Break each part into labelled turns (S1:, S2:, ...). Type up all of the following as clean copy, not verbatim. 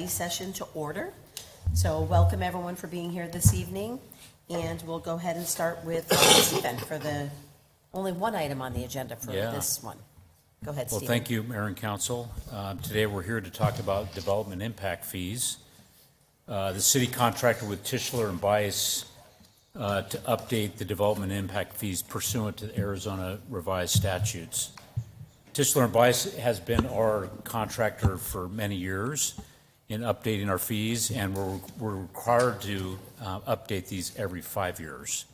S1: Session to order. So welcome everyone for being here this evening, and we'll go ahead and start with Stephen for the only one item on the agenda for this one. Go ahead, Stephen.
S2: Well, thank you, Mayor and Council. Today we're here to talk about development impact fees. The city contracted with Tischler and Bice to update the development impact fees pursuant to the Arizona revised statutes. Tischler and Bice has been our contractor for many years in updating our fees, and we're required to update these every 5 years.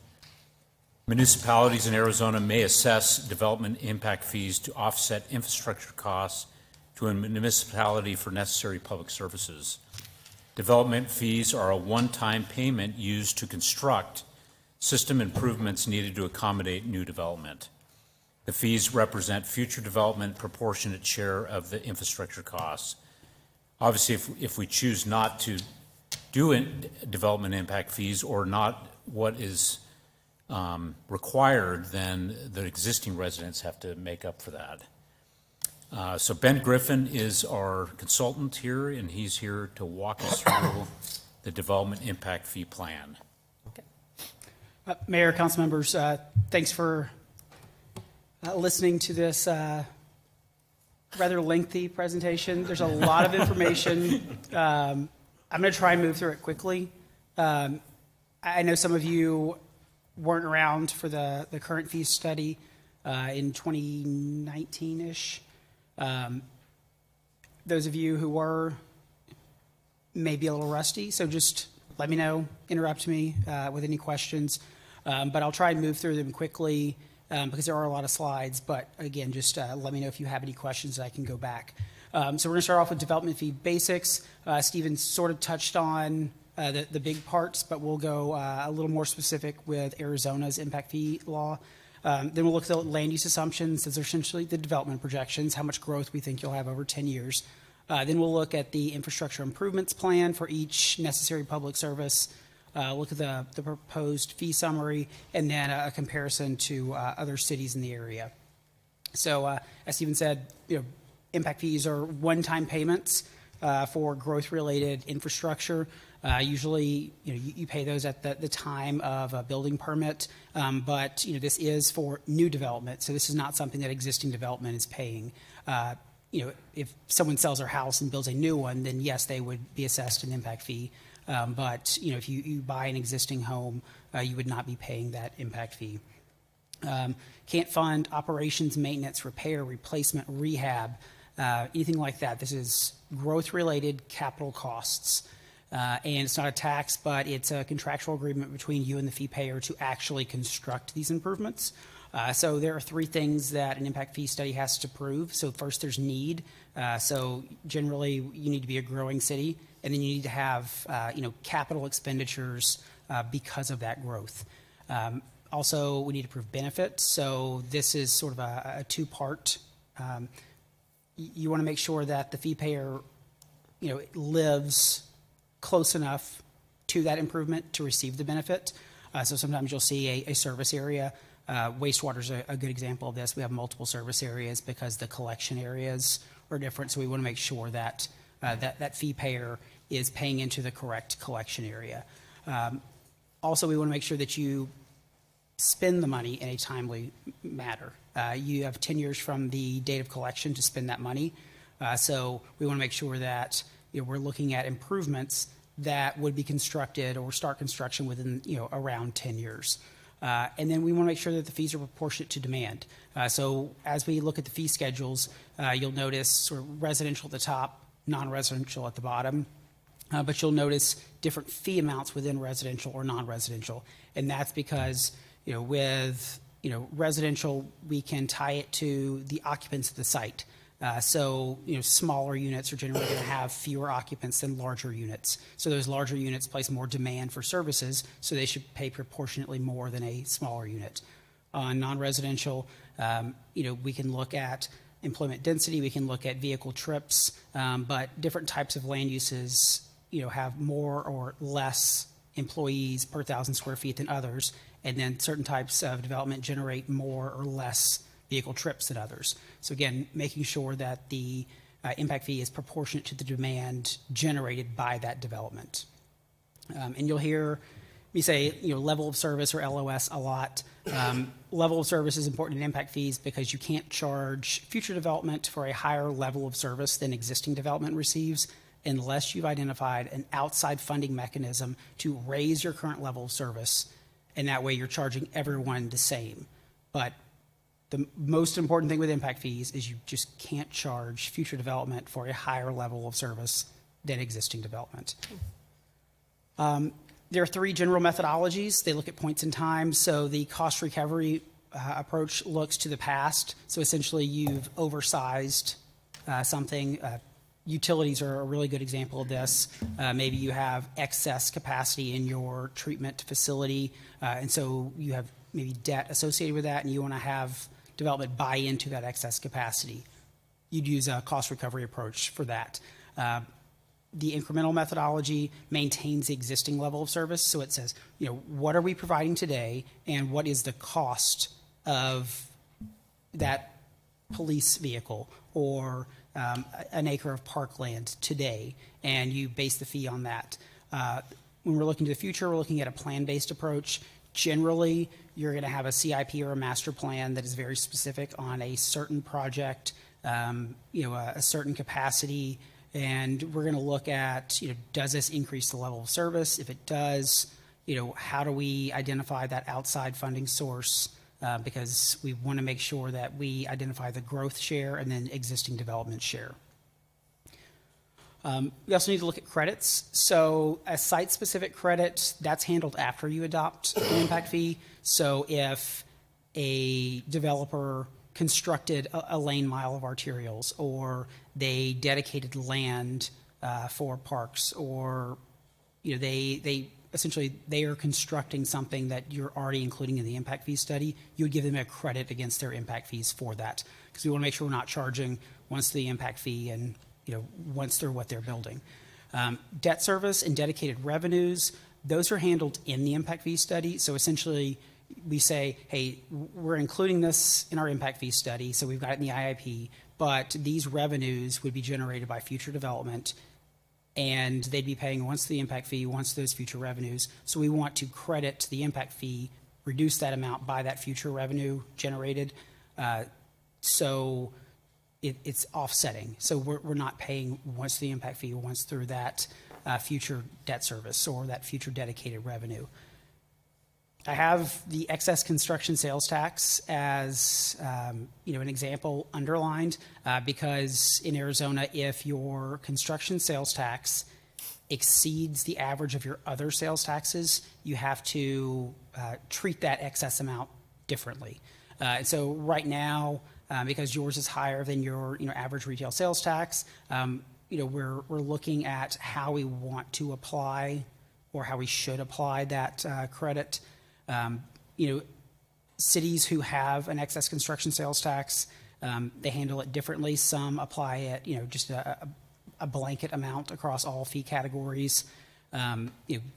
S2: Municipalities in Arizona may assess development impact fees to offset infrastructure costs to a municipality for necessary public services. Development fees are a one-time payment used to construct system improvements needed to accommodate new development. The fees represent future development proportionate share of the infrastructure costs. Obviously, if we choose not to do development impact fees or not what is required, then the existing residents have to make up for that. So Ben Griffin is our consultant here, and he's here to walk us through the development impact fee plan.
S3: Okay. Mayor, council members, thanks for listening to this rather lengthy presentation. There's a lot of information. I'm going to try and move through it quickly. I know some of you weren't around for the current fee study in 2019-ish. Those of you who were may be a little rusty, so just let me know, interrupt me with any questions. But I'll try and move through them quickly because there are a lot of slides. But again, just let me know if you have any questions that I can go back. So we're going to start off with development fee basics. Stephen sort of touched on the big parts, but we'll go a little more specific with Arizona's impact fee law. Then we'll look at the land use assumptions. Those are essentially the development projections, how much growth we think you'll have over 10 years. Then we'll look at the infrastructure improvements plan for each necessary public service. Look at the proposed fee summary, and then a comparison to other cities in the area. So as Stephen said, impact fees are one-time payments for growth-related infrastructure. Usually, you pay those at the time of a building permit, but this is for new development, so this is not something that existing development is paying. If someone sells their house and builds a new one, then yes, they would be assessed an impact fee. But if you buy an existing home, you would not be paying that impact fee. Can't fund operations, maintenance, repair, replacement, rehab, anything like that. This is growth-related capital costs. And it's not a tax, but it's a contractual agreement between you and the fee payer to actually construct these improvements. So there are three things that an impact fee study has to prove. So first, there's need. So generally, you need to be a growing city, and then you need to have capital expenditures because of that growth. Also, we need to prove benefits. So this is sort of a two-part. You want to make sure that the fee payer, lives close enough to that improvement to receive the benefit. So sometimes you'll see a service area. Wastewater is a good example of this. We have multiple service areas because the collection areas are different. So we want to make sure that that fee payer is paying into the correct collection area. Also, we want to make sure that you spend the money in a timely manner. You have 10 years from the date of collection to spend that money. So we want to make sure that we're looking at improvements that would be constructed or start construction within around 10 years. And then we want to make sure that the fees are proportionate to demand. So as we look at the fee schedules, you'll notice sort of residential at the top, non-residential at the bottom. But you'll notice different fee amounts within residential or non-residential. And that's because, with residential, we can tie it to the occupants of the site. So smaller units are generally going to have fewer occupants than larger units. So those larger units place more demand for services, so they should pay proportionately more than a smaller unit. On non-residential, we can look at employment density, we can look at vehicle trips, but different types of land uses have more or less employees per 1,000 square feet than others, and then certain types of development generate more or less vehicle trips than others. So again, making sure that the impact fee is proportionate to the demand generated by that development. And you'll hear me say, level of service or LOS a lot. Level of service is important in impact fees because you can't charge future development for a higher level of service than existing development receives unless you've identified an outside funding mechanism to raise your current level of service, and that way you're charging everyone the same. But the most important thing with impact fees is you just can't charge future development for a higher level of service than existing development. There are 3 general methodologies. They look at points in time. So the cost recovery approach looks to the past. So essentially you've oversized something. Utilities are a really good example of this. Maybe you have excess capacity in your treatment facility, and so you have maybe debt associated with that, and you want to have development buy into that excess capacity. You'd use a cost recovery approach for that. The incremental methodology maintains the existing level of service, so it says, what are we providing today, and what is the cost of that police vehicle or an acre of parkland today, and you base the fee on that. When we're looking to the future, we're looking at a plan-based approach. Generally, you're going to have a CIP or a master plan that is very specific on a certain project, a certain capacity, and we're going to look at, does this increase the level of service? If it does, how do we identify that outside funding source? Because we want to make sure that we identify the growth share and then existing development share. We also need to look at credits. So a site-specific credit, that's handled after you adopt an impact fee. So if a developer constructed a lane mile of arterials, or they dedicated land for parks, or they essentially they are constructing something that you're already including in the impact fee study, you would give them a credit against their impact fees for that, because we want to make sure we're not charging once the impact fee and once they're what they're building. Debt service and dedicated revenues, those are handled in the impact fee study. So essentially we say, hey, we're including this in our impact fee study, so we've got it in the IIP, but these revenues would be generated by future development, and they'd be paying once the impact fee, once those future revenues. So we want to credit the impact fee, reduce that amount by that future revenue generated, so it's offsetting. So we're not paying once the impact fee, once through that future debt service or that future dedicated revenue. I have the excess construction sales tax as an example underlined because in Arizona, if your construction sales tax exceeds the average of your other sales taxes, you have to treat that excess amount differently. And so right now, because yours is higher than your average retail sales tax, we're looking at how we want to apply or how we should apply that credit. Cities who have an excess construction sales tax, they handle it differently. Some apply it, just a blanket amount across all fee categories.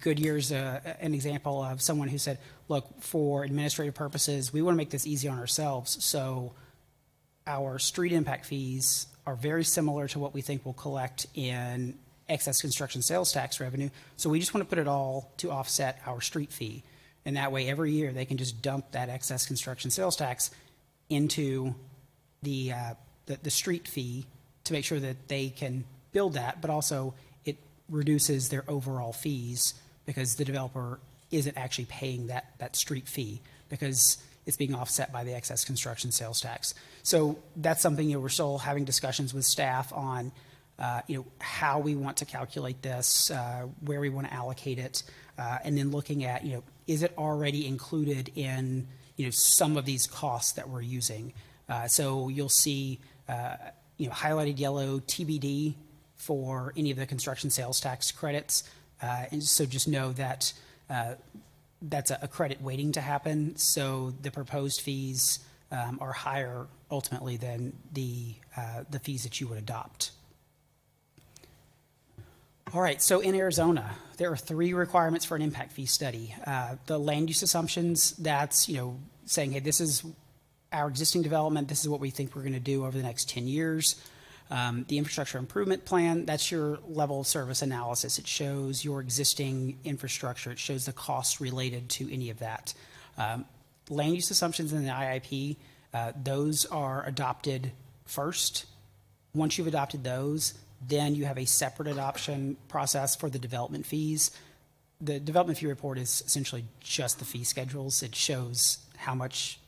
S3: Goodyear's an example of someone who said, look, for administrative purposes, we want to make this easy on ourselves. So our street impact fees are very similar to what we think we'll collect in excess construction sales tax revenue. So we just want to put it all to offset our street fee. And that way, every year, they can just dump that excess construction sales tax into the street fee to make sure that they can build that, but also it reduces their overall fees because the developer isn't actually paying that street fee because it's being offset by the excess construction sales tax. So that's something we're still having discussions with staff on, how we want to calculate this, where we want to allocate it, and then looking at, is it already included in, some of these costs that we're using? So you'll see, highlighted yellow TBD for any of the construction sales tax credits. And so just know that that's a credit waiting to happen. So the proposed fees are higher ultimately than the fees that you would adopt. All right, so in Arizona, there are 3 requirements for an impact fee study. The land use assumptions, that's, saying, hey, this is our existing development, this is what we think we're going to do over the next 10 years. The infrastructure improvement plan, that's your level of service analysis. It shows your existing infrastructure. It shows the costs related to any of that. Land use assumptions in the IIP, those are adopted first. Once you've adopted those, then you have a separate adoption process for the development fees. The development fee report is essentially just the fee schedules. It shows how much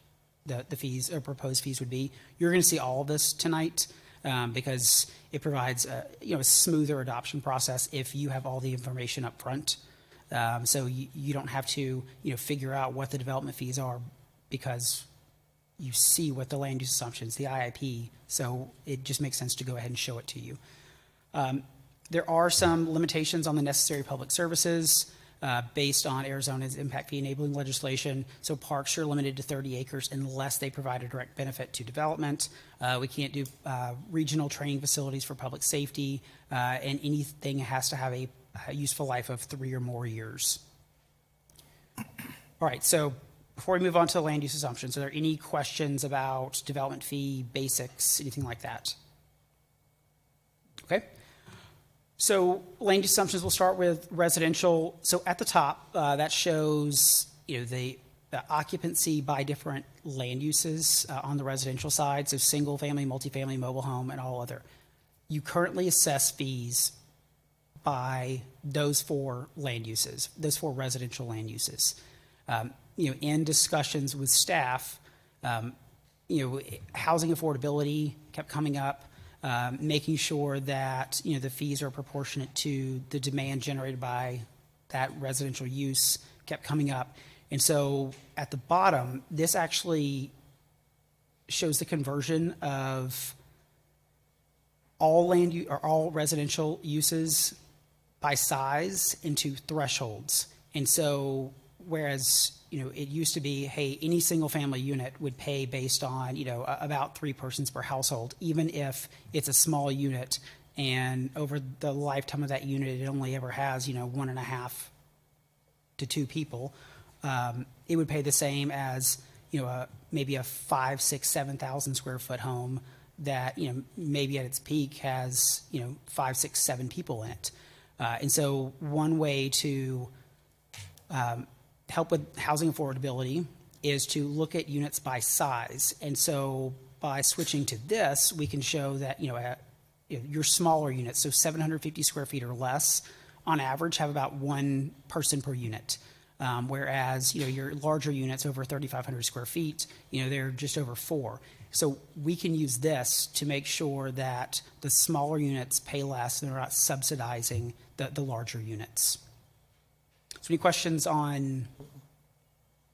S3: the fees or proposed fees would be. You're going to see all of this tonight because it provides a smoother adoption process if you have all the information up front. So you don't have to figure out what the development fees are because you see what the land use assumptions, the IIP, so it just makes sense to go ahead and show it to you. There are some limitations on the necessary public services based on Arizona's impact fee enabling legislation. So parks are limited to 30 acres unless they provide a direct benefit to development. We can't do regional training facilities for public safety, and anything has to have a useful life of 3 or more years. All right, so before we move on to the land use assumptions, are there any questions about development fee basics, anything like that? Okay. So land use assumptions, we'll start with residential. So at the top, that shows the occupancy by different land uses on the residential side, so single family, multifamily, mobile home, and all other. You currently assess fees by those 4 land uses, those 4 residential land uses. In discussions with staff, housing affordability kept coming up. Making sure that the fees are proportionate to the demand generated by that residential use kept coming up. And so at the bottom, this actually shows the conversion of all all residential uses by size into thresholds. And so whereas it used to be, hey, any single family unit would pay based on, about 3 persons per household, even if it's a small unit and over the lifetime of that unit, it only ever has, 1.5 to 2 people. It would pay the same as, maybe a 5, 6, 7,000 square foot home that, maybe at its peak has, 5, 6, 7 people in it. And so one way to help with housing affordability is to look at units by size. And so by switching to this, we can show that, your smaller units, so 750 square feet or less, on average have about 1 person per unit. Whereas, your larger units over 3,500 square feet, they're just over 4. So we can use this to make sure that the smaller units pay less and they're not subsidizing the larger units. So any questions on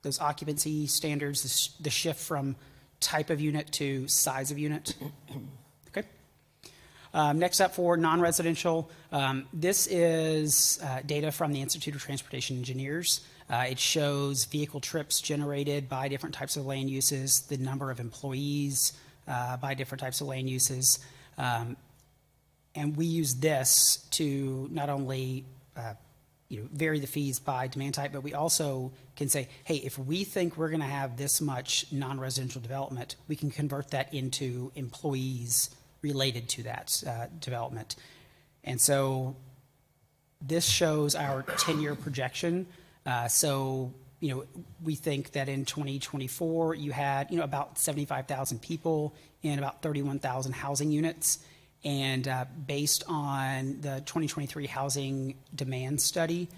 S3: those occupancy standards, the shift from type of unit to size of unit? Okay. Next up for non-residential, this is data from the Institute of Transportation Engineers. It shows vehicle trips generated by different types of land uses, the number of employees by different types of land uses. And we use this to not only vary the fees by demand type, but we also can say, hey, if we think we're going to have this much non-residential development, we can convert that into employees related to that development. And so this shows our 10-year projection. We think that in 2024, you had, about 75,000 people and about 31,000 housing units. And based on the 2023 housing demand study,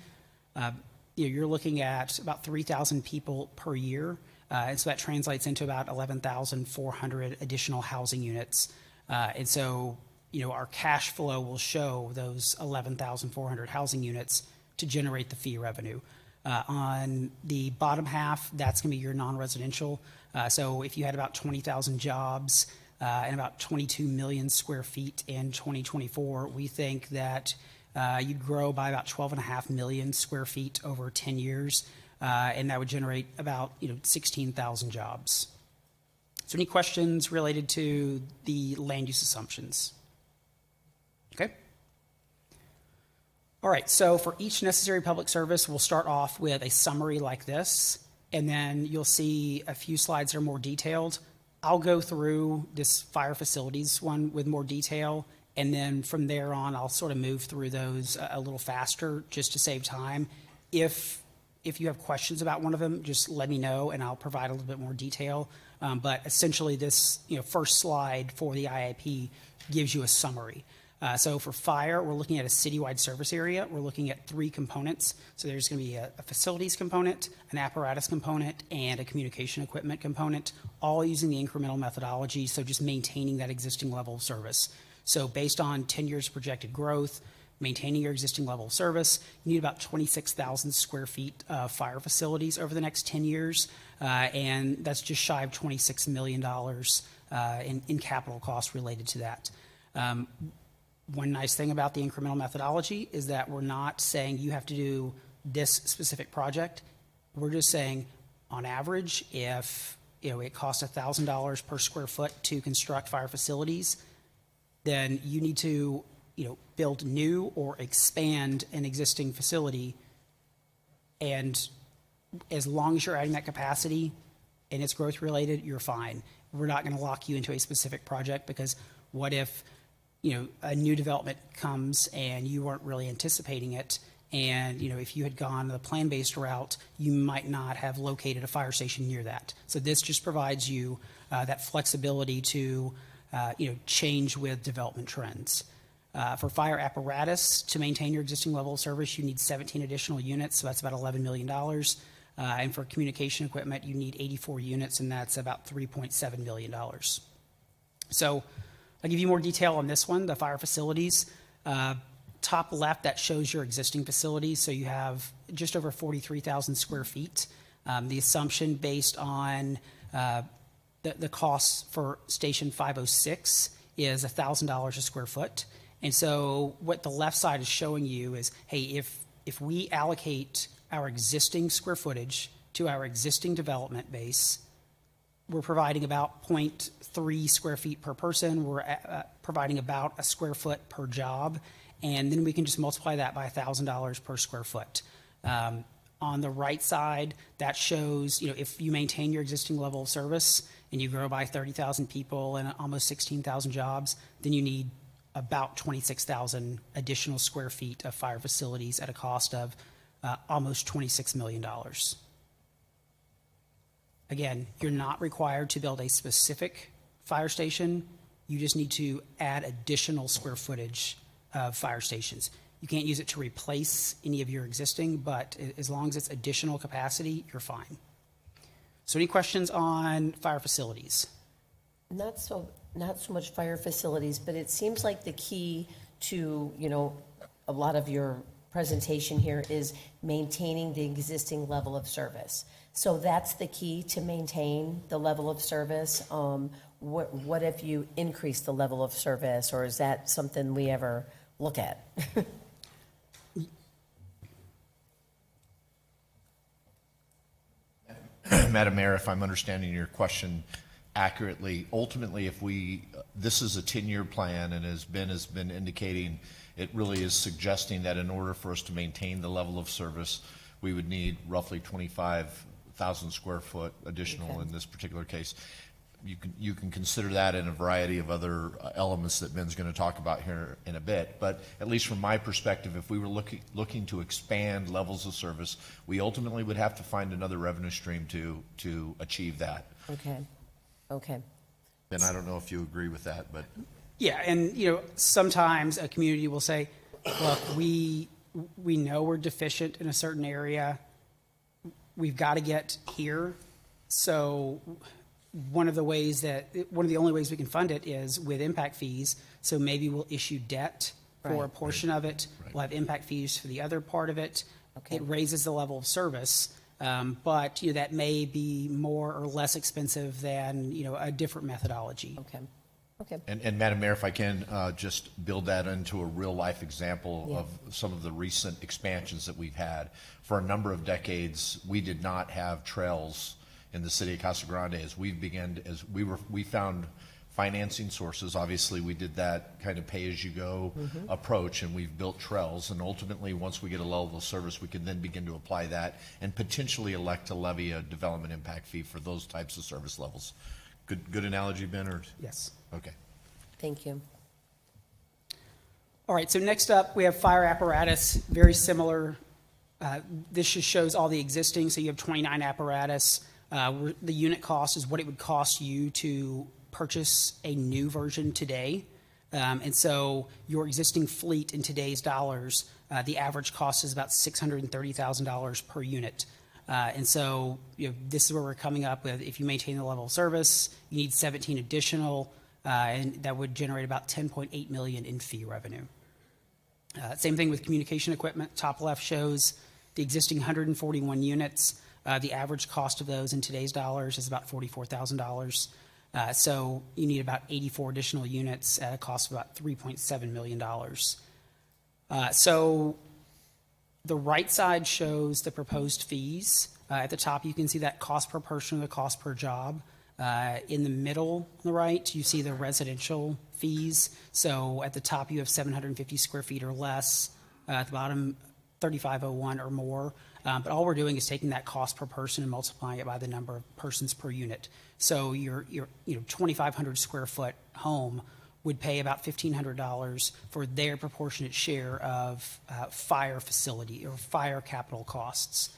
S3: you're looking at about 3,000 people per year. And so that translates into about 11,400 additional housing units. And so, our cash flow will show those 11,400 housing units to generate the fee revenue. On the bottom half, that's going to be your non-residential. So if you had about 20,000 jobs, and about 22 million square feet in 2024, we think that you'd grow by about 12.5 million square feet over 10 years, and that would generate about 16,000 jobs. So any questions related to the land use assumptions? Okay. All right, so for each necessary public service, we'll start off with a summary like this, and then you'll see a few slides that are more detailed. I'll go through this fire facilities one with more detail, and then from there on, I'll sort of move through those a little faster just to save time. If you have questions about one of them, just let me know, and I'll provide a little bit more detail. But essentially, this first slide for the IIP gives you a summary. So for fire, we're looking at a citywide service area. We're looking at 3 components. So there's going to be a facilities component, an apparatus component, and a communication equipment component, all using the incremental methodology, so just maintaining that existing level of service. So based on 10 years projected growth, maintaining your existing level of service, you need about 26,000 square feet of fire facilities over the next 10 years, and that's just shy of $26 million in capital costs related to that. One nice thing about the incremental methodology is that we're not saying you have to do this specific project. We're just saying, on average, if it costs $1,000 per square foot to construct fire facilities, then you need to build new or expand an existing facility. And as long as you're adding that capacity and it's growth related, you're fine. We're not going to lock you into a specific project, because what if a new development comes and you weren't really anticipating it, and if you had gone the plan-based route, you might not have located a fire station near that. So this just provides you that flexibility to change with development trends. For fire apparatus, to maintain your existing level of service, you need 17 additional units, so that's about $11 million. And for communication equipment, you need 84 units, and that's about $3.7 million. So I'll give you more detail on this one, the fire facilities. Top left, that shows your existing facilities. So you have just over 43,000 square feet. The assumption based on the costs for Station 506 is $1,000 a square foot. And so what the left side is showing you is, hey, if we allocate our existing square footage to our existing development base, we're providing about 0.3 square feet per person. We're providing about a square foot per job. And then we can just multiply that by $1,000 per square foot. On the right side, that shows, if you maintain your existing level of service and you grow by 30,000 people and almost 16,000 jobs, then you need about 26,000 additional square feet of fire facilities at a cost of almost $26 million. Again, you're not required to build a specific fire station. You just need to add additional square footage of fire stations. You can't use it to replace any of your existing, but as long as it's additional capacity, you're fine. So any questions on fire facilities?
S1: Not so much fire facilities, but it seems like the key to, a lot of your presentation here is maintaining the existing level of service. So that's the key to maintain the level of service. What if you increase the level of service, or is that something we ever look at?
S4: Madam Mayor, if I'm understanding your question accurately, ultimately, this is a 10-year plan, and as Ben has been indicating, it really is suggesting that in order for us to maintain the level of service, we would need roughly 25,000 square foot additional in this particular case. You can consider that in a variety of other elements that Ben's going to talk about here in a bit. But at least from my perspective, if we were looking to expand levels of service, we ultimately would have to find another revenue stream to achieve that.
S1: Okay.
S4: Ben, I don't know if you agree with that, but
S3: Yeah, and sometimes a community will say, look, we know we're deficient in a certain area. We've got to get here. So one of the only ways we can fund it is with impact fees. So maybe we'll issue debt for a portion of it.
S4: Right.
S3: We'll have impact fees for the other part of it.
S1: Okay.
S3: It raises the level of service, but that may be more or less expensive than a different methodology.
S1: Okay.
S4: And Madam Mayor, if I can just build that into a real life example of some of the recent expansions that we've had. For a number of decades, we did not have trails in the city of Casa Grande. As we found financing sources. Obviously, we did that kind of pay-as-you-go approach, and we've built trails. And ultimately, once we get a level of service, we can then begin to apply that and potentially elect to levy a development impact fee for those types of service levels. Good analogy, Ben, or,
S3: Yes.
S4: okay.
S1: Thank you.
S3: All right, so next up, we have fire apparatus, very similar. This just shows all the existing, so you have 29 apparatus. The unit cost is what it would cost you to purchase a new version today. And so your existing fleet in today's dollars, the average cost is about $630,000 per unit. And so this is where we're coming up with, if you maintain the level of service, you need 17 additional, and that would generate about $10.8 million in fee revenue. Same thing with communication equipment. Top left shows the existing 141 units. The average cost of those in today's dollars is about $44,000. So you need about 84 additional units at a cost of about $3.7 million. So the right side shows the proposed fees. At the top, you can see that cost per person or the cost per job. In the middle, on the right, you see the residential fees. So at the top, you have 750 square feet or less. At the bottom, 3,501 or more. But all we're doing is taking that cost per person and multiplying it by the number of persons per unit. So your 2,500 square foot home would pay about $1,500 for their proportionate share of fire facility or fire capital costs.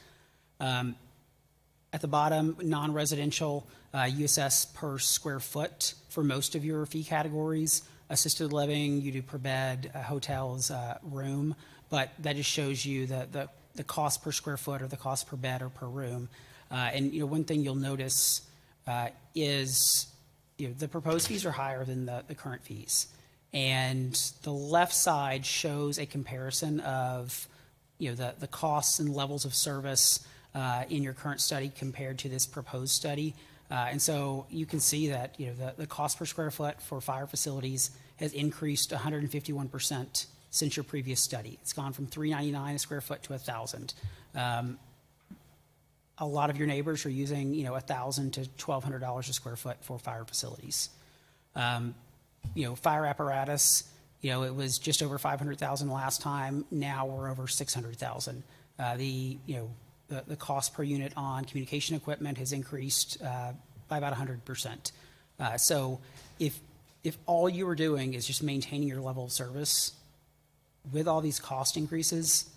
S3: At the bottom, non-residential USS per square foot for most of your fee categories. Assisted living, you do per bed, hotels, room, but that just shows you the cost per square foot or the cost per bed or per room. And one thing you'll notice is the proposed fees are higher than the current fees. And the left side shows a comparison of the costs and levels of service in your current study compared to this proposed study. And so you can see that the cost per square foot for fire facilities has increased 151% since your previous study. It's gone from $399 a square foot to $1,000. A lot of your neighbors are using $1,000 to $1,200 a square foot for fire facilities. Fire apparatus, it was just over $500,000 last time. Now we're over $600,000. The cost per unit on communication equipment has increased by about 100%. So if all you were doing is just maintaining your level of service, with all these cost increases,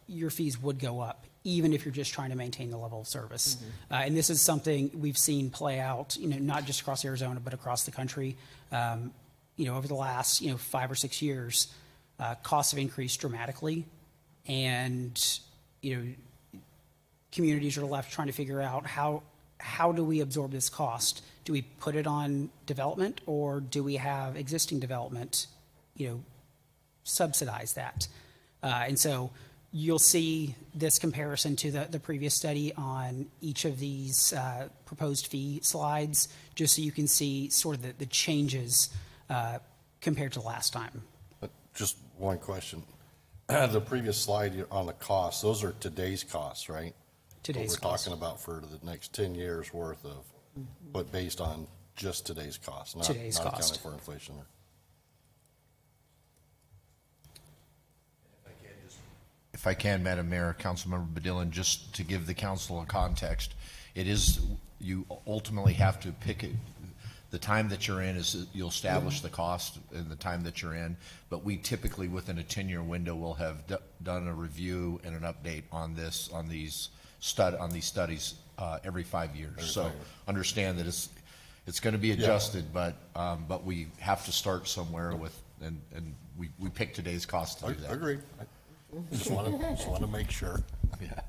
S3: your fees would go up, even if you're just trying to maintain the level of service. And this is something we've seen play out, not just across Arizona, but across the country. Over the last, 5 or 6 years, costs have increased dramatically, and communities are left trying to figure out how do we absorb this cost? Do we put it on development, or do we have existing development, subsidize that? And so you'll see this comparison to the previous study on each of these proposed fee slides, just so you can see sort of the changes compared to last time.
S5: Just one question. The previous slide on the costs, those are today's costs, right?
S3: Today's
S5: What we're
S3: costs.
S5: talking about for the next 10 years worth of, but based on just today's cost, not
S3: Today's
S5: accounting
S3: cost.
S5: for inflation.
S4: If I can, Madam Mayor, Councilmember Badillan, just to give the council a context, it is, you ultimately have to pick it. The time that you're in is you'll establish the cost in the time that you're in, but we typically within a 10-year window will have done a review and an update on this, on these studies every 5 years. So understand that it's going to be adjusted, but we have to start somewhere with, and we pick today's cost to do that.
S5: Agreed. Just want to make sure.
S4: Yeah.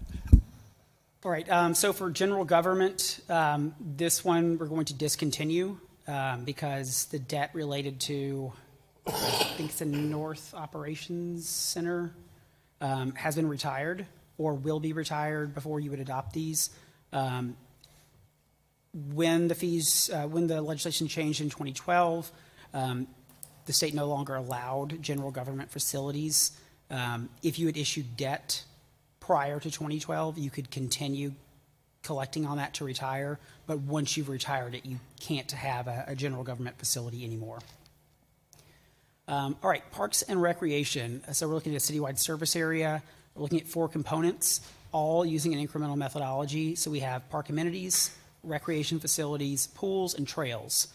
S3: All right, so for general government, this one we're going to discontinue because the debt related to, I think it's the North Operations Center, has been retired or will be retired before you would adopt these. When the legislation changed in 2012, the state no longer allowed general government facilities. If you had issued debt prior to 2012, you could continue collecting on that to retire, but once you've retired it, you can't have a general government facility anymore. All right, parks and recreation. So we're looking at a citywide service area. We're looking at 4 components, all using an incremental methodology. So we have park amenities, recreation facilities, pools, and trails.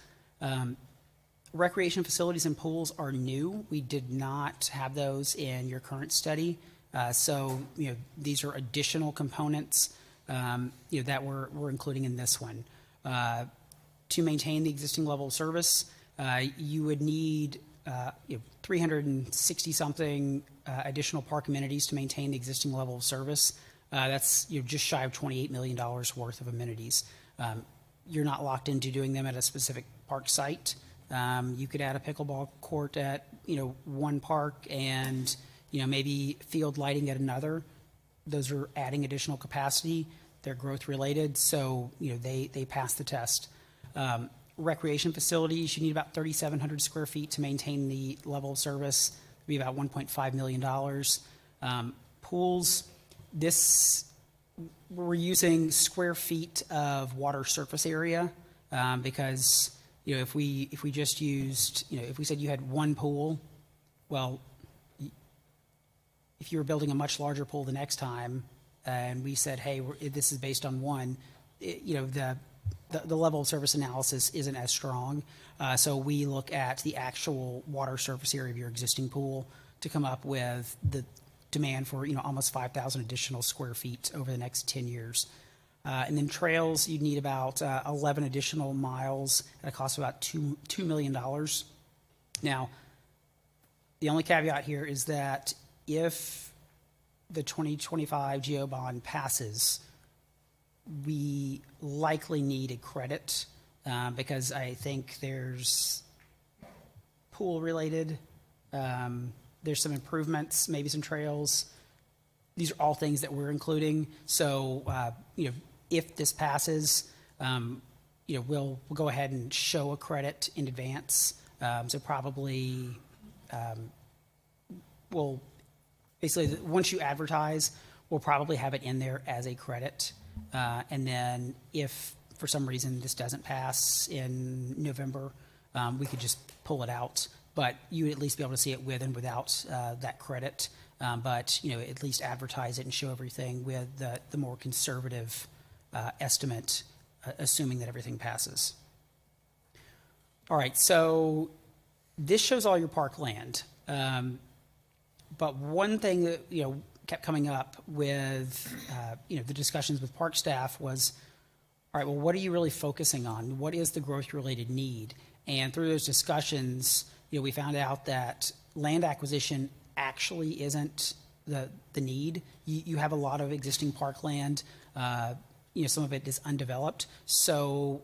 S3: Recreation facilities and pools are new. We did not have those in your current study. So, these are additional components, that we're including in this one. To maintain the existing level of service, you would need 360-something additional park amenities to maintain the existing level of service. That's just shy of $28 million worth of amenities. You're not locked into doing them at a specific park site. You could add a pickleball court at one park and maybe field lighting at another. Those are adding additional capacity. They're growth related, so they pass the test. Recreation facilities, you need about 3,700 square feet to maintain the level of service. It'd be about $1.5 million. Pools, we're using square feet of water surface area because if we just used if we said you had one pool, well, if you were building a much larger pool the next time, and we said, hey, this is based on one, the level of service analysis isn't as strong. So we look at the actual water surface area of your existing pool to come up with the demand for almost 5,000 additional square feet over the next 10 years. And then trails, you need about 11 additional miles at a cost of about $2 million. Now, the only caveat here is that if the 2025 GO bond passes, we likely need a credit because I think there's pool related, there's some improvements, maybe some trails. These are all things that we're including. So, if this passes, we'll go ahead and show a credit in advance. So probably we'll basically, once you advertise, we'll probably have it in there as a credit. And then if for some reason this doesn't pass in November, we could just pull it out. But you would at least be able to see it with and without that credit. But at least advertise it and show everything with the more conservative estimate, assuming that everything passes. All right, so this shows all your park land. But one thing that kept coming up with the discussions with park staff was, all right, well, what are you really focusing on? What is the growth related need? And through those discussions, we found out that land acquisition actually isn't the need. You have a lot of existing parkland. Some of it is undeveloped. So,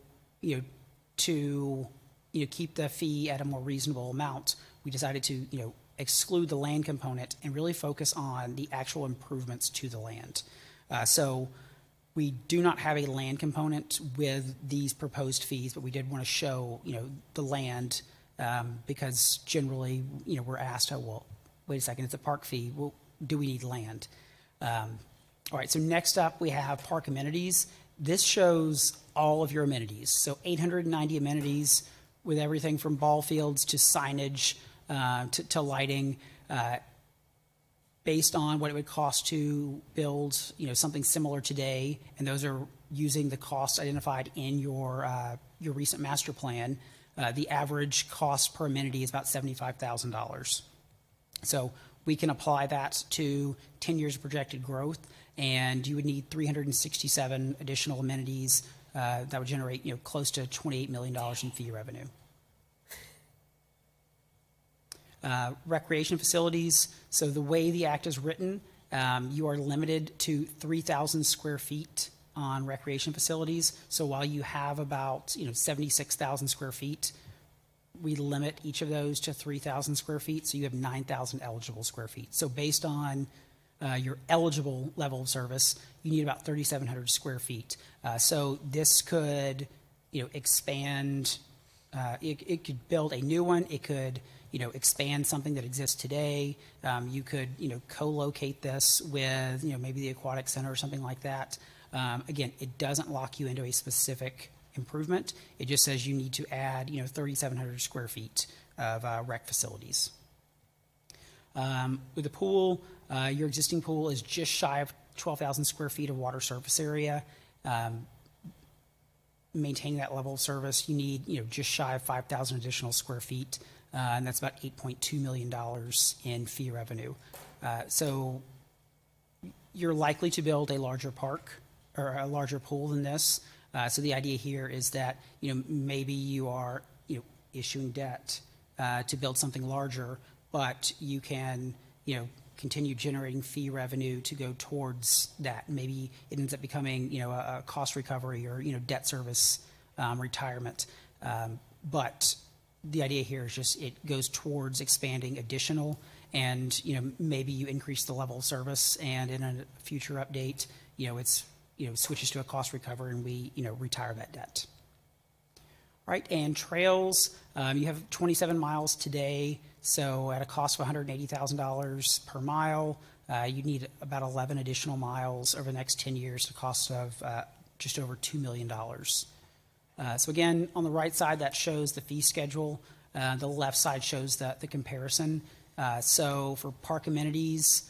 S3: to keep the fee at a more reasonable amount, we decided to exclude the land component and really focus on the actual improvements to the land. So we do not have a land component with these proposed fees, but we did want to show the land because generally we're asked, oh well, wait a second, it's a park fee. Well, do we need land? All right, so next up we have park amenities. This shows all of your amenities. So 890 amenities with everything from ball fields to signage to lighting, based on what it would cost to build something similar today, and those are using the costs identified in your recent master plan. The average cost per amenity is about $75,000. So we can apply that to 10 years of projected growth, and you would need 367 additional amenities that would generate close to $28 million in fee revenue. Recreation facilities. So the way the act is written, you are limited to 3,000 square feet on recreation facilities. So while you have about 76,000 square feet, we limit each of those to 3,000 square feet. So you have 9,000 eligible square feet. So based on your eligible level of service, you need about 3,700 square feet. So this could expand. It could build a new one. It could expand something that exists today. You could, co-locate this with, maybe the aquatic center or something like that. Again, it doesn't lock you into a specific improvement. It just says you need to add, 3,700 square feet of rec facilities. With the pool, your existing pool is just shy of 12,000 square feet of water surface area. maintain that level of service, you need, just shy of 5,000 additional square feet, and that's about $8.2 million in fee revenue. So you're likely to build a larger park or a larger pool than this. So the idea here is that, maybe you are, issuing debt to build something larger, but you can, continue generating fee revenue to go towards that. Maybe it ends up becoming, a cost recovery or, debt service retirement. But the idea here is just it goes towards expanding additional, and, maybe you increase the level of service, and in a future update, it's, switches to a cost recovery, and we, retire that debt. All right, and trails, you have 27 miles today, so at a cost of $180,000 per mile, you need about 11 additional miles over the next 10 years at a cost of just over $2 million. So again, on the right side, that shows the fee schedule. The left side shows the comparison. So for park amenities,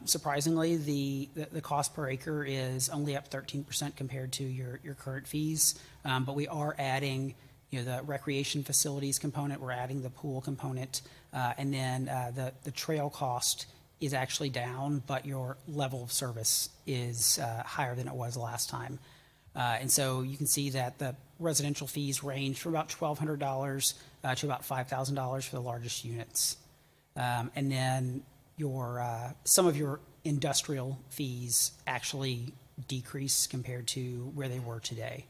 S3: surprisingly, the cost per acre is only up 13% compared to your current fees, but we are adding the recreation facilities component, we're adding the pool component, and then the trail cost is actually down, but your level of service is higher than it was last time. And so you can see that the residential fees range from about $1,200 to about $5,000 for the largest units. And then some of your industrial fees actually decrease compared to where they were today.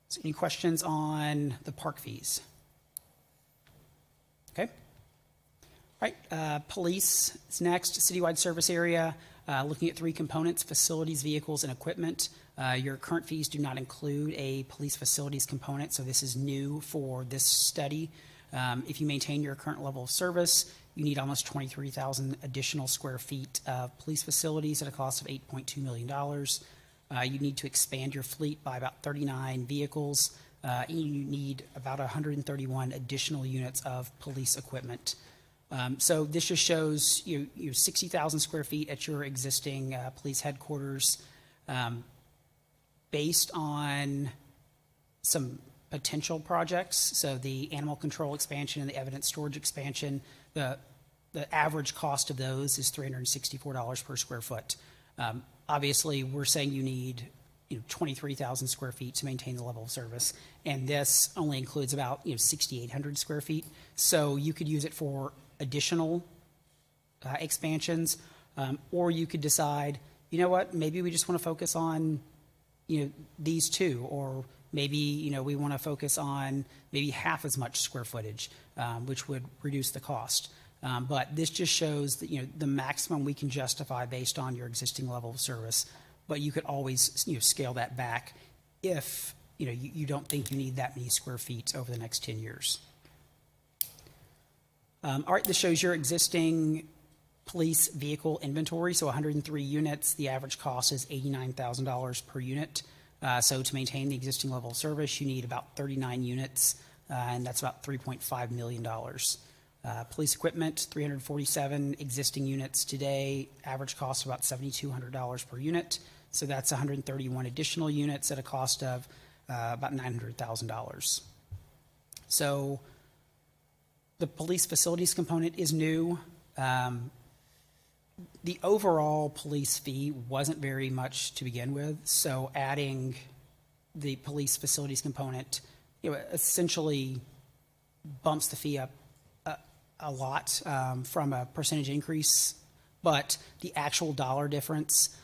S3: So any questions on the park fees? Okay. All right, police is next. Citywide service area, looking at three components: facilities, vehicles, and equipment. Your current fees do not include a police facilities component, so this is new for this study. If you maintain your current level of service, you need almost 23,000 additional square feet of police facilities at a cost of $8.2 million. You need to expand your fleet by about 39 vehicles. And you need about 131 additional units of police equipment. So this just shows you 60,000 square feet at your existing police headquarters. Based on some potential projects, so the animal control expansion and the evidence storage expansion, the average cost of those is $364 per square foot. Obviously, we're saying you need 23,000 square feet to maintain the level of service, and this only includes about 6,800 square feet. So you could use it for additional expansions, or you could decide, what, maybe we just want to focus on these two, or maybe we want to focus on maybe half as much square footage, which would reduce the cost. But this just shows that the maximum we can justify based on your existing level of service. But you could always scale that back if you don't think you need that many square feet over the next 10 years. All right, this shows your existing police vehicle inventory. So 103 units. The average cost is $89,000 per unit. So to maintain the existing level of service, you need about 39 units, and that's about $3.5 million. Police equipment, 347 existing units today, average cost of about $7,200 per unit. So that's 131 additional units at a cost of about $900,000. So the police facilities component is new. The overall police fee wasn't very much to begin with, so adding the police facilities component, essentially bumps the fee up a lot from a percentage increase, but the actual dollar difference,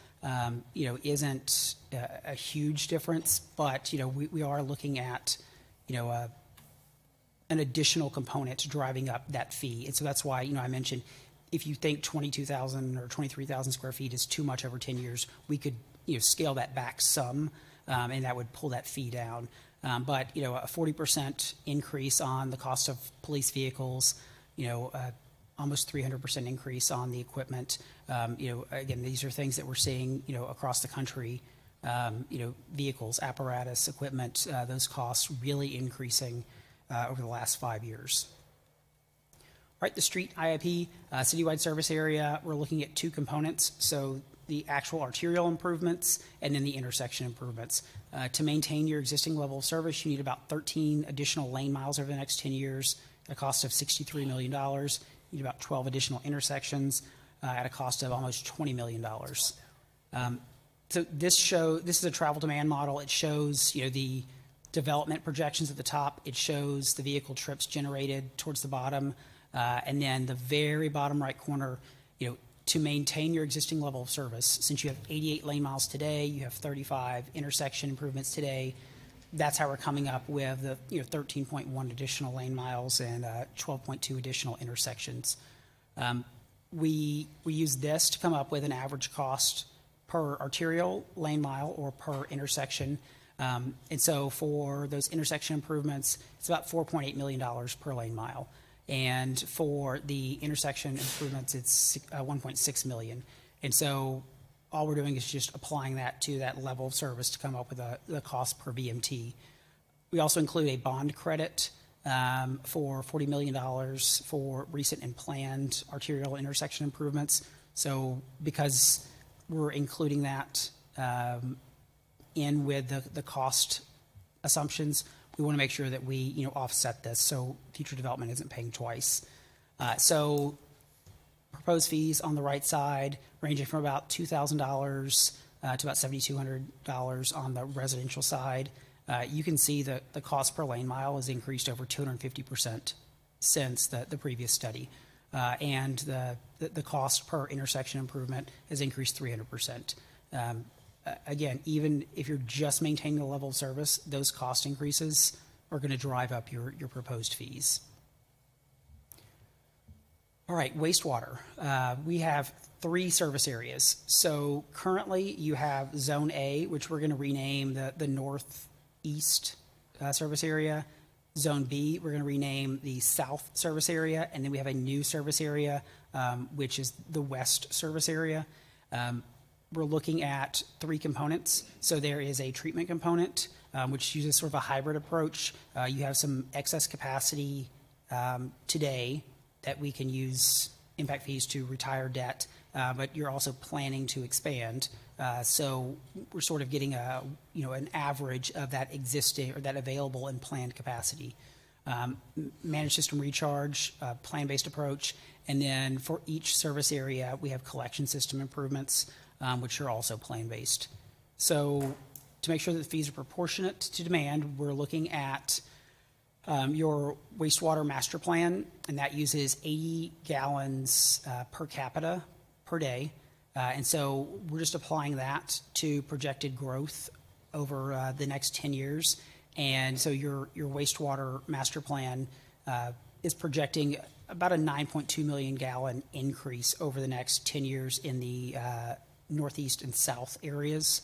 S3: isn't a huge difference. But we are looking at an additional component driving up that fee, and so that's why I mentioned if you think 22,000 or 23,000 square feet is too much over 10 years, we could scale that back some, and that would pull that fee down. But a 40% increase on the cost of police vehicles, almost 300% increase on the equipment. Again, these are things that we're seeing, across the country. Vehicles, apparatus, equipment, those costs really increasing over the last 5 years. All right, the street IIP, citywide service area, we're looking at two components. So the actual arterial improvements and then the intersection improvements. To maintain your existing level of service, you need about 13 additional lane miles over the next 10 years at a cost of $63 million. You need about 12 additional intersections at a cost of almost $20 million. So this is a travel demand model. It shows, the development projections at the top. It shows the vehicle trips generated towards the bottom. And then the very bottom right corner, to maintain your existing level of service, since you have 88 lane miles today, you have 35 intersection improvements today, that's how we're coming up with the 13.1 additional lane miles and 12.2 additional intersections. We use this to come up with an average cost per arterial lane mile or per intersection. And so for those intersection improvements, it's about $4.8 million per lane mile. And for the intersection improvements, it's $1.6 million. And so all we're doing is just applying that to that level of service to come up with the cost per VMT. We also include a bond credit for $40 million for recent and planned arterial intersection improvements. So because we're including that in with the cost assumptions, we want to make sure that we offset this so future development isn't paying twice. So proposed fees on the right side ranging from about $2,000 to about $7,200 on the residential side. You can see that the cost per lane mile has increased over 250% since the previous study. And the cost per intersection improvement has increased 300%. Again, even if you're just maintaining the level of service, those cost increases are going to drive up your proposed fees. All right, wastewater. We have 3 service areas. So currently you have Zone A, which we're going to rename the Northeast service area. Zone B, we're going to rename the South service area. And then we have a new service area, which is the West service area. We're looking at 3 components. So there is a treatment component, which uses sort of a hybrid approach. You have some excess capacity today that we can use impact fees to retire debt, but you're also planning to expand. So we're sort of getting an average of that existing or that available and planned capacity. Managed system recharge, plan-based approach, and then for each service area, we have collection system improvements, which are also plan-based. So to make sure that the fees are proportionate to demand, we're looking at your wastewater master plan, and that uses 80 gallons per capita per day. And so we're just applying that to projected growth over the next 10 years. And so your wastewater master plan is projecting about a 9.2 million gallon increase over the next 10 years in the Northeast and South areas.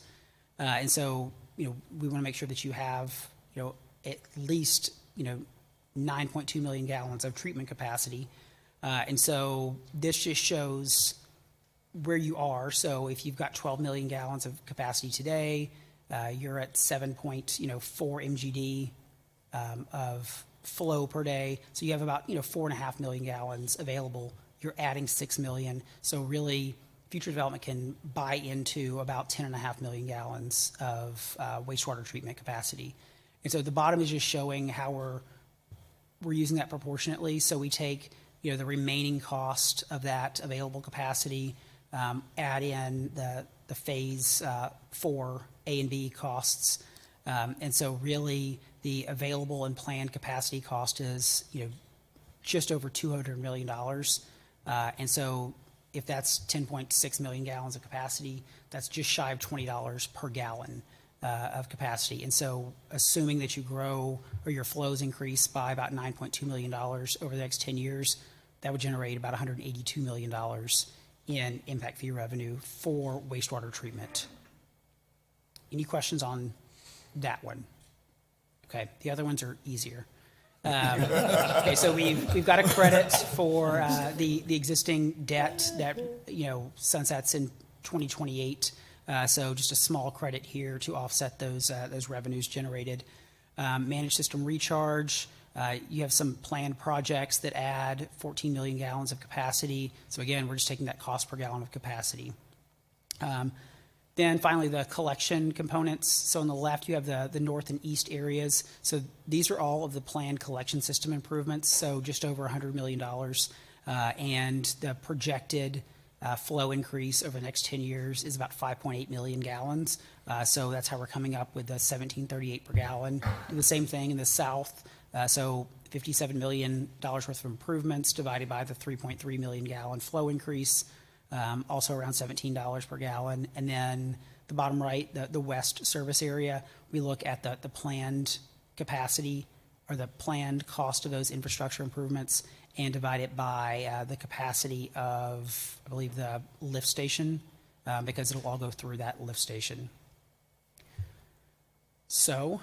S3: And so, we want to make sure that you have, at least, 9.2 million gallons of treatment capacity. And so this just shows where you are. So if you've got 12 million gallons of capacity today, you're at 7.4 MGD of flow per day. So you have about 4.5 million gallons available. You're adding 6 million. So really, future development can buy into about 10.5 million gallons of wastewater treatment capacity. And so the bottom is just showing how we're using that proportionately. So we take the remaining cost of that available capacity, add in the phase 4 A and B costs, and so really the available and planned capacity cost is just over $200 million. And so if that's 10.6 million gallons of capacity, that's just shy of $20 per gallon of capacity. And so assuming that you grow or your flows increase by about $9.2 million over the next 10 years, that would generate about $182 million in impact fee revenue for wastewater treatment. Any questions on that one? Okay, the other ones are easier. Okay, so we've got a credit for the existing debt that sunsets in 2028. So just a small credit here to offset those revenues generated. Managed system recharge. You have some planned projects that add 14 million gallons of capacity. So again, we're just taking that cost per gallon of capacity. Then finally, the collection components. So on the left, you have the north and east areas. So these are all of the planned collection system improvements, so just over $100 million. And the projected flow increase over the next 10 years is about 5.8 million gallons. So that's how we're coming up with the 1738 per gallon. Do the same thing in the south. So $57 million worth of improvements divided by the 3.3 million gallon flow increase. Also around $17 per gallon. And then the bottom right, the west service area, we look at the planned capacity or the planned cost of those infrastructure improvements and divide it by the capacity of, I believe, the lift station, because it'll all go through that lift station. So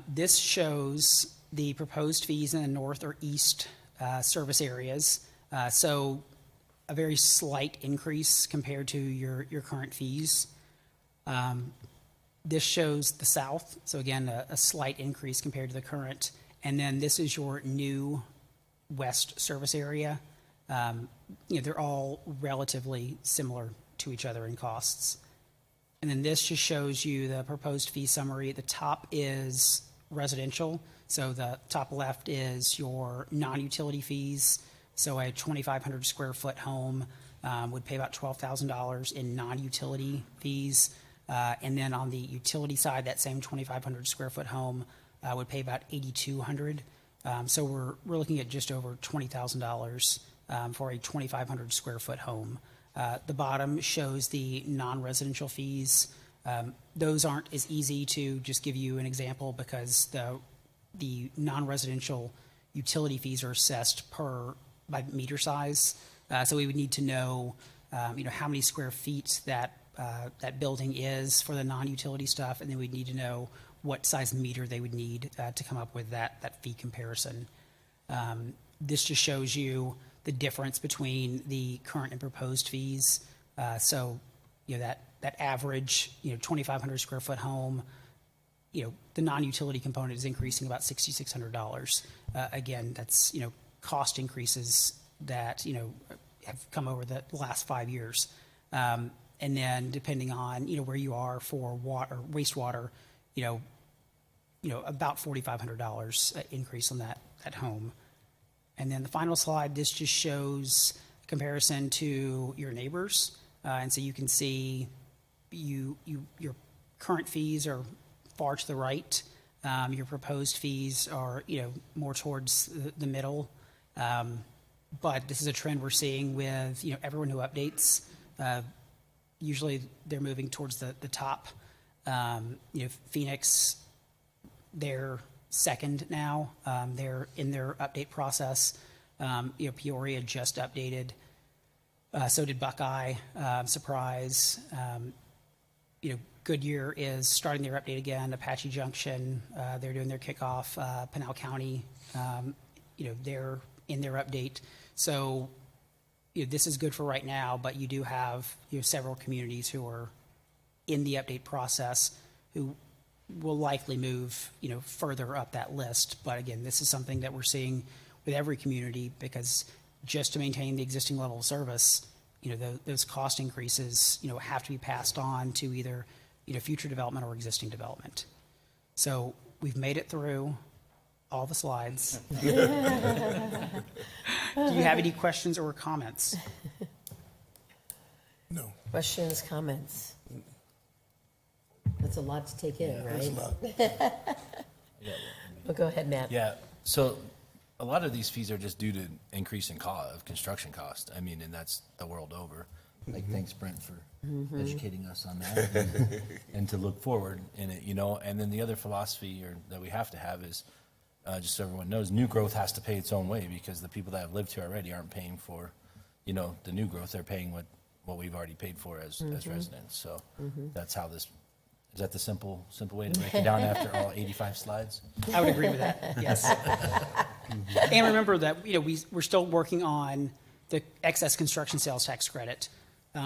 S3: this shows the proposed fees in the north or east service areas. So a very slight increase compared to your current fees. This shows the south, so again, a slight increase compared to the current. And then this is your new west service area. They're all relatively similar to each other in costs. And then this just shows you the proposed fee summary. The top is residential, so the top left is your non-utility fees. So a 2,500 square foot home would pay about $12,000 in non-utility fees. And then on the utility side, that same 2,500 square foot home would pay about $8,200. So we're looking at just over $20,000 for a 2,500 square foot home. The bottom shows the non-residential fees. Those aren't as easy to just give you an example because the non-residential utility fees are assessed by meter size. So we would need to know, how many square feet that building is for the non-utility stuff, and then we'd need to know what size meter they would need to come up with that fee comparison. This just shows you the difference between the current and proposed fees. So, that average, 2,500 square foot home, the non-utility component is increasing about $6,600. Again, that's, cost increases that, have come over the last 5 years. And then depending on, where you are for water, wastewater, about $4,500 increase on that home. And then the final slide, this just shows a comparison to your neighbors. And so you can see your current fees are far to the right. Your proposed fees are, more towards the middle. But this is a trend we're seeing with, everyone who updates. Usually they're moving towards the top. Phoenix, they're second now. They're in their update process. Peoria just updated. So did Buckeye, Surprise. Goodyear is starting their update again. Apache Junction, they're doing their kickoff. Pinal County, they're in their update. So this is good for right now, but you do have several communities who are in the update process who will likely move further up that list. But again, this is something that we're seeing with every community because just to maintain the existing level of service, those cost increases have to be passed on to either future development or existing development. So we've made it through all the slides. Do you have any questions or comments?
S6: No.
S1: Questions, comments? That's a lot to take in, right? Well, go ahead, Matt.
S7: Yeah, so a lot of these fees are just due to increase in cost of construction cost. I mean, and that's the world over. Like, thanks Brent for educating us on that and to look forward in it, And then the other philosophy that we have to have is, just so everyone knows, new growth has to pay its own way because the people that have lived here already aren't paying for, the new growth. They're paying what we've already paid for as residents. So that's how this. Is that the simple way to break it down after all 85 slides?
S3: I would agree with that, yes. And remember that, we're still working on the excess construction sales tax credit.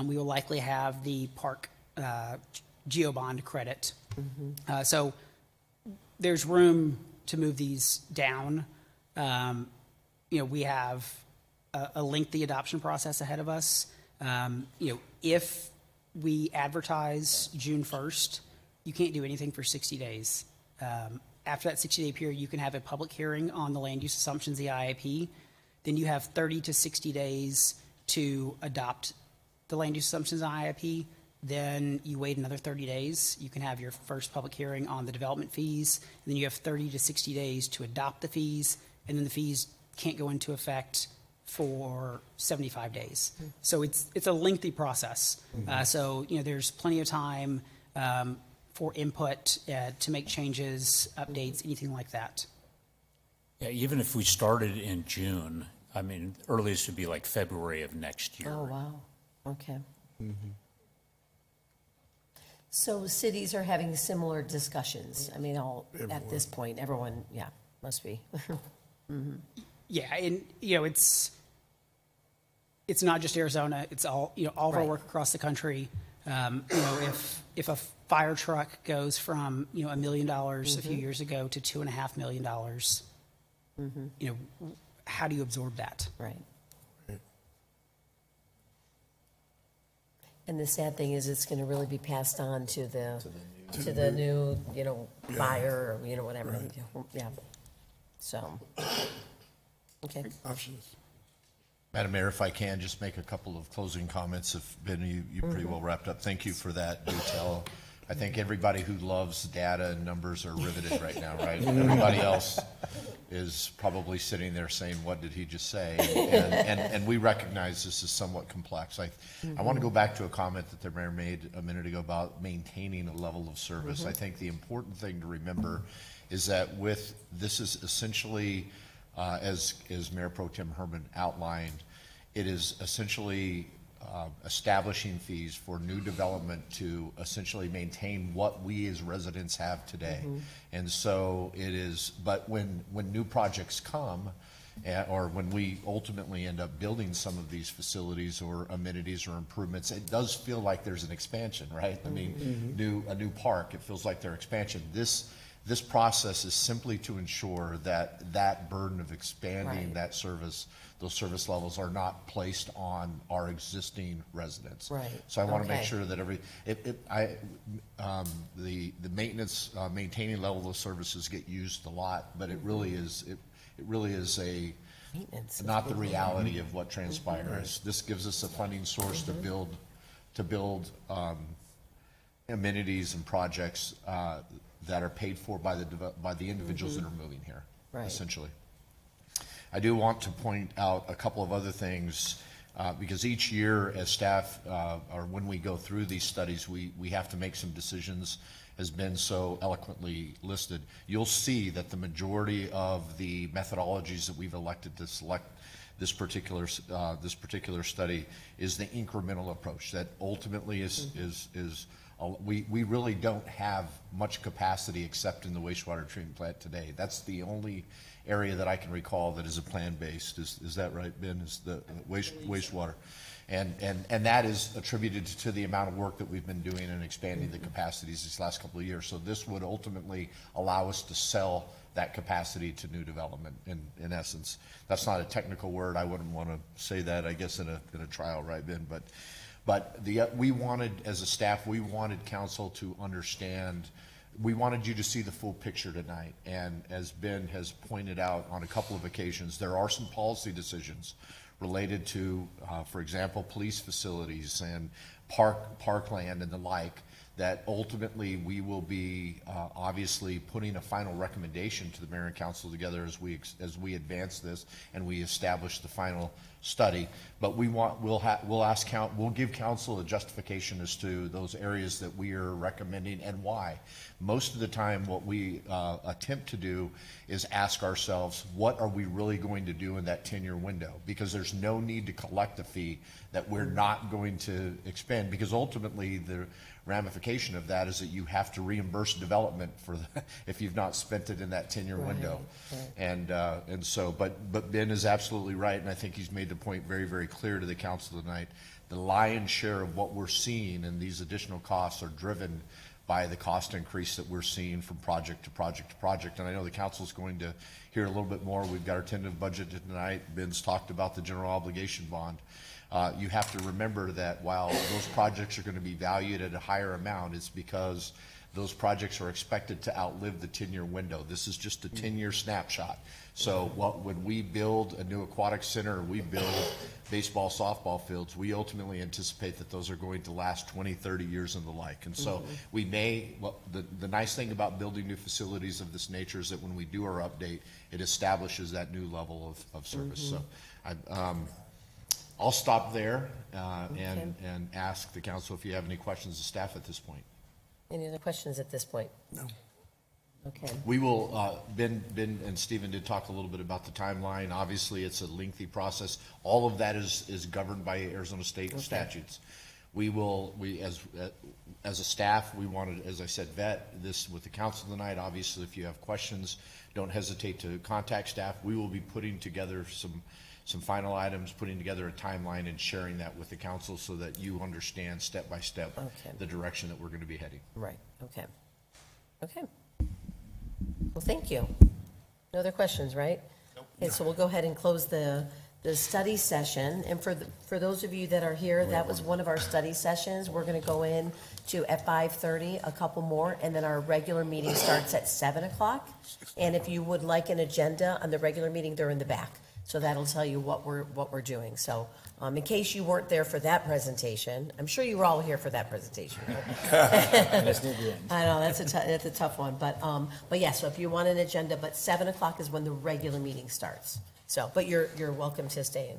S3: We will likely have the park GeoBond credit. So there's room to move these down. We have a lengthy adoption process ahead of us. If we advertise June 1st. You can't do anything for 60 days. After that 60-day period, you can have a public hearing on the land use assumptions, the IIP. Then you have 30 to 60 days to adopt the land use assumptions on IIP. Then you wait another 30 days. You can have your first public hearing on the development fees. And then you have 30 to 60 days to adopt the fees. And then the fees can't go into effect for 75 days. So it's a lengthy process. So, there's plenty of time for input to make changes, updates, anything like that.
S2: Yeah, even if we started in June, I mean, earliest would be like February of next year.
S1: Oh, wow, okay. So cities are having similar discussions, I mean, at this point, everyone, yeah, must be.
S3: Yeah, and, it's not just Arizona, it's all, all of our
S1: Right.
S3: work across the country. If a fire truck goes from, $1 million a few years ago to $2.5 million, how do you absorb that?
S1: Right. And the sad thing is, it's gonna really be passed on to the new, buyer, or, whatever, yeah. So, okay.
S6: Options.
S4: Madam Mayor, if I can, just make a couple of closing comments. If, Ben, you pretty well wrapped up. Thank you for that detail. I think everybody who loves data and numbers are riveted right now, right? Everybody else is probably sitting there saying, what did he just say? And we recognize this is somewhat complex. I want to go back to a comment that the mayor made a minute ago about maintaining a level of service. I think the important thing to remember is that this is essentially, as Mayor Pro Tem Herman outlined, it is essentially establishing fees for new development to essentially maintain what we as residents have today. And so it is, but when new projects come, or when we ultimately end up building some of these facilities or amenities or improvements, it does feel like there's an expansion, right? I mean, a new park, it feels like their expansion. This process is simply to ensure that burden of expanding
S1: Right.
S4: that service, those service levels are not placed on our existing residents.
S1: Right.
S4: So I want to make
S1: Okay.
S4: sure that the maintenance, maintaining level of services get used a lot, but it really is
S1: Maintenance is
S4: not the
S1: big.
S4: reality of what transpires. This gives us a funding source to build amenities and projects that are paid for by the individuals that are moving here,
S1: Right.
S4: essentially. I do want to point out a couple of other things, because each year as staff, or when we go through these studies, we have to make some decisions, has been so eloquently listed. You'll see that the majority of the methodologies that we've elected to select this particular study is the incremental approach that ultimately we really don't have much capacity except in the wastewater treatment plant today. That's the only area that I can recall that is a plan-based. Is that right, Ben? Is the wastewater? And that is attributed to the amount of work that we've been doing in expanding the capacities these last couple of years. So this would ultimately allow us to sell that capacity to new development in essence. That's not a technical word. I wouldn't want to say that, I guess, in a trial, right, Ben? But we wanted, as a staff, we wanted council to understand, we wanted you to see the full picture tonight. And as Ben has pointed out on a couple of occasions, there are some policy decisions related to, for example, police facilities and parkland and the like, that ultimately we will be obviously putting a final recommendation to the mayor and council together as we advance this and we establish the final study. But we'll give council a justification as to those areas that we are recommending and why. Most of the time, what we attempt to do is ask ourselves, what are we really going to do in that 10-year window? Because there's no need to collect a fee that we're not going to expend, because ultimately the ramification of that is that you have to reimburse development for if you've not spent it in that 10-year window.
S1: Right.
S4: And so, but Ben is absolutely right, and I think he's made the point very, very clear to the council tonight. The lion's share of what we're seeing and these additional costs are driven by the cost increase that we're seeing from project to project to project. And I know the council's going to hear a little bit more. We've got our tentative budget tonight. Ben's talked about the general obligation bond. You have to remember that while those projects are going to be valued at a higher amount, it's because those projects are expected to outlive the 10-year window. This is just a 10-year snapshot. So when we build a new aquatic center, or we build baseball, softball fields, we ultimately anticipate that those are going to last 20, 30 years and the like. And so we may, the nice thing about building new facilities of this nature is that when we do our update, it establishes that new level of service. So I'll stop there and ask the council if you have any questions of staff at this point.
S1: Any other questions at this point? No. Okay.
S4: We will, Ben and Stephen did talk a little bit about the timeline. Obviously, it's a lengthy process. All of that is governed by Arizona State statutes. As a staff, we wanted, as I said, vet this with the council tonight. Obviously, if you have questions, don't hesitate to contact staff. We will be putting together some final items, putting together a timeline and sharing that with the council so that you understand step by step the direction that we're going to be heading.
S1: Right, okay. Okay. Well, thank you. No other questions, right? Nope. Okay, so we'll go ahead and close the study session. And for those of you that are here, that was one of our study sessions. We're going to go in to at 5:30, a couple more, and then our regular meeting starts at 7 o'clock. And if you would like an agenda on the regular meeting, they're in the back. So that'll tell you what we're doing. So in case you weren't there for that presentation, I'm sure you were all here for that presentation. I know, that's a tough one. But yeah, so if you want an agenda, but 7 o'clock is when the regular meeting starts. So, but you're welcome to stay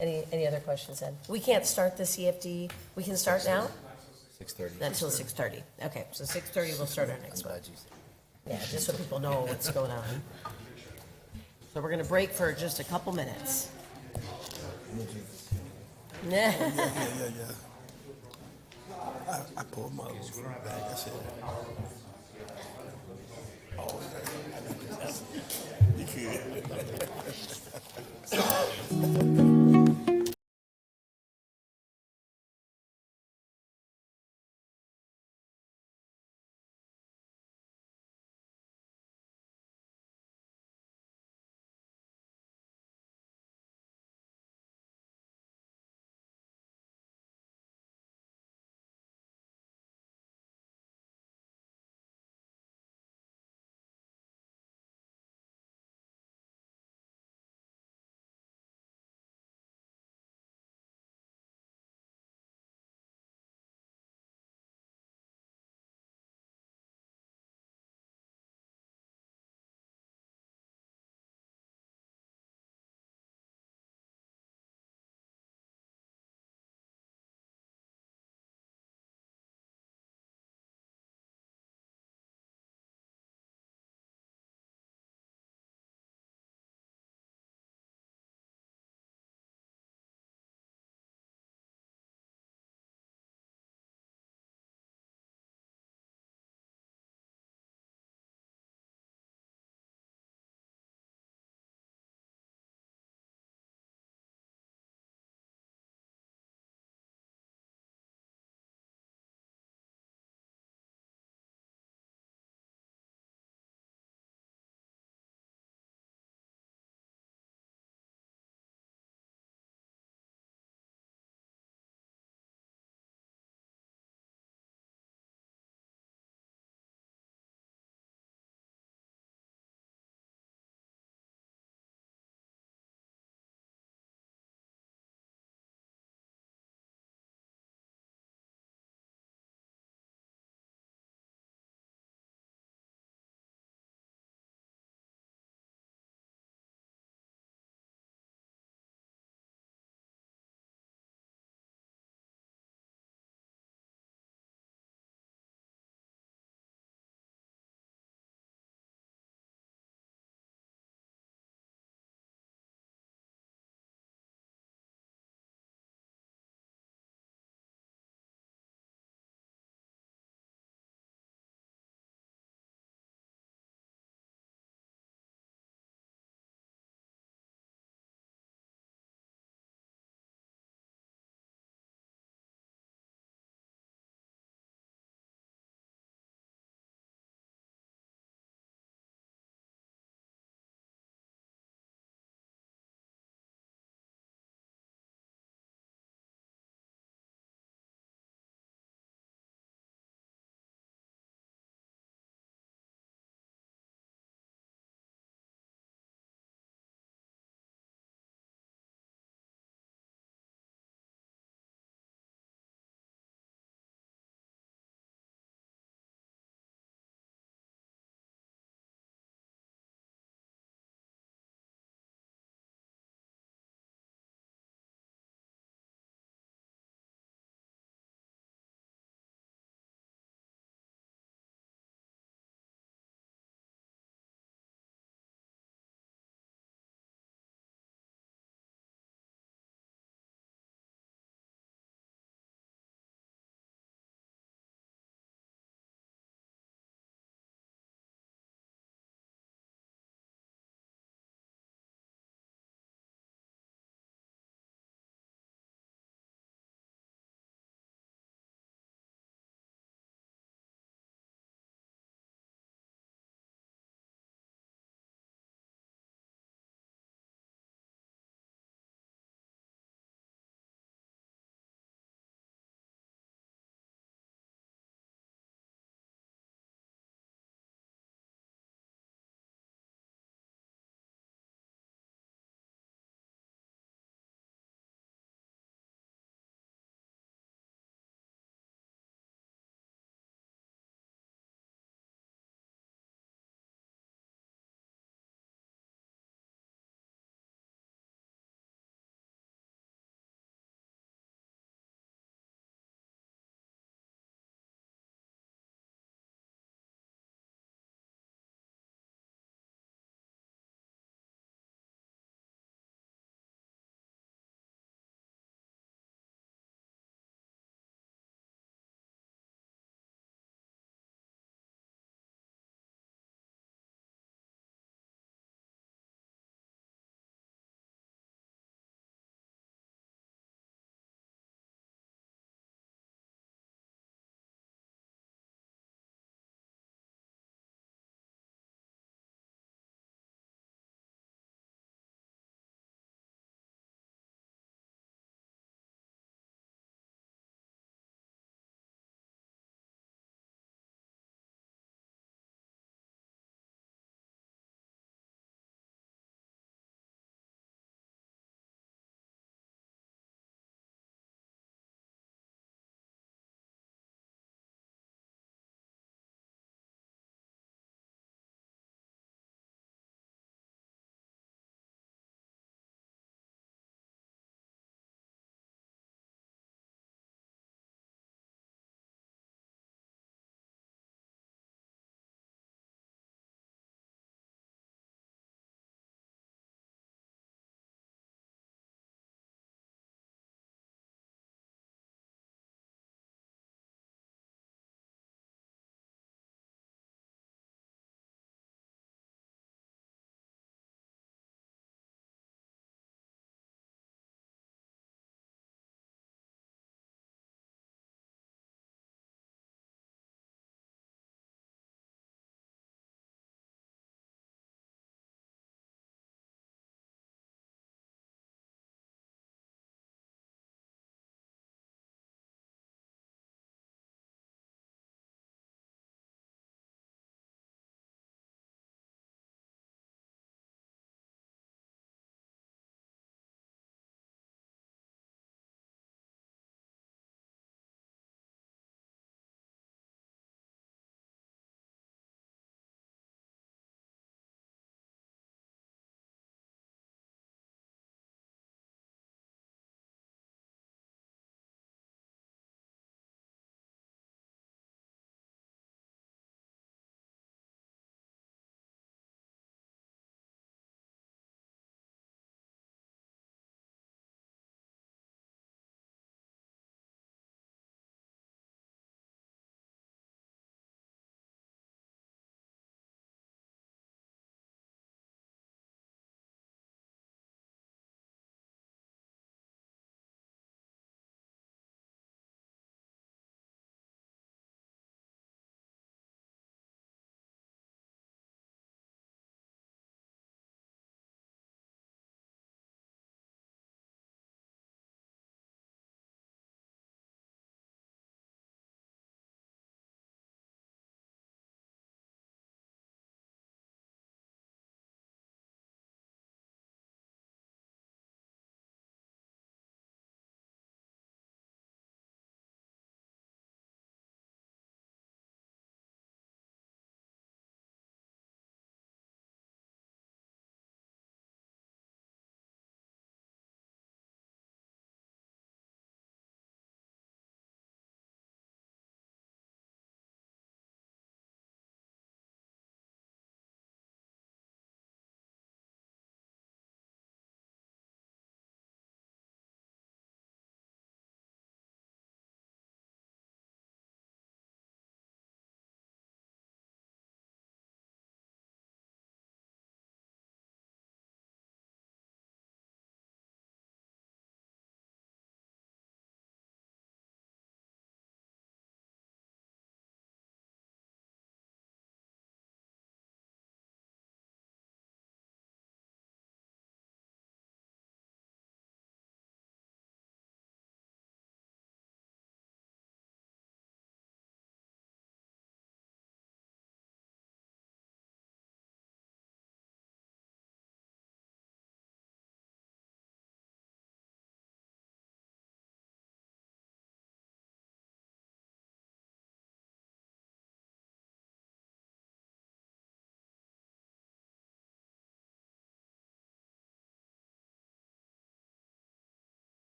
S1: in. Any other questions then? We can't start the CFD. We can start now?
S7: 6:30.
S1: Not until 6:30. Okay, so 6:30 we'll start our next one. Yeah, just so people know what's going on. So we're going to break for just a couple minutes.
S6: Yeah. I pulled my little fruit bag. I said, oh, you could.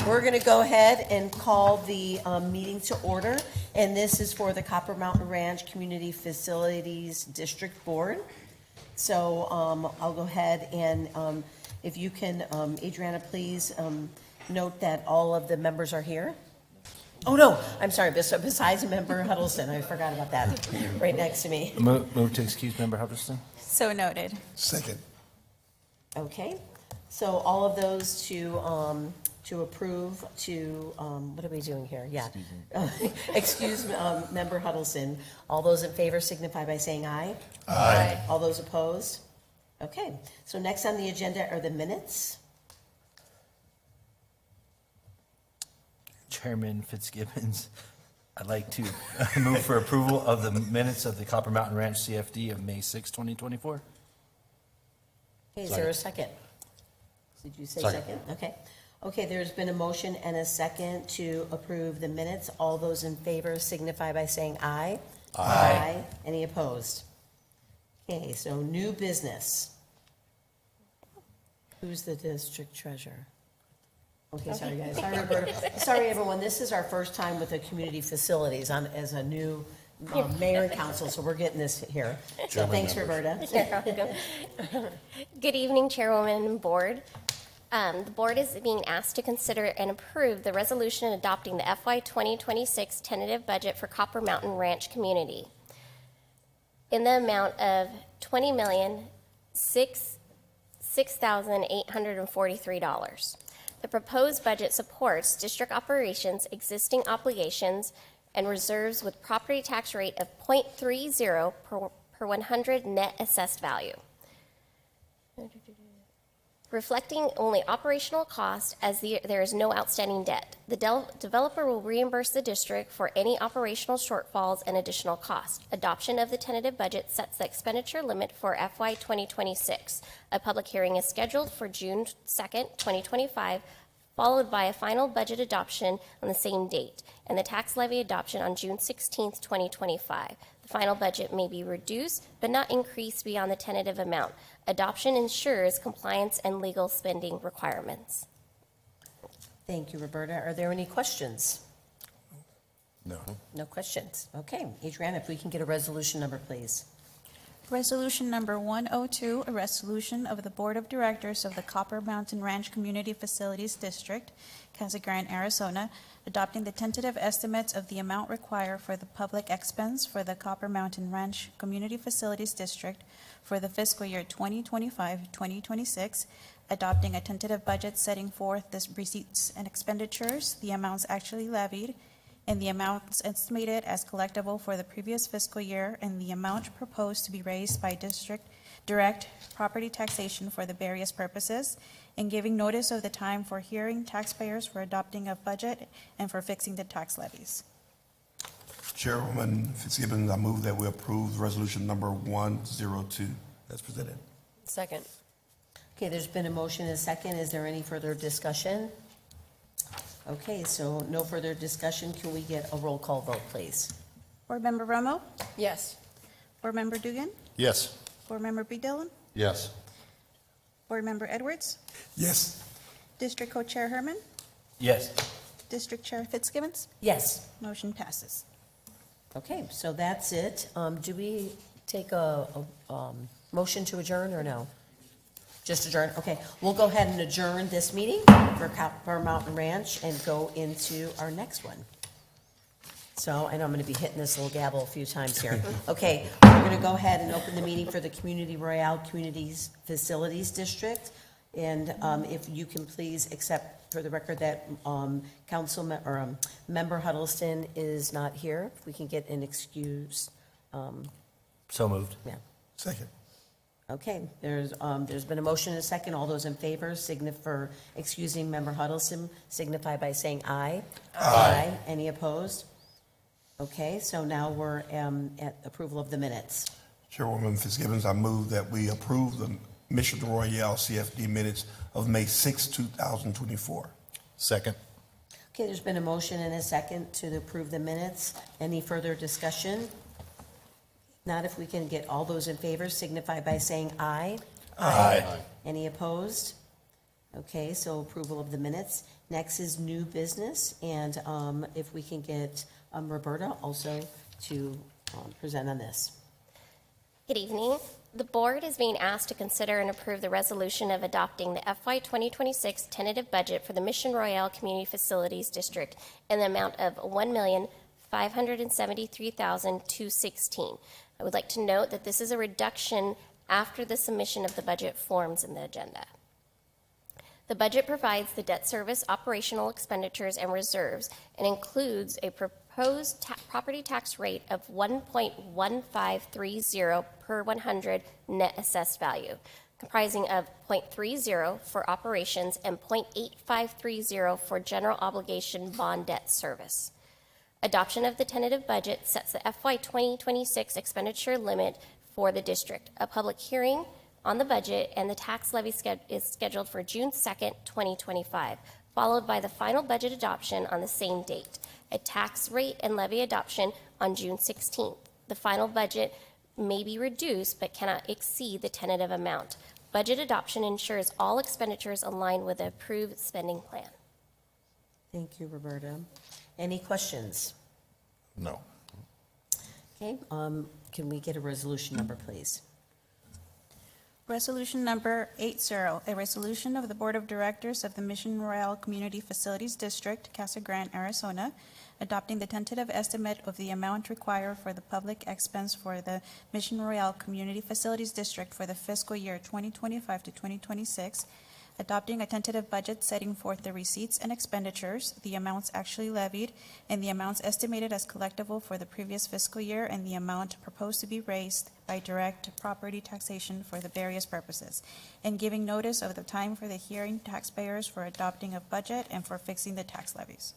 S1: we're going to go ahead and call the meeting to order, and this is for the Copper Mountain Ranch Community Facilities District Board. So I'll go ahead and if you can, Adriana, please note that all of the members are here. Oh, no, I'm sorry, besides Member Huddleston, I forgot about that, right next to me.
S7: Move to excuse Member Huddleston?
S8: So noted.
S6: Second.
S1: Okay, so all of those to approve to, what are we doing here? Yeah. Excuse Member Huddleston. All those in favor signify by saying aye. Aye. All those opposed? Okay, so next on the agenda are the minutes.
S7: Chairman Fitzgibbons, I'd like to move for approval of the minutes of the Copper Mountain Ranch CFD of May 6, 2024.
S1: Okay, is there a second? Did you say second? Okay. Okay, there's been a motion and a second to approve the minutes. All those in favor signify by saying aye. Aye. Any opposed? Okay, so new business. Who's the district treasurer? Okay, sorry guys, sorry Roberta. Sorry everyone, this is our first time with the community facilities as a new mayor and council, so we're getting this here. So thanks Roberta.
S9: Good evening, Chairwoman and Board. The Board is being asked to consider and approve the resolution adopting the FY 2026 tentative budget for Copper Mountain Ranch Community in the amount of $20,006,843. The proposed budget supports district operations, existing obligations, and reserves with property tax rate of 0.30 per 100 net assessed value. Reflecting only operational cost as there is no outstanding debt. The developer will reimburse the district for any operational shortfalls and additional costs. Adoption of the tentative budget sets the expenditure limit for FY 2026. A public hearing is scheduled for June 2nd, 2025, followed by a final budget adoption on the same date, and the tax levy adoption on June 16th, 2025. The final budget may be reduced but not increased beyond the tentative amount. Adoption ensures compliance and legal spending requirements.
S1: Thank you, Roberta. Are there any questions?
S5: No.
S1: No questions. Okay, Adriana, if we can get a resolution number, please.
S8: Resolution number 102, a resolution of the Board of Directors of the Copper Mountain Ranch Community Facilities District, Casa Grande, Arizona, adopting the tentative estimates of the amount required for the public expense for the Copper Mountain Ranch Community Facilities District for the fiscal year 2025-2026, adopting a tentative budget setting forth the receipts and expenditures, the amounts actually levied, and the amounts estimated as collectible for the previous fiscal year, and the amount proposed to be raised by district direct property taxation for the various purposes, and giving notice of the time for hearing taxpayers for adopting a budget and for fixing the tax levies.
S6: Chairwoman Fitzgibbons, I move that we approve resolution number 102 as presented.
S1: Second. Okay, there's been a motion and a second. Is there any further discussion? Okay, so no further discussion. Can we get a roll call vote, please?
S8: Board Member Romo?
S1: Yes.
S8: Board Member Dugan?
S5: Yes.
S8: Board Member B. Dillon?
S5: Yes.
S8: Board Member Edwards?
S6: Yes.
S8: District Co-Chair Herman?
S7: Yes.
S8: District Chair Fitzgibbons?
S1: Yes.
S8: Motion passes.
S1: Okay, so that's it. Do we take a motion to adjourn or no? Just adjourn? Okay, we'll go ahead and adjourn this meeting for Copper Mountain Ranch and go into our next one. So I know I'm going to be hitting this little gavel a few times here. Okay, we're going to go ahead and open the meeting for the Community Royale Communities Facilities District. And if you can please accept for the record that Member Huddleston is not here. If we can get an excuse.
S7: So moved.
S1: Yeah.
S6: Second.
S1: Okay, there's been a motion and a second. All those in favor, for excusing Member Huddleston, signify by saying aye. Aye. Any opposed? Okay, so now we're at approval of the minutes.
S6: Chairwoman Fitzgibbons, I move that we approve the Mission Royale CFD minutes of May 6, 2024.
S5: Second.
S1: Okay, there's been a motion and a second to approve the minutes. Any further discussion? Not if we can get all those in favor, signify by saying aye.
S5: Aye.
S1: Any opposed? Okay, so approval of the minutes. Next is new business, and if we can get Roberta also to present on this.
S9: Good evening. The board is being asked to consider and approve the resolution of adopting the FY 2026 tentative budget for the Mission Royale Community Facilities District in the amount of $1,573,216. I would like to note that this is a reduction after the submission of the budget forms in the agenda. The budget provides the debt service, operational expenditures, and reserves, and includes a proposed property tax rate of 1.1530 per 100 net assessed value, comprising of 0.30 for operations and 0.8530 for general obligation bond debt service. Adoption of the tentative budget sets the FY 2026 expenditure limit for the district. A public hearing on the budget and the tax levy is scheduled for June 2nd, 2025, followed by the final budget adoption on the same date. A tax rate and levy adoption on June 16th. The final budget may be reduced but cannot exceed the tentative amount. Budget adoption ensures all expenditures align with the approved spending plan.
S1: Thank you, Roberta. Any questions?
S5: No.
S1: Okay, can we get a resolution number, please?
S8: Resolution number 80, a resolution of the Board of Directors of the Mission Royale Community Facilities District, Casa Grande, Arizona, adopting the tentative estimate of the amount required for the public expense for the Mission Royale Community Facilities District for the fiscal year 2025 to 2026, adopting a tentative budget setting forth the receipts and expenditures, the amounts actually levied, and the amounts estimated as collectible for the previous fiscal year, and the amount proposed to be raised by direct property taxation for the various purposes, and giving notice of the time for the hearing taxpayers for adopting a budget and for fixing the tax levies.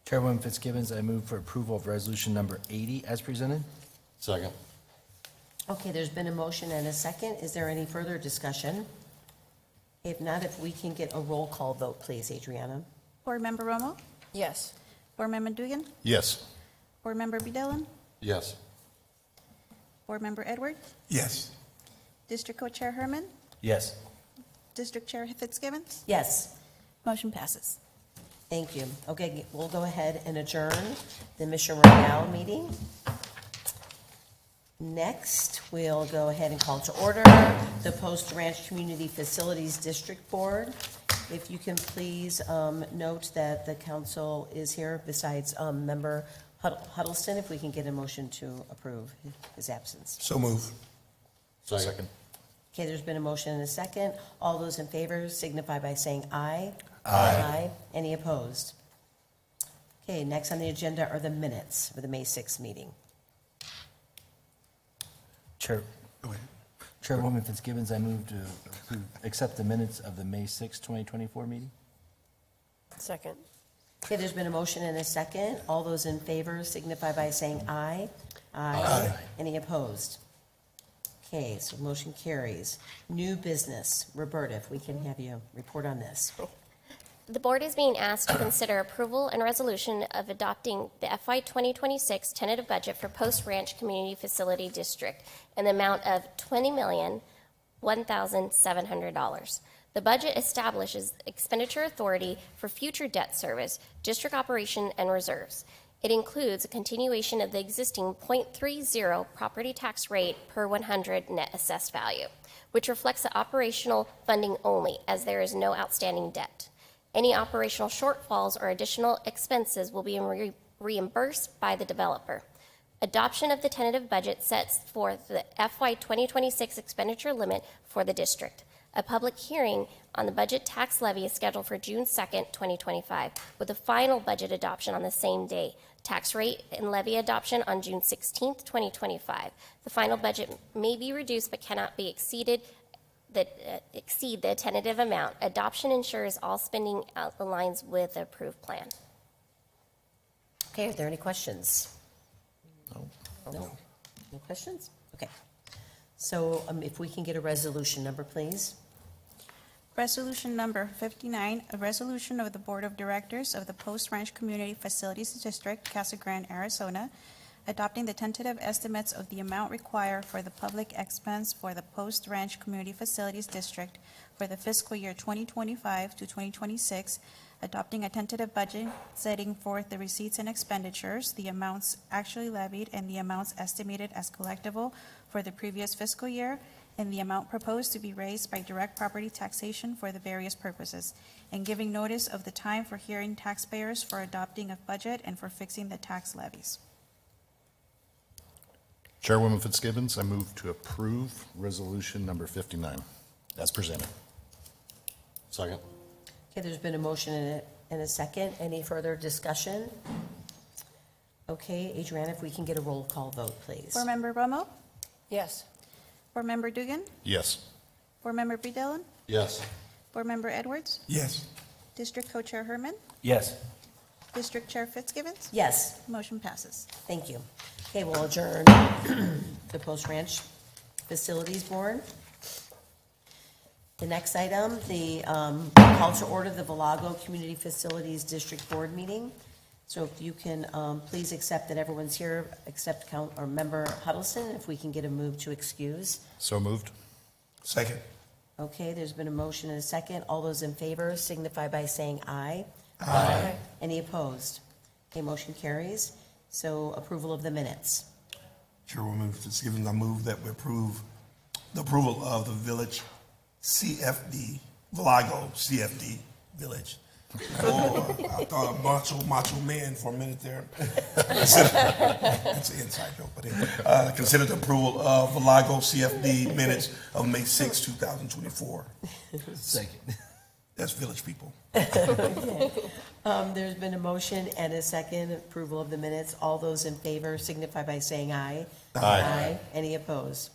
S7: Chairwoman Fitzgibbons, I move for approval of resolution number 80 as presented.
S5: Second.
S1: Okay, there's been a motion and a second. Is there any further discussion? If not, if we can get a roll call vote, please, Adriana.
S8: Board Member Romo?
S1: Yes.
S8: Board Member Dugan?
S5: Yes.
S8: Board Member Bedelin?
S5: Yes.
S8: Board Member Edward?
S6: Yes.
S8: District Co-Chair Herman?
S7: Yes.
S8: District Chair Fitzgibbons?
S1: Yes.
S8: Motion passes.
S1: Thank you. Okay, we'll go ahead and adjourn the Mission Royale meeting. Next, we'll go ahead and call to order the Post Ranch Community Facilities District Board. If you can please note that the council is here besides Member Huddleston, if we can get a motion to approve his absence.
S6: So move.
S5: Second.
S1: Okay, there's been a motion and a second. All those in favor signify by saying aye.
S6: Aye.
S1: Any opposed? Okay, next on the agenda are the minutes for the May 6th meeting.
S7: Chairwoman Fitzgibbons, I move to accept the minutes of the May 6, 2024 meeting.
S1: Second. Okay, there's been a motion and a second. All those in favor signify by saying aye. Aye. Any opposed? Okay, so motion carries. New business. Roberta, if we can have you report on this.
S9: The board is being asked to consider approval and resolution of adopting the FY 2026 tentative budget for Post Ranch Community Facility District in the amount of $20,001,700. The budget establishes expenditure authority for future debt service, district operation, and reserves. It includes a continuation of the existing 0.30 property tax rate per 100 net assessed value, which reflects the operational funding only, as there is no outstanding debt. Any operational shortfalls or additional expenses will be reimbursed by the developer. Adoption of the tentative budget sets forth the FY 2026 expenditure limit for the district. A public hearing on the budget tax levy is scheduled for June 2nd, 2025, with the final budget adoption on the same day. Tax rate and levy adoption on June 16th, 2025. The final budget may be reduced but cannot be exceed the tentative amount. Adoption ensures all spending aligns with the approved plan.
S1: Okay, are there any questions?
S5: No.
S1: No questions? Okay. So if we can get a resolution number, please.
S8: Resolution number 59, a resolution of the Board of Directors of the Post Ranch Community Facilities District, Casa Grande, Arizona, adopting the tentative estimates of the amount required for the public expense for the Post Ranch Community Facilities District for the fiscal year 2025 to 2026, adopting a tentative budget, setting forth the receipts and expenditures, the amounts actually levied, and the amounts estimated as collectible for the previous fiscal year, and the amount proposed to be raised by direct property taxation for the various purposes, and giving notice of the time for hearing taxpayers for adopting a budget and for fixing the tax levies.
S5: Chairwoman Fitzgibbons, I move to approve resolution number 59 as presented. Second.
S1: Okay, there's been a motion and a second. Any further discussion? Okay, Adriana, if we can get a roll call vote, please.
S8: Board Member Romo?
S1: Yes.
S8: Board Member Dugan?
S5: Yes.
S8: Board Member Dillon?
S5: Yes.
S8: Board Member Edwards?
S6: Yes.
S8: District Co-Chair Herman?
S7: Yes.
S8: District Chair Fitzgibbons?
S1: Yes,
S8: Motion passes.
S1: thank you. Okay, we'll adjourn the Post Ranch Facilities Board. The next item, the call to order the Valago Community Facilities District Board meeting. So if you can, please accept that everyone's here, except Member Huddleston, if we can get a move to excuse.
S5: So moved.
S6: Second.
S1: Okay, there's been a motion and a second. All those in favor signify by saying aye.
S6: Aye.
S1: Any opposed? Okay, motion carries. So approval of the minutes.
S6: Chairwoman Fitzgibbons, I move that we approve the approval of the village CFD, Valago CFD Village. Oh, I thought a macho man for a minute there. That's an inside joke, but anyway. Consider the approval of Valago CFD minutes of May 6, 2024.
S7: Second.
S6: That's village people.
S1: There's been a motion and a second approval of the minutes. All those in favor signify by saying aye.
S5: Aye.
S1: Any opposed?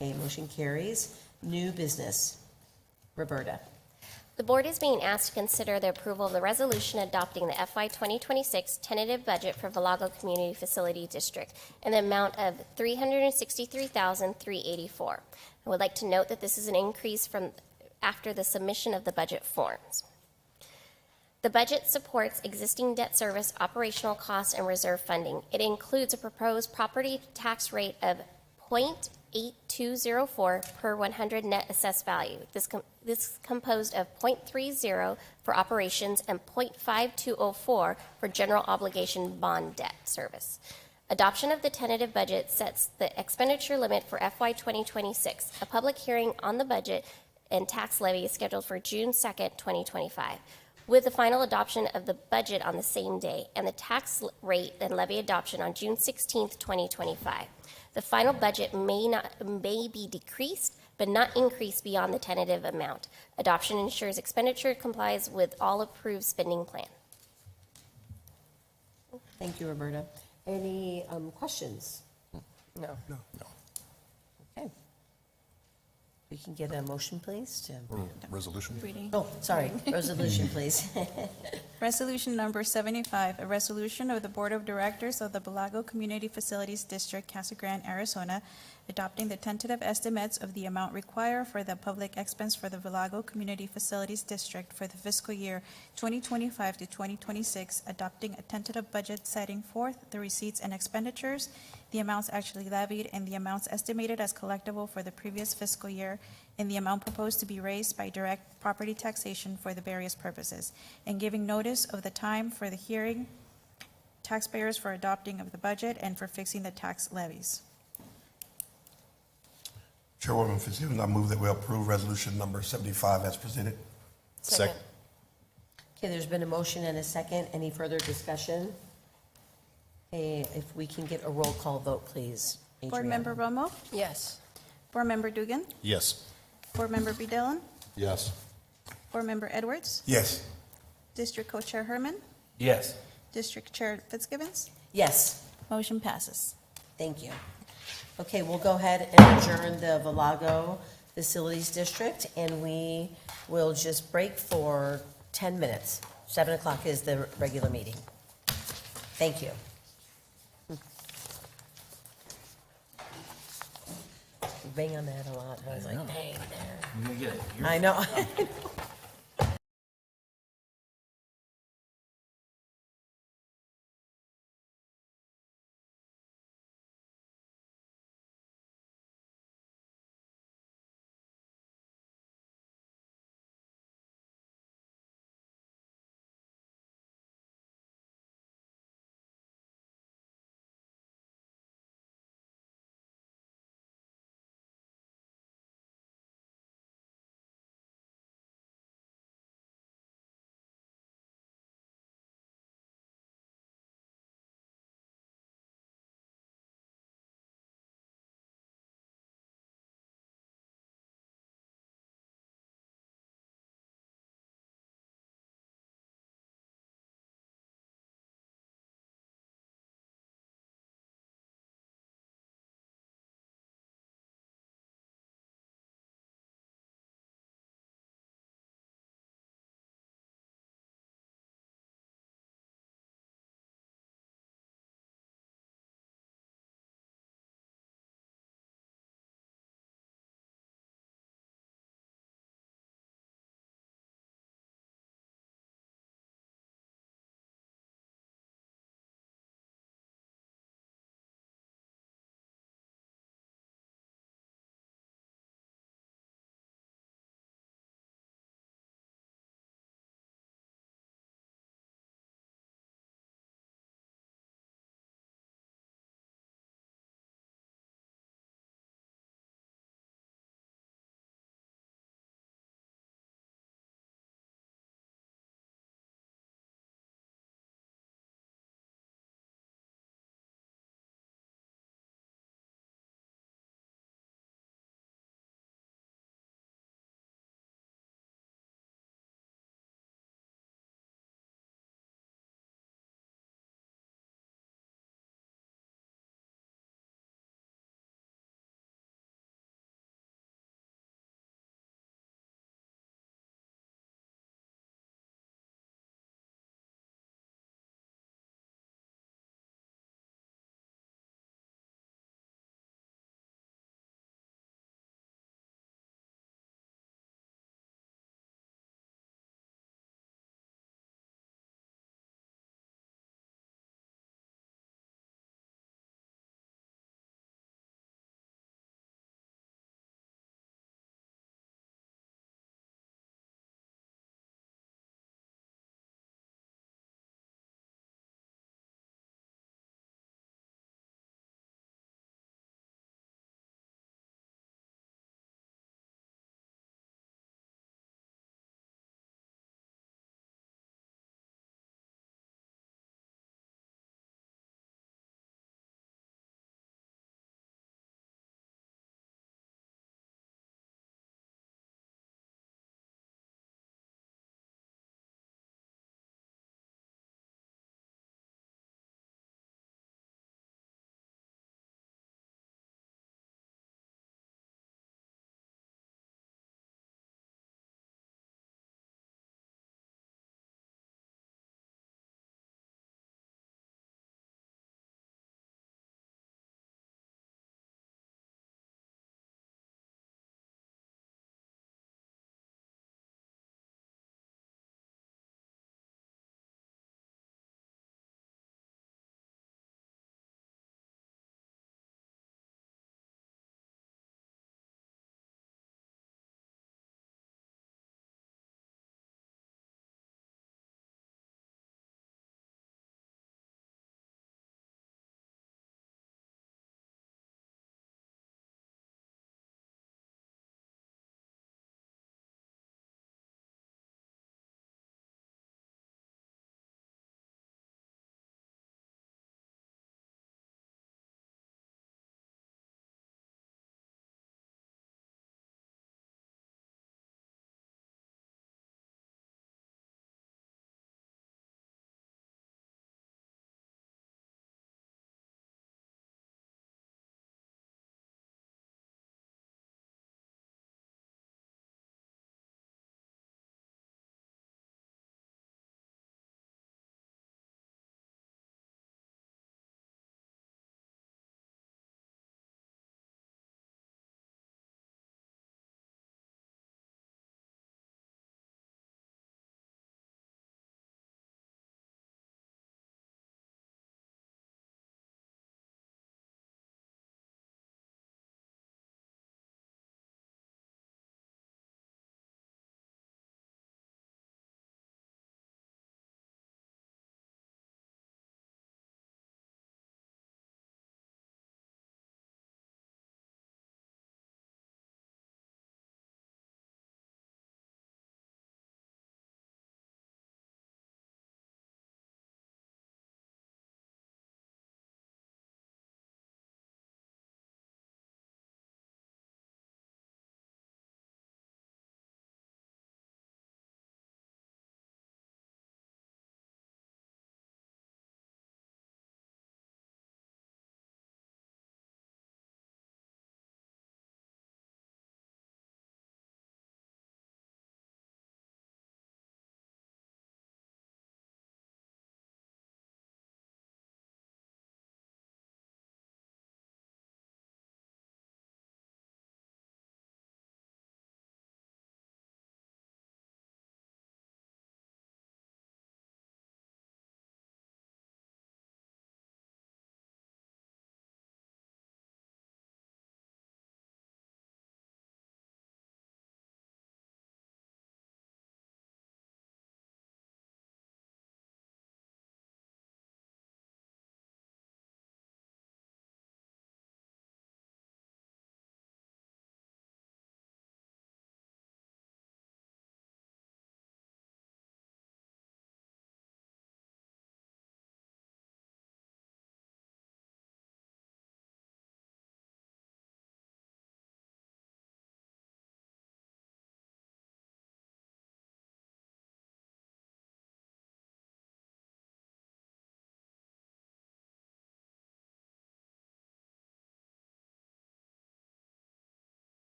S1: Okay, motion carries. New business. Roberta.
S9: The board is being asked to consider the approval of the resolution adopting the FY 2026 tentative budget for Valago Community Facility District in the amount of $363,384. I would like to note that this is an increase from after the submission of the budget forms. The budget supports existing debt service, operational costs, and reserve funding. It includes a proposed property tax rate of 0.8204 per 100 net assessed value. This composed of 0.30 for operations and 0.5204 for general obligation bond debt service. Adoption of the tentative budget sets the expenditure limit for FY 2026. A public hearing on the budget and tax levy is scheduled for June 2nd, 2025, with the final adoption of the budget on the same day and the tax rate and levy adoption on June 16th, 2025. The final budget may be decreased, but not increased beyond the tentative amount. Adoption ensures expenditure complies with all approved spending plan.
S1: Thank you, Roberta. Any questions? No. Okay. We can get a motion, please, to,
S5: Resolution.
S8: Reading.
S1: oh, sorry, resolution, please.
S8: Resolution number 75, a resolution of the Board of Directors of the Valago Community Facilities District, Casa Grande, Arizona, adopting the tentative estimates of the amount required for the public expense for the Valago Community Facilities District for the fiscal year 2025 to 2026, adopting a tentative budget setting forth the receipts and expenditures, the amounts actually levied, and the amounts estimated as collectible for the previous fiscal year, and the amount proposed to be raised by direct property taxation for the various purposes, and giving notice of the time for the hearing taxpayers for adopting of the budget and for fixing the tax levies.
S6: Chairwoman Fitzgibbons, I move that we approve resolution number 75 as presented.
S5: Second.
S1: Okay, there's been a motion and a second. Any further discussion? Okay, if we can get a roll call vote, please.
S8: Board
S1: Adriana.
S8: Member Romo?
S1: Yes.
S8: Board Member Dugan?
S5: Yes.
S8: Board Member Dillon?
S5: Yes.
S8: Board Member Edwards?
S6: Yes.
S8: District Co-Chair Herman?
S7: Yes.
S8: District Chair Fitzgibbons?
S1: Yes.
S8: Motion passes.
S1: Thank you. Okay, we'll go ahead and adjourn the Valago Facilities District, and we will just break for 10 minutes. 7 o'clock is the regular meeting. Thank you. Bang on that a lot. I was like, dang.
S7: We're gonna get it.
S1: I know.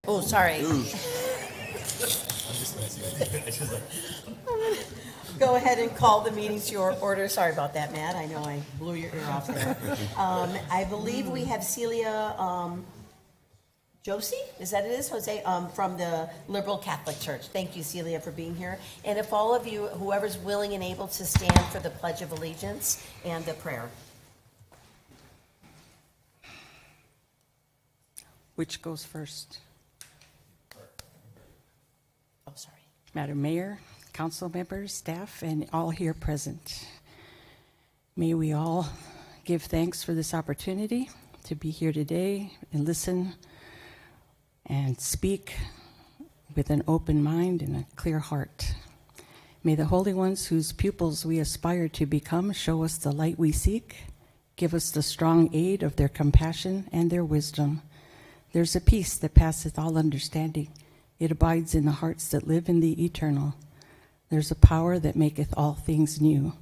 S1: Oh, sorry. Go ahead and call the meeting to your order. Sorry about that, Matt. I know I blew your ear off there. I believe we have Celia Josie, is that it is, Jose, from the Liberal Catholic Church. Thank you, Celia, for being here. And if all of you, whoever's willing and able to stand for the Pledge of Allegiance and the prayer.
S10: Which goes first?
S1: Oh, sorry.
S10: Madam Mayor, council members, staff, and all here present. May we all give thanks for this opportunity to be here today and listen and speak with an open mind and a clear heart. May the holy ones whose pupils we aspire to become show us the light we seek, give us the strong aid of their compassion and their wisdom. There's a peace that passeth all understanding. It abides in the hearts that live in the eternal. There's a power that maketh all things new.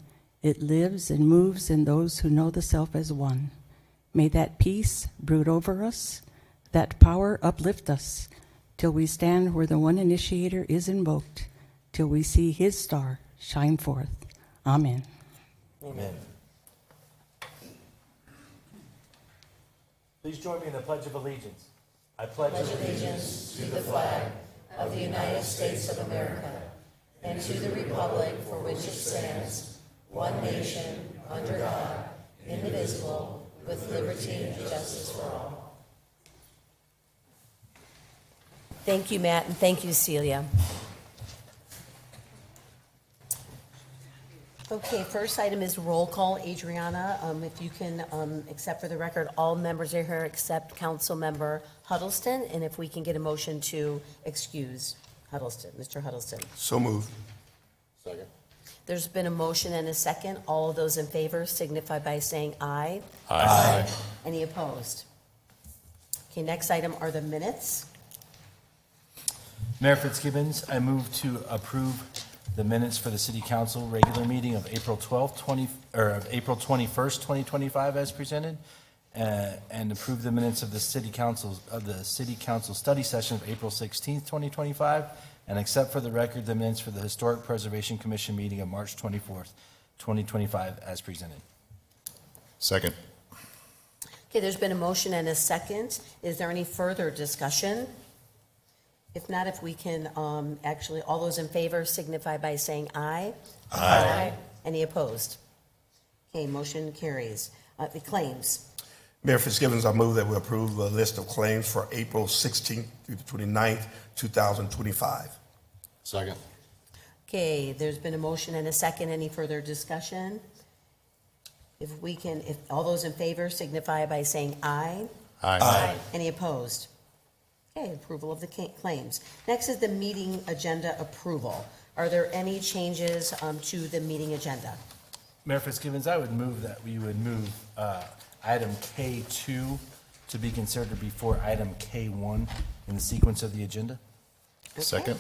S10: It lives and moves in those who know the self as one. May that peace brood over us, that power uplift us, till we stand where the one initiator is invoked, till we see his star shine forth. Amen.
S7: Amen. Please join me in the Pledge of Allegiance. I pledge allegiance
S1: To the flag of the United States of America and to the republic for which it stands, one nation, under God, indivisible, with liberty and justice for all. Thank you, Matt, and thank you, Celia. Okay, first item is roll call. Adriana, if you can accept for the record, all members are here except Councilmember Huddleston, and if we can get a motion to excuse Huddleston, Mr. Huddleston.
S6: So moved.
S5: Second.
S1: There's been a motion and a second. All of those in favor signify by saying aye.
S5: Aye.
S1: Any opposed? Okay, next item are the minutes.
S7: Mayor Fitzgibbons, I move to approve the minutes for the City Council regular meeting of April 21st, 2025 as presented, and approve the minutes of the City Council study session of April 16th, 2025, and accept for the record the minutes for the Historic Preservation Commission meeting of March 24th, 2025 as presented.
S5: Second.
S1: Okay, there's been a motion and a second. Is there any further discussion? If not, if we can, actually, all those in favor signify by saying aye. Aye. Any opposed? Okay, motion carries. The claims.
S6: Mayor Fitzgibbons, I move that we approve a list of claims for April 16th through the 29th, 2025.
S5: Second.
S1: Okay, there's been a motion and a second. Any further discussion? If we can, if all those in favor signify by saying aye.
S5: Aye.
S1: Any opposed? Okay, approval of the claims. Next is the meeting agenda approval. Are there any changes to the meeting agenda?
S7: Mayor Fitzgibbons, I would move that we would move item K2 to be considered before item K1 in the sequence of the agenda.
S5: Second.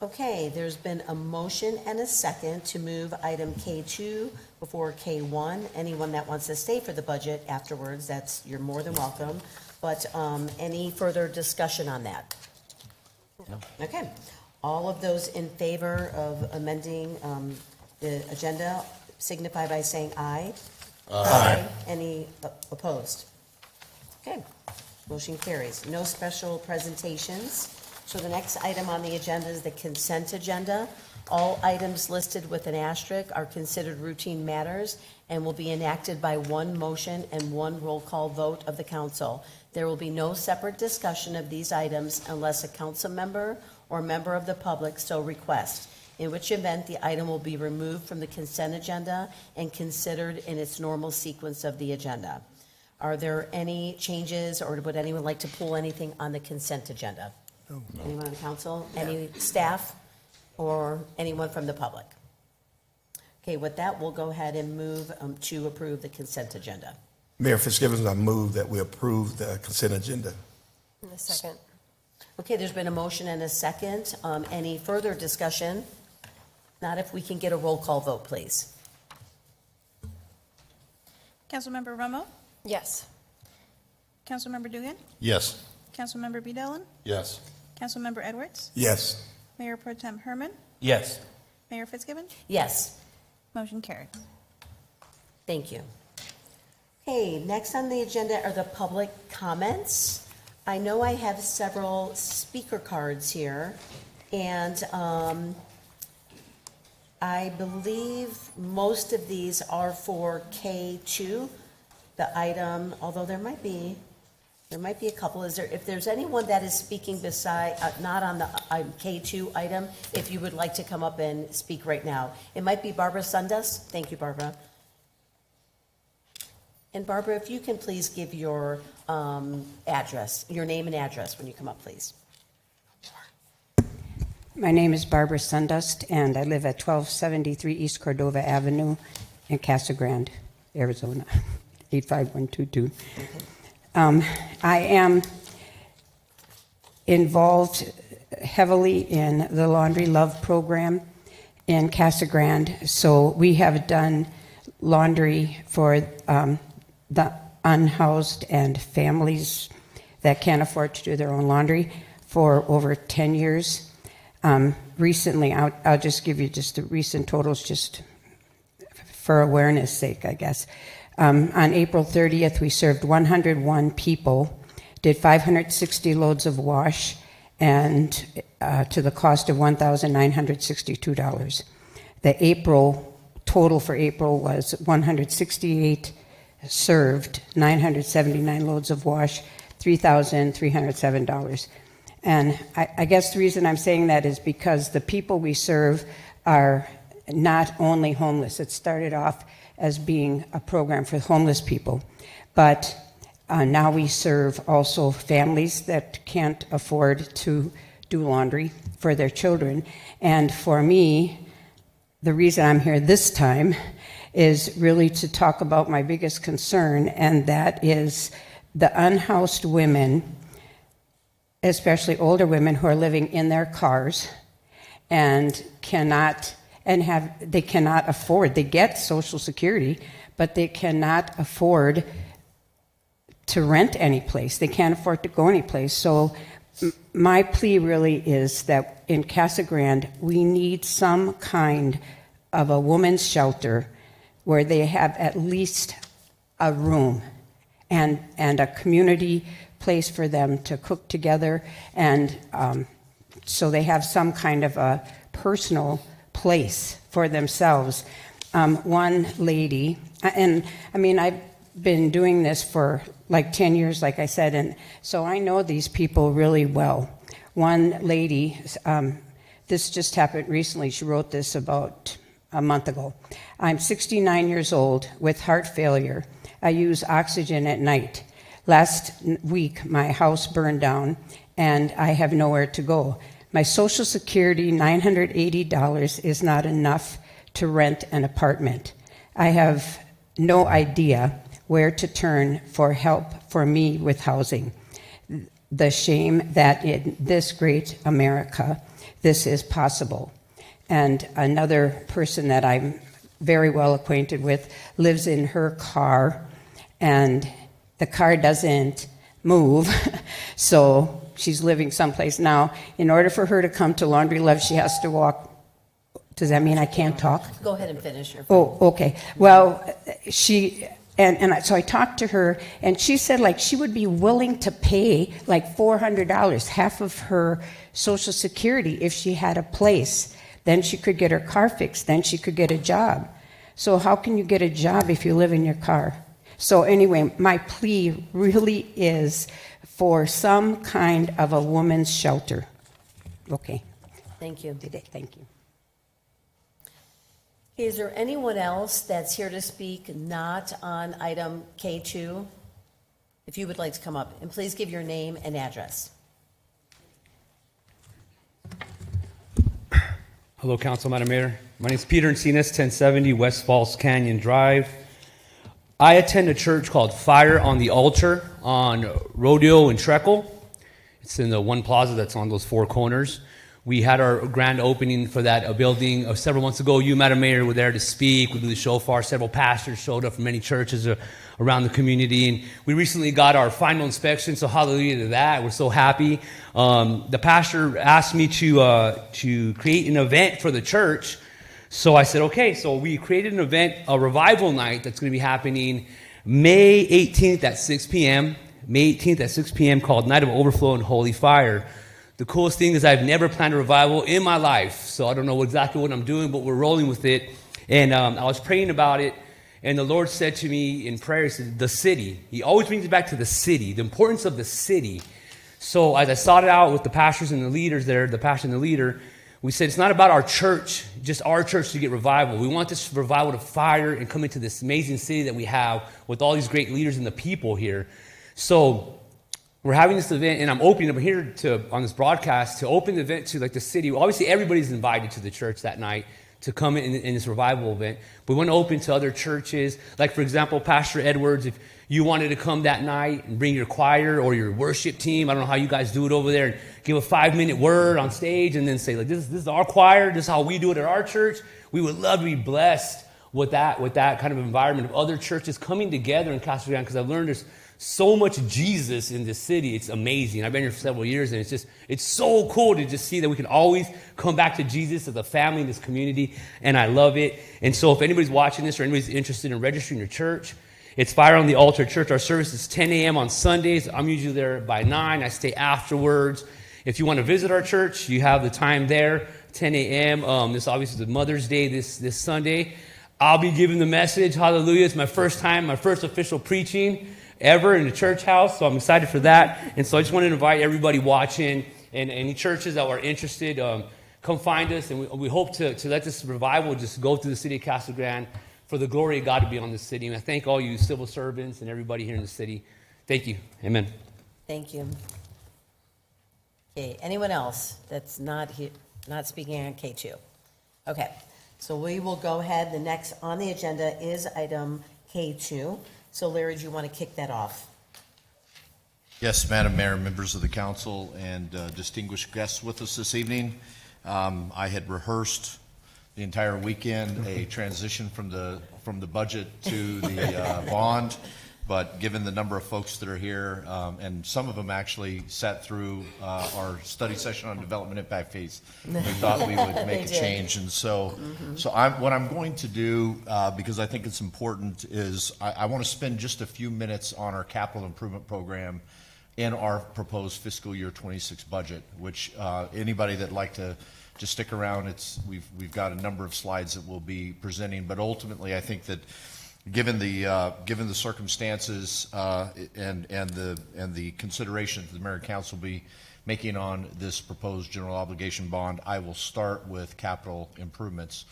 S1: Okay, there's been a motion and a second to move item K2 before K1. Anyone that wants to stay for the budget afterwards, you're more than welcome. But any further discussion on that?
S7: No.
S1: Okay. All of those in favor of amending the agenda signify by saying aye. Aye. Any opposed? Okay. Motion carries. No special presentations. So the next item on the agenda is the consent agenda. All items listed with an asterisk are considered routine matters and will be enacted by one motion and one roll call vote of the council. There will be no separate discussion of these items unless a council member or member of the public so requests, in which event the item will be removed from the consent agenda and considered in its normal sequence of the agenda. Are there any changes, or would anyone like to pull anything on the consent agenda? No. Anyone on the council? No. Any staff or anyone from the public? Okay, with that, we'll go ahead and move to approve the consent agenda.
S6: Mayor Fitzgibbons, I move that we approve the consent agenda.
S1: A second. Okay, there's been a motion and a second. Any further discussion? Not, if we can get a roll call vote, please.
S8: Councilmember Romo?
S9: Yes.
S8: Councilmember Dugan?
S5: Yes.
S8: Councilmember Beadellen?
S5: Yes.
S8: Councilmember Edwards?
S6: Yes.
S8: Mayor Pro Tem Herman?
S7: Yes.
S8: Mayor Fitzgibbon?
S1: Yes,
S8: Motion carried.
S1: thank you. Okay, next on the agenda are the public comments. I know I have several speaker cards here, and I believe most of these are for K2, the item, although there might be a couple. If there's anyone that is speaking beside, not on the K2 item, if you would like to come up and speak right now. It might be Barbara Sundust. Thank you, Barbara. And Barbara, if you can please give your address, your name and address when you come up, please.
S11: My name is Barbara Sundust, and I live at 1273 East Cordova Avenue in Casa Grande, Arizona, 85122. I am involved heavily in the Laundry Love program in Casa Grande. So we have done laundry for the unhoused and families that can't afford to do their own laundry for over 10 years. Recently, I'll just give you just the recent totals just for awareness sake, I guess. On April 30th, we served 101 people, did 560 loads of wash, and to the cost of $1,962. The April total for April was 168 served, 979 loads of wash, $3,307. And I guess the reason I'm saying that is because the people we serve are not only homeless. It started off as being a program for homeless people, but now we serve also families that can't afford to do laundry for their children. And for me, the reason I'm here this time is really to talk about my biggest concern, and that is the unhoused women, especially older women who are living in their cars and cannot afford, they get Social Security, but they cannot afford to rent any place. They can't afford to go any place. So my plea really is that in Casa Grande, we need some kind of a woman's shelter where they have at least a room and a community place for them to cook together, and so they have some kind of a personal place for themselves. One lady, and I mean, I've been doing this for like 10 years, like I said, and so I know these people really well. One lady, this just happened recently, she wrote this about a month ago. I'm 69 years old with heart failure. I use oxygen at night. Last week, my house burned down, and I have nowhere to go. My Social Security, $980, is not enough to rent an apartment. I have no idea where to turn for help for me with housing. The shame that in this great America, this is possible. And another person that I'm very well acquainted with lives in her car, and the car doesn't move, so she's living someplace. Now, in order for her to come to Laundry Love, she has to walk. Does that mean I can't talk?
S1: Go ahead and finish your.
S11: Oh, okay. Well, so I talked to her, and she said like she would be willing to pay like $400, half of her Social Security, if she had a place. Then she could get her car fixed. Then she could get a job. So how can you get a job if you live in your car? So anyway, my plea really is for some kind of a woman's shelter. Okay.
S1: Thank you.
S11: Thank you.
S1: Is there anyone else that's here to speak not on item K2? If you would like to come up, and please give your name and address.
S12: Hello, Council, Madam Mayor. My name is Peter Encinas, 1070 West Falls Canyon Drive. I attend a church called Fire on the Altar on Rodeo and Treckle. It's in the one plaza that's on those four corners. We had our grand opening for that building several months ago. You, Madam Mayor, were there to speak. We blew the shofar. Several pastors showed up from many churches around the community. And we recently got our final inspection, so hallelujah to that. We're so happy. The pastor asked me to create an event for the church. So I said, okay. So we created an event, a revival night that's going to be happening May 18th at 6 p.m. May 18th at 6 p.m. called Night of Overflow and Holy Fire. The coolest thing is I've never planned a revival in my life, so I don't know exactly what I'm doing, but we're rolling with it. And I was praying about it, and the Lord said to me in prayer, he said, the city. He always brings it back to the city, the importance of the city. So as I sought it out with the pastors and the leaders there, the pastor and the leader, we said it's not about our church, just our church to get revival. We want this revival to fire and come into this amazing city that we have with all these great leaders and the people here. So we're having this event, and I'm opening up here on this broadcast to open the event to like the city. Obviously, everybody's invited to the church that night to come in this revival event. But we want to open to other churches. Like, for example, Pastor Edwards, if you wanted to come that night and bring your choir or your worship team, I don't know how you guys do it over there, and give a 5-minute word on stage and then say, like, this is our choir, this is how we do it at our church. We would love to be blessed with that kind of environment of other churches coming together in Casa Grande, because I've learned there's so much Jesus in this city. It's amazing. I've been here for several years, and it's so cool to just see that we can always come back to Jesus as a family in this community, and I love it. And so if anybody's watching this or anybody's interested in registering your church, it's Fire on the Altar Church. Our service is 10 a.m. on Sundays. I'm usually there by 9. I stay afterwards. If you want to visit our church, you have the time there, 10 a.m. This obviously is Mother's Day this Sunday. I'll be giving the message. Hallelujah. It's my first official preaching ever in the church house, so I'm excited for that. And so I just want to invite everybody watching and any churches that are interested, come find us, and we hope to let this revival just go through the city of Casa Grande for the glory of God to be on the city. And I thank all you civil servants and everybody here in the city. Thank you. Amen.
S1: Thank you. Okay, anyone else that's not here, not speaking on K2? Okay, so we will go ahead. The next on the agenda is item K2. So Larry, do you want to kick that off?
S4: Yes, Madam Mayor, members of the council, and distinguished guests with us this evening. I had rehearsed the entire weekend a transition from the budget to the bond, but given the number of folks that are here, and some of them actually sat through our study session on development impact fees, we thought we would make a change. And so, what I'm going to do, because I think it's important, is I want to spend just a few minutes on our capital improvement program in our proposed fiscal year 26 budget, which anybody that'd like to just stick around, we've got a number of slides that we'll be presenting, but ultimately I think that given the circumstances and the considerations that the mayor and council will be making on this proposed general obligation bond, I will start with capital improvements.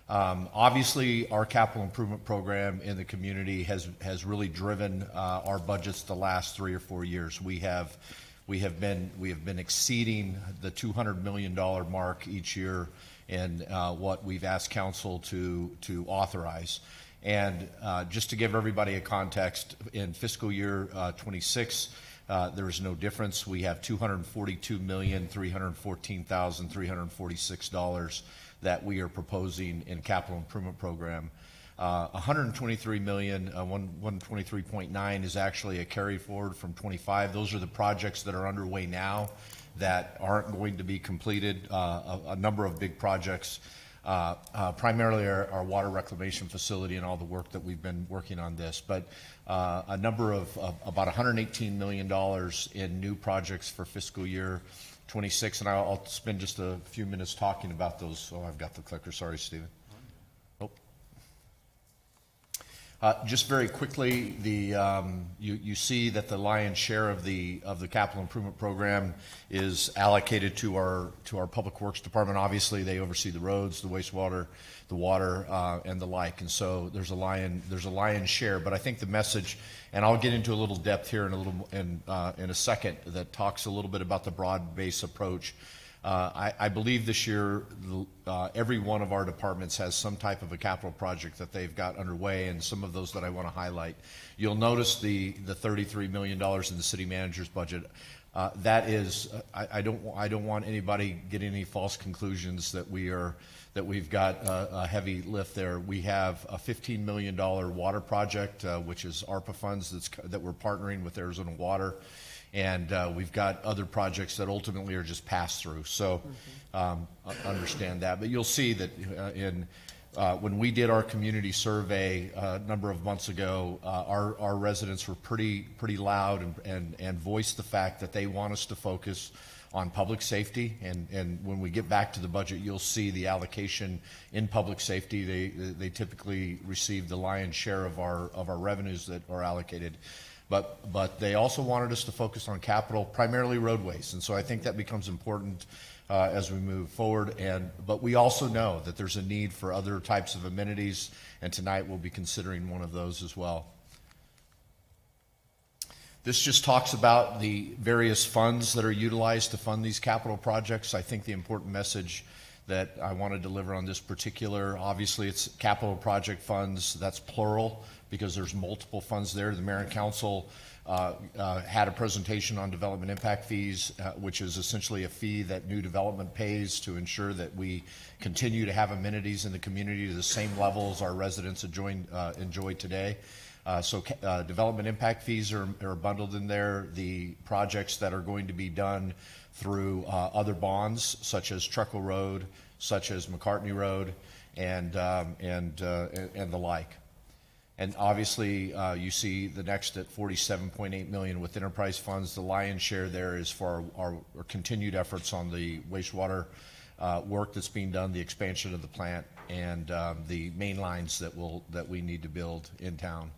S4: Obviously, our capital improvement program in the community has really driven our budgets the last 3 or 4 years. We have been exceeding the $200 million mark each year in what we've asked council to authorize. And just to give everybody a context, in fiscal year 26, there is no difference. We have $242,314,346 that we are proposing in capital improvement program. 123 million, 123.9 is actually a carry forward from 25. Those are the projects that are underway now that aren't going to be completed. A number of big projects, primarily our water reclamation facility and all the work that we've been working on this. But a number of about $118 million in new projects for fiscal year 26, and I'll spend just a few minutes talking about those. Oh, I've got the clicker. Sorry, Stephen. Just very quickly, you see that the lion's share of the capital improvement program is allocated to our Public Works Department. Obviously, they oversee the roads, the wastewater, the water, and the like. And so there's a lion's share. But I think the message, and I'll get into a little depth here in a second, that talks a little bit about the broad-based approach. I believe this year every one of our departments has some type of a capital project that they've got underway, and some of those that I want to highlight. You'll notice the $33 million in the city manager's budget. That is, I don't want anybody getting any false conclusions that we've got a heavy lift there. We have a $15 million water project, which is ARPA funds that we're partnering with Arizona Water. And we've got other projects that ultimately are just pass through. So understand that. But you'll see that when we did our community survey a number of months ago, our residents were pretty loud and voiced the fact that they want us to focus on public safety. And when we get back to the budget, you'll see the allocation in public safety. They typically receive the lion's share of our revenues that are allocated. But they also wanted us to focus on capital, primarily roadways. And so I think that becomes important as we move forward. But we also know that there's a need for other types of amenities, and tonight we'll be considering one of those as well. This just talks about the various funds that are utilized to fund these capital projects. I think the important message that I want to deliver on this particular, obviously it's capital project funds, that's plural, because there's multiple funds there. The Mayor and Council had a presentation on development impact fees, which is essentially a fee that new development pays to ensure that we continue to have amenities in the community to the same level as our residents enjoy today. So development impact fees are bundled in there. The projects that are going to be done through other bonds, such as Truckle Road, such as McCartney Road, and the like. And obviously, you see the next at $47.8 million with enterprise funds. The lion's share there is for our continued efforts on the wastewater work that's being done, the expansion of the plant, and the main lines that we need to build in town.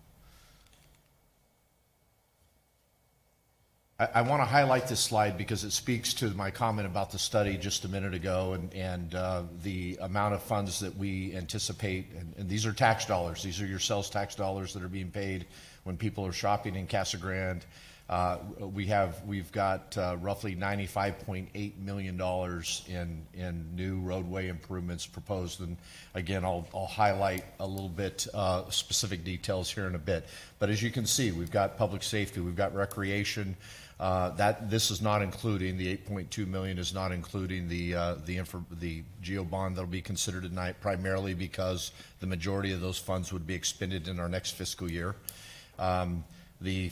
S4: I want to highlight this slide because it speaks to my comment about the study just a minute ago and the amount of funds that we anticipate. And these are tax dollars. These are your sales tax dollars that are being paid when people are shopping in Casa Grande. We've got roughly $95.8 million in new roadway improvements proposed. And again, I'll highlight a little bit specific details here in a bit. But as you can see, we've got public safety, we've got recreation. This is not including, the $8.2 million is not including the GEO bond that'll be considered tonight, primarily because the majority of those funds would be expended in our next fiscal year. We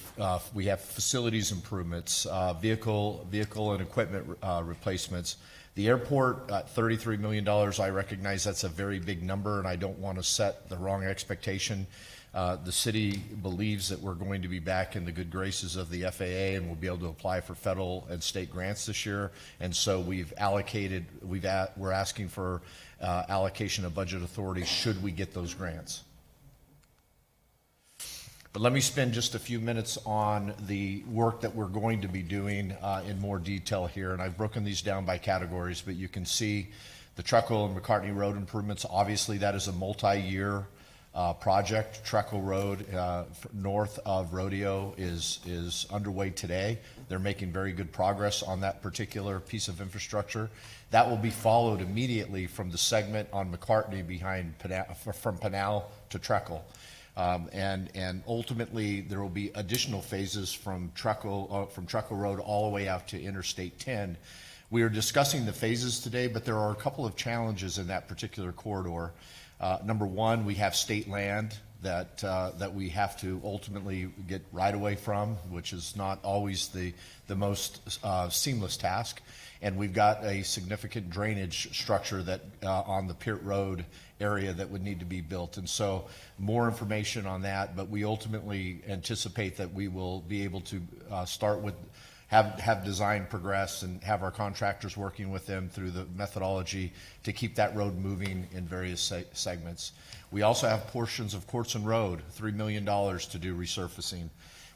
S4: have facilities improvements, vehicle and equipment replacements. The airport, $33 million, I recognize that's a very big number, and I don't want to set the wrong expectation. The city believes that we're going to be back in the good graces of the FAA and we'll be able to apply for federal and state grants this year. And so we're asking for allocation of budget authority should we get those grants. But let me spend just a few minutes on the work that we're going to be doing in more detail here. And I've broken these down by categories, but you can see the Truckle and McCartney Road improvements. Obviously, that is a multi-year project. Truckle Road north of Rodeo is underway today. They're making very good progress on that particular piece of infrastructure. That will be followed immediately from the segment on McCartney from Pinal to Truckle. And ultimately, there will be additional phases from Truckle Road all the way out to Interstate 10. We are discussing the phases today, but there are a couple of challenges in that particular corridor. Number one, we have state land that we have to ultimately get right away from, which is not always the most seamless task. And we've got a significant drainage structure that on the Peart Road area that would need to be built. And so more information on that, but we ultimately anticipate that we will be able to start with have design progress and have our contractors working with them through the methodology to keep that road moving in various segments. We also have portions of Courtson Road, $3 million to do resurfacing.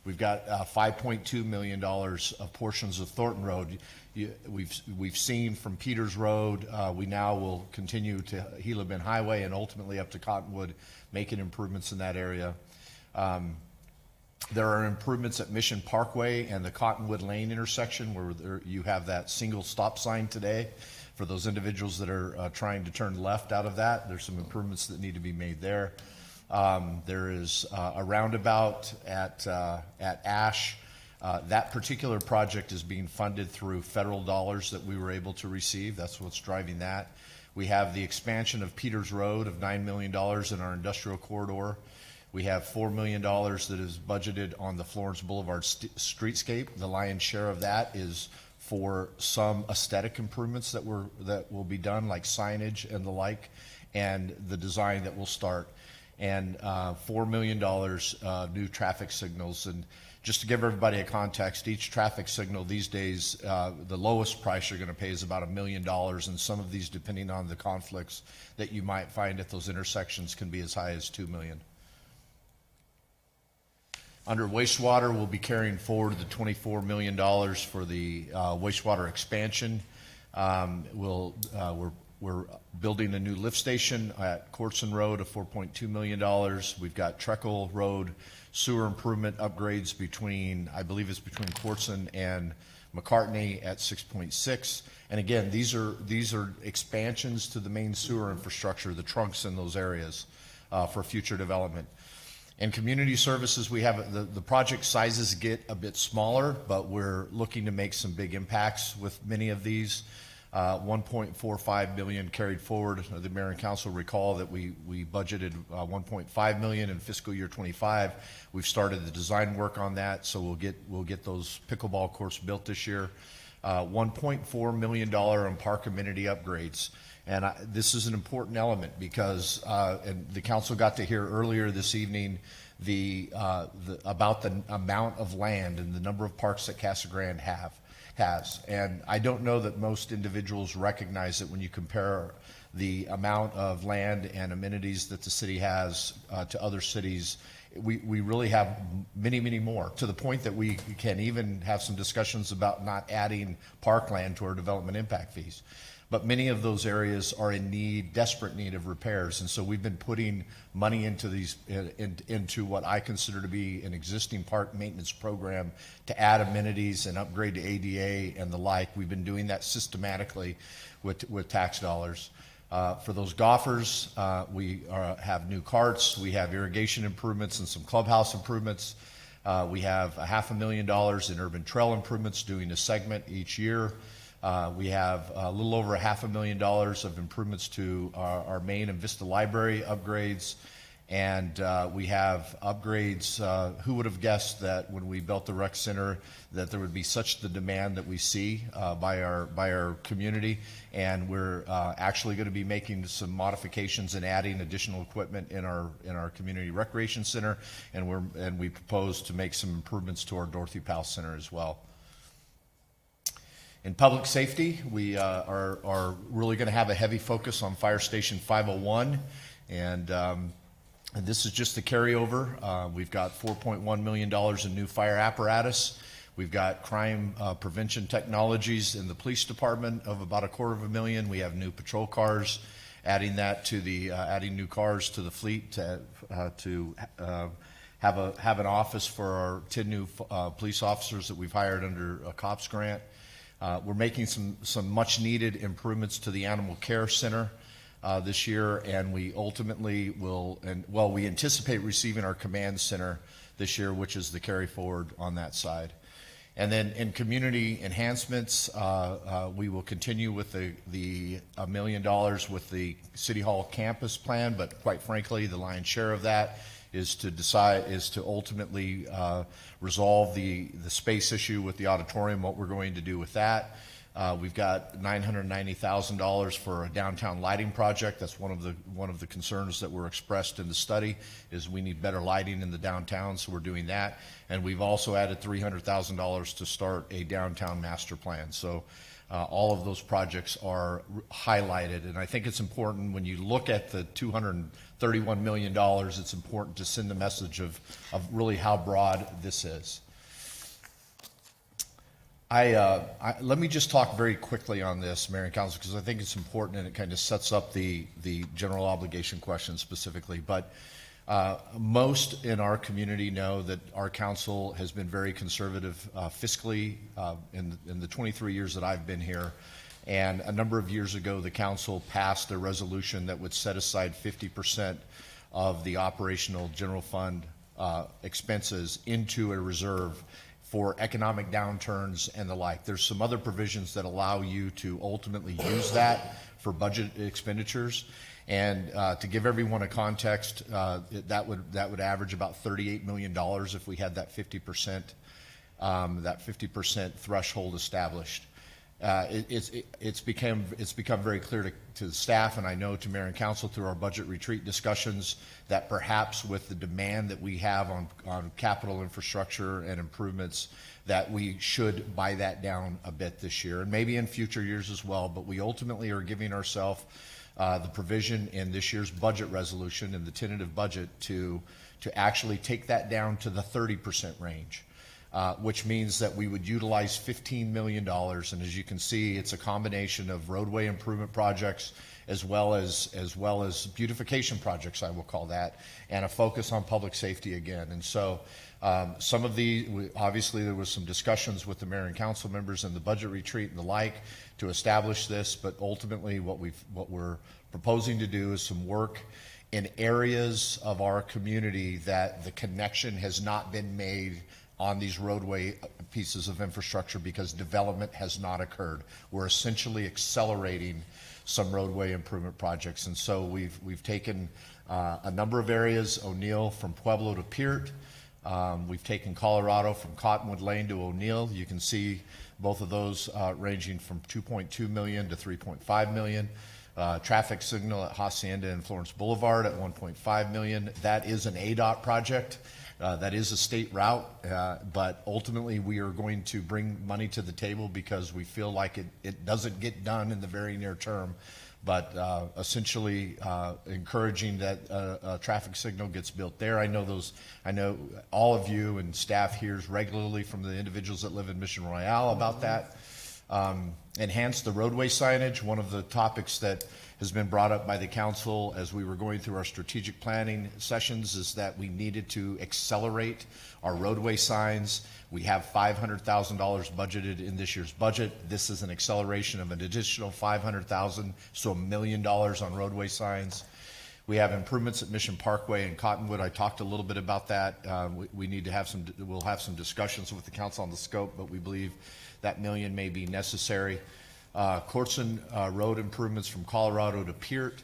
S4: We've got $5.2 million of portions of Thornton Road. We've seen from Peters Road, we now will continue to Gila Bend Highway and ultimately up to Cottonwood, making improvements in that area. There are improvements at Mission Parkway and the Cottonwood Lane intersection where you have that single stop sign today. For those individuals that are trying to turn left out of that, there's some improvements that need to be made there. There is a roundabout at Ash That particular project is being funded through federal dollars that we were able to receive. That's what's driving that. We have the expansion of Peters Road of $9 million in our industrial corridor. We have $4 million that is budgeted on the Florence Boulevard streetscape. The lion's share of that is for some aesthetic improvements that will be done, like signage and the like, and the design that will start. And $4 million new traffic signals. And just to give everybody a context, each traffic signal these days, the lowest price you're going to pay is about $1 million, and some of these, depending on the conflicts that you might find at those intersections, can be as high as $2 million. Under wastewater, we'll be carrying forward the $24 million for the wastewater expansion. We're building a new lift station at Courtson Road of $4.2 million. We've got Treckle Road sewer improvement upgrades between, I believe it's between Courtson and McCartney at 6.6. And again, these are expansions to the main sewer infrastructure, the trunks in those areas for future development. In community services, we have the project sizes get a bit smaller, but we're looking to make some big impacts with many of these. 1.45 million carried forward. The mayor and council recall that we budgeted 1.5 million in fiscal year 25. We've started the design work on that, so we'll get those pickleball courts built this year. $1.4 million in park amenity upgrades. And this is an important element because, and the council got to hear earlier this evening about the amount of land and the number of parks that Casa Grande has. And I don't know that most individuals recognize that when you compare the amount of land and amenities that the city has to other cities, we really have many, many more, to the point that we can even have some discussions about not adding parkland to our development impact fees. But many of those areas are in desperate need of repairs. And so we've been putting money into what I consider to be an existing park maintenance program to add amenities and upgrade to ADA and the like. We've been doing that systematically with tax dollars. For those golfers, we have new carts, we have irrigation improvements and some clubhouse improvements. We have $500,000 in urban trail improvements, doing a segment each year. We have a little over $500,000 of improvements to our main and Vista Library upgrades. And we have upgrades. Who would have guessed that when we built the rec center that there would be such the demand that we see by our community? And we're actually going to be making some modifications and adding additional equipment in our community recreation center. And we propose to make some improvements to our Dorothy Powell Center as well. In public safety, we are really going to have a heavy focus on Fire Station 501, and this is just the carryover. We've got $4.1 million in new fire apparatus. We've got crime prevention technologies in the police department of about $250,000. We have new patrol cars, adding new cars to the fleet to have an office for our 10 new police officers that we've hired under a COPS grant. We're making some much needed improvements to the animal care center this year, and we ultimately we anticipate receiving our command center this year, which is the carry forward on that side. And then in community enhancements, we will continue with the $1 million with the City Hall campus plan, but quite frankly, the lion's share of that is to ultimately resolve the space issue with the auditorium, what we're going to do with that. We've got $990,000 for a downtown lighting project. That's one of the concerns that were expressed in the study, is we need better lighting in the downtown, so we're doing that. And we've also added $300,000 to start a downtown master plan. So all of those projects are highlighted, and I think it's important when you look at the $231 million, it's important to send the message of really how broad this is. Let me just talk very quickly on this, Mayor and Council, because I think it's important and it kind of sets up the general obligation question specifically. But most in our community know that our council has been very conservative fiscally in the 23 years that I've been here. And a number of years ago, the council passed a resolution that would set aside 50% of the operational general fund expenses into a reserve for economic downturns and the like. There's some other provisions that allow you to ultimately use that for budget expenditures. And to give everyone a context, that would average about $38 million if we had that 50% threshold established. It's become very clear to the staff, and I know to Mayor and Council through our budget retreat discussions, that perhaps with the demand that we have on capital infrastructure and improvements, that we should buy that down a bit this year, and maybe in future years as well. But we ultimately are giving ourselves the provision in this year's budget resolution and the tentative budget to actually take that down to the 30% range. Which means that we would utilize $15 million. And as you can see, it's a combination of roadway improvement projects as well as beautification projects, I will call that, and a focus on public safety again. And so some of obviously there was some discussions with the mayor and council members in the budget retreat and the like to establish this, but ultimately what we're proposing to do is some work in areas of our community that the connection has not been made on these roadway pieces of infrastructure because development has not occurred. We're essentially accelerating some roadway improvement projects. And so we've taken a number of areas, O'Neill from Pueblo to Peart. We've taken Colorado from Cottonwood Lane to O'Neill. You can see both of those ranging from $2.2 million to $3.5 million. Traffic signal at Hacienda and Florence Boulevard at $1.5 million. That is an ADOT project. That is a state route, but ultimately we are going to bring money to the table because we feel like it doesn't get done in the very near term, but essentially encouraging that a traffic signal gets built there. I know all of you and staff hears regularly from the individuals that live in Mission Royale about that. Enhance the roadway signage. One of the topics that has been brought up by the council as we were going through our strategic planning sessions is that we needed to accelerate our roadway signs. We have $500,000 budgeted in this year's budget. This is an acceleration of an additional $500,000, so $1 million on roadway signs. We have improvements at Mission Parkway and Cottonwood. I talked a little bit about that. We need to have we'll have some discussions with the council on the scope, but we believe that $1 million may be necessary. Courtson Road improvements from Colorado to Peart.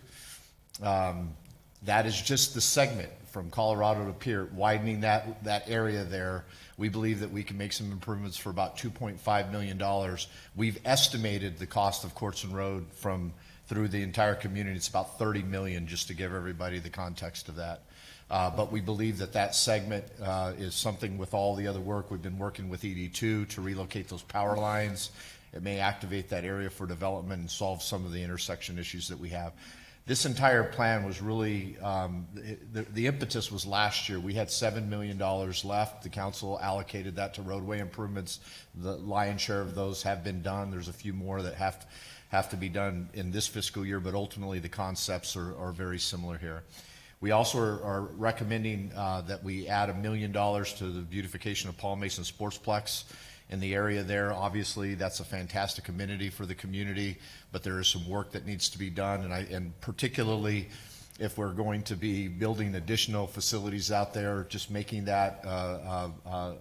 S4: That is just the segment from Colorado to Peart, widening that area there. We believe that we can make some improvements for about $2.5 million. We've estimated the cost of Courtson Road through the entire community. It's about $30 million, just to give everybody the context of that. But we believe that segment is something with all the other work. We've been working with ED2 to relocate those power lines. It may activate that area for development and solve some of the intersection issues that we have. This entire plan was really, the impetus was last year. We had $7 million left. The council allocated that to roadway improvements. The lion's share of those have been done. There's a few more that have to be done in this fiscal year, but ultimately the concepts are very similar here. We also are recommending that we add $1 million to the beautification of Paul Mason Sportsplex in the area there. Obviously, that's a fantastic amenity for the community, but there is some work that needs to be done, and particularly if we're going to be building additional facilities out there, just making that a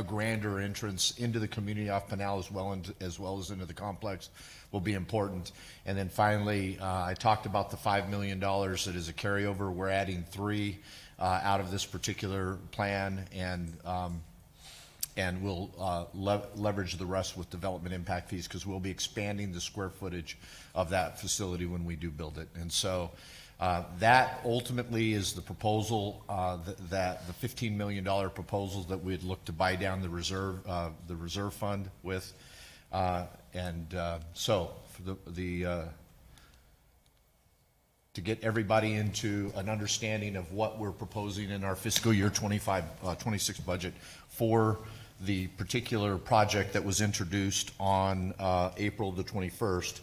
S4: grander entrance into the community off Pinal as well as into the complex will be important. And then finally, I talked about the $5 million that is a carryover. We're adding 3 out of this particular plan, and we'll leverage the rest with development impact fees because we'll be expanding the square footage of that facility when we do build it. And so that ultimately is the proposal, that the $15 million proposal that we'd look to buy down the reserve fund with. So for to get everybody into an understanding of what we're proposing in our fiscal year 26 budget for the particular project that was introduced on April the 21st.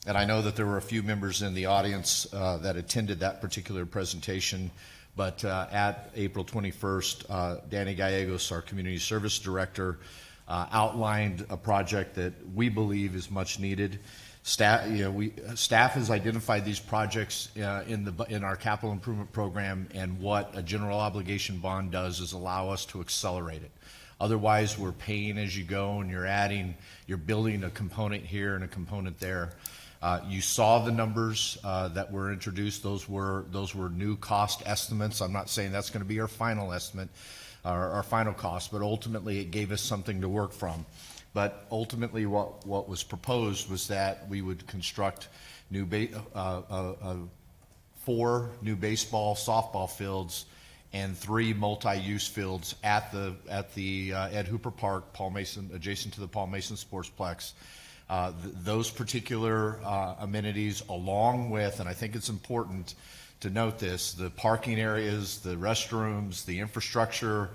S4: And I know that there were a few members in the audience that attended that particular presentation, but at April 21st, Danny Gallegos, our Community Service Director, outlined a project that we believe is much needed. Staff has identified these projects in our capital improvement program, and what a general obligation bond does is allow us to accelerate it. Otherwise, we're paying as you go, and you're building a component here and a component there. You saw the numbers that were introduced. Those were new cost estimates. I'm not saying that's going to be our final estimate, our final cost, but ultimately it gave us something to work from. But ultimately, what was proposed was that we would construct 4 new baseball, softball fields, and 3 multi-use fields at the Ed Hooper Park, Paul Mason, adjacent to the Paul Mason Sportsplex. Those particular amenities, along with, and I think it's important to note this, the parking areas, the restrooms, the infrastructure,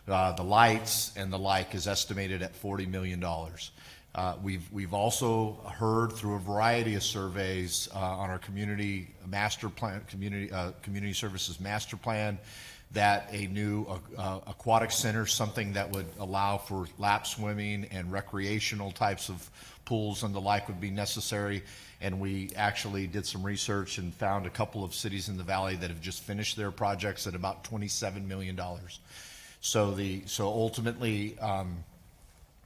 S4: the lights, and the like, is estimated at $40 million. We've also heard through a variety of surveys on our community master plan, community services master plan, that a new aquatic center, something that would allow for lap swimming and recreational types of pools and the like, would be necessary. And we actually did some research and found a couple of cities in the valley that have just finished their projects at about $27 million. So ultimately,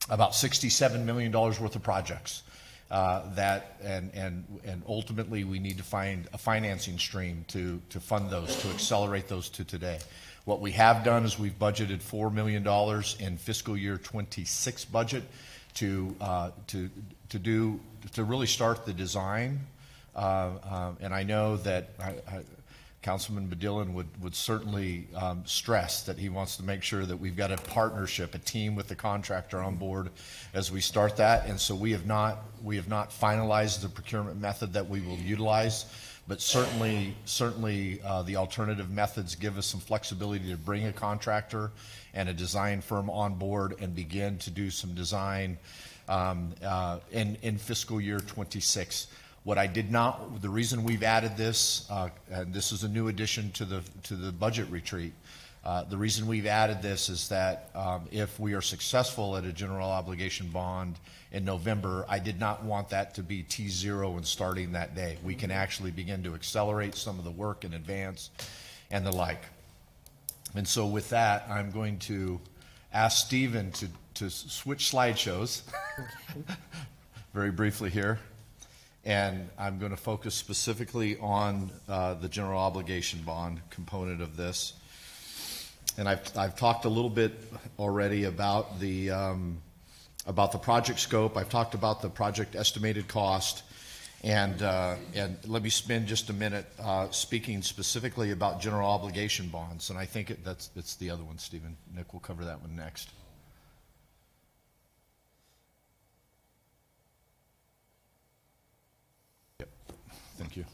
S4: about $67 million worth of projects and ultimately we need to find a financing stream to fund those, to accelerate those to today. What we have done is we've budgeted $4 million in fiscal year 26 budget to really start the design. And I know that Councilman Badillan would certainly stress that he wants to make sure that we've got a partnership, a team with the contractor on board as we start that. And so we have not finalized the procurement method that we will utilize, but certainly the alternative methods give us some flexibility to bring a contractor and a design firm on board and begin to do some design in fiscal year 26. What I did not, the reason we've added this, and this is a new addition to the budget retreat, the reason we've added this is that if we are successful at a general obligation bond in November, I did not want that to be T0 and starting that day. We can actually begin to accelerate some of the work in advance and the like. And so with that, I'm going to ask Stephen to switch slideshows very briefly here. And I'm going to focus specifically on the general obligation bond component of this. And I've talked a little bit already about the project scope. I've talked about the project estimated cost, and let me spend just a minute speaking specifically about general obligation bonds. And I think it's the other one, Stephen. Nick will cover that one next. Thank you.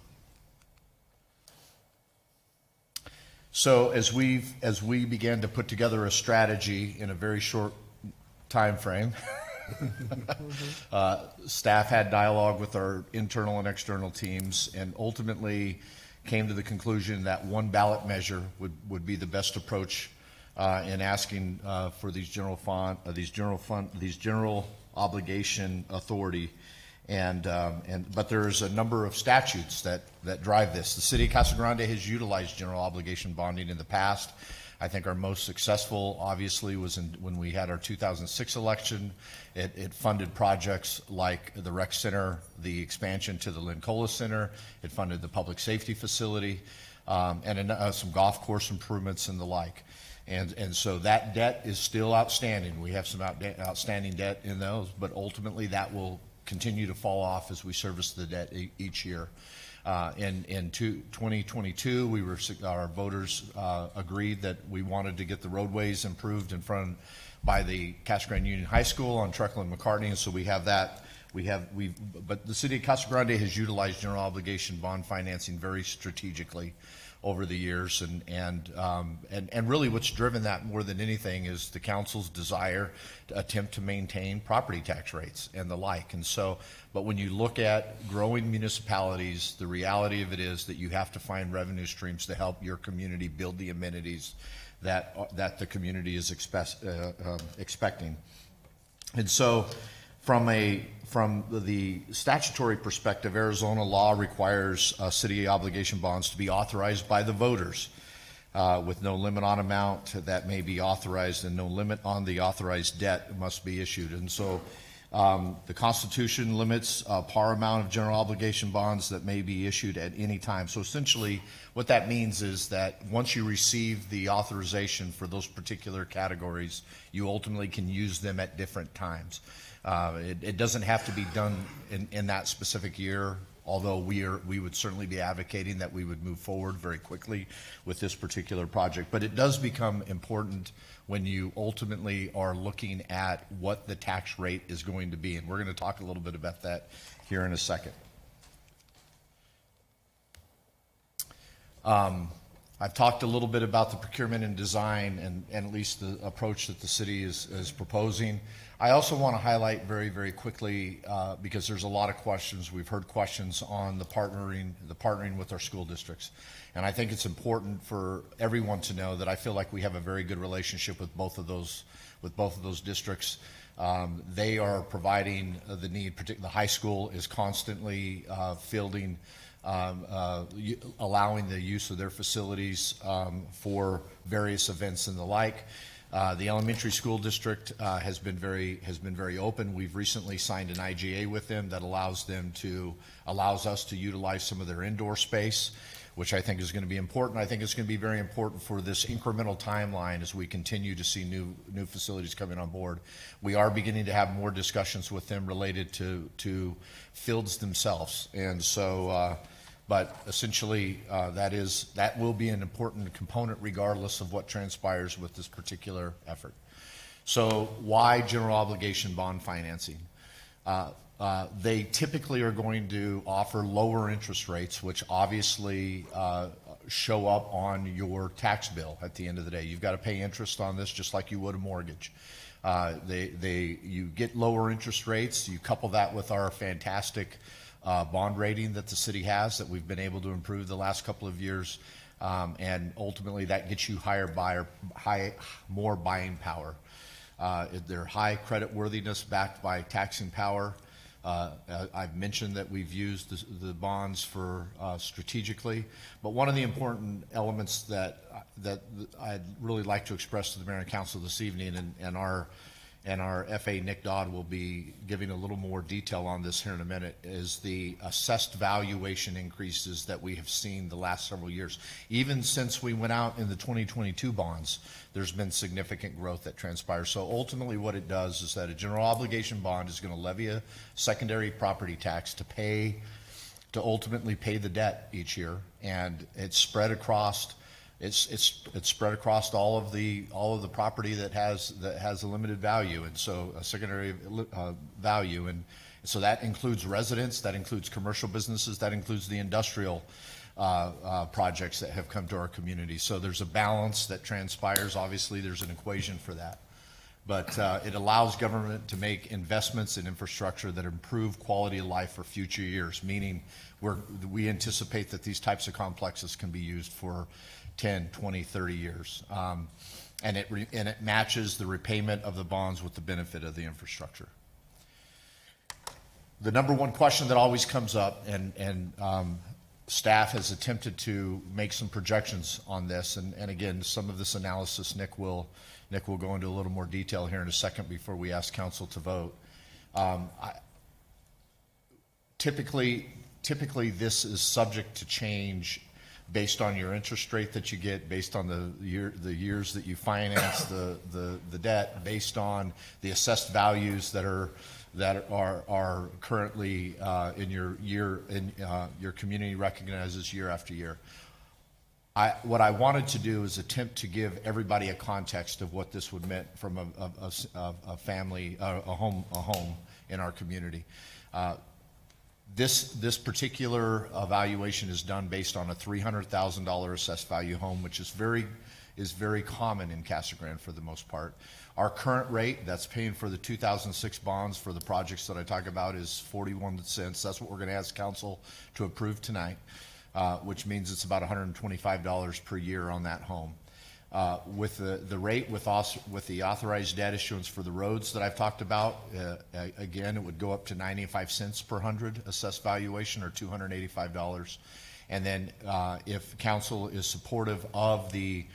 S4: So as we began to put together a strategy in a very short time frame, staff had dialogue with our internal and external teams, and ultimately came to the conclusion that one ballot measure would be the best approach in asking for these general obligation authority. But there's a number of statutes that drive this. The city of Casa Grande has utilized general obligation bonding in the past. I think our most successful, obviously, was when we had our 2006 election. It funded projects like the rec center, the expansion to the Lincola Center. It funded the public safety facility, and some golf course improvements and the like. And so that debt is still outstanding. We have some outstanding debt in those, but ultimately that will continue to fall off as we service the debt each year. In 2022, our voters agreed that we wanted to get the roadways improved by the Casa Grande Union High School on Trekle and McCartney, and so we have that. But the city of Casa Grande has utilized general obligation bond financing very strategically over the years, and really what's driven that more than anything is the council's desire to attempt to maintain property tax rates and the like. And so, but when you look at growing municipalities, the reality of it is that you have to find revenue streams to help your community build the amenities that the community is expecting. And so, from the statutory perspective, Arizona law requires city obligation bonds to be authorized by the voters with no limit on amount that may be authorized and no limit on the authorized debt must be issued. And so the Constitution limits par amount of general obligation bonds that may be issued at any time. So essentially, what that means is that once you receive the authorization for those particular categories, you ultimately can use them at different times. It doesn't have to be done in that specific year, although we would certainly be advocating that we would move forward very quickly with this particular project. But it does become important when you ultimately are looking at what the tax rate is going to be. And we're going to talk a little bit about that here in a second. I've talked a little bit about the procurement and design and at least the approach that the city is proposing. I also want to highlight very, very quickly, because there's a lot of questions. We've heard questions on the partnering with our school districts. And I think it's important for everyone to know that I feel like we have a very good relationship with both of those districts. They are providing the need, particularly the high school is constantly fielding, allowing the use of their facilities for various events and the like. The elementary school district has been very open. We've recently signed an IGA with them that allows us to utilize some of their indoor space, which I think is going to be important. I think it's going to be very important for this incremental timeline as we continue to see new facilities coming on board. We are beginning to have more discussions with them related to fields themselves, and so. But essentially, that will be an important component regardless of what transpires with this particular effort. So why general obligation bond financing? They typically are going to offer lower interest rates, which obviously show up on your tax bill at the end of the day. You've got to pay interest on this just like you would a mortgage. You get lower interest rates. You couple that with our fantastic bond rating that the city has that we've been able to improve the last couple of years, and ultimately that gets you more buying power. They're high credit worthiness backed by taxing power. I've mentioned that we've used the bonds for strategically, but one of the important elements that I'd really like to express to the Mayor and Council this evening, and our FA, Nick Dodd, will be giving a little more detail on this here in a minute, is the assessed valuation increases that we have seen the last several years. Even since we went out in the 2022 bonds, there's been significant growth that transpires. So ultimately what it does is that a general obligation bond is going to levy a secondary property tax to ultimately pay the debt each year, and it's spread across all of the property that has a limited value, and so a secondary value, and so that includes residents, that includes commercial businesses, that includes the industrial projects that have come to our community. So there's a balance that transpires. Obviously, there's an equation for that, but it allows government to make investments in infrastructure that improve quality of life for future years. Meaning, we anticipate that these types of complexes can be used for 10, 20, 30 years. And it matches the repayment of the bonds with the benefit of the infrastructure. The number one question that always comes up, and staff has attempted to make some projections on this, and again, some of this analysis Nick will go into a little more detail here in a second before we ask council to vote. Typically this is subject to change based on your interest rate that you get, based on the years that you finance the debt, based on the assessed values that are currently in your community recognizes year after year. What I wanted to do is attempt to give everybody a context of what this would mean from a family, a home in our community. This particular evaluation is done based on a $300,000 assessed value home, which is very common in Casa Grande for the most part. Our current rate, that's paying for the 2006 bonds for the projects that I talk about, is 41 cents. That's what we're going to ask council to approve tonight, which means it's about $125 per year on that home. With the rate with the authorized debt issuance for the roads that I've talked about, again, it would go up to 95 cents per hundred assessed valuation, or $285. And then if council is supportive of the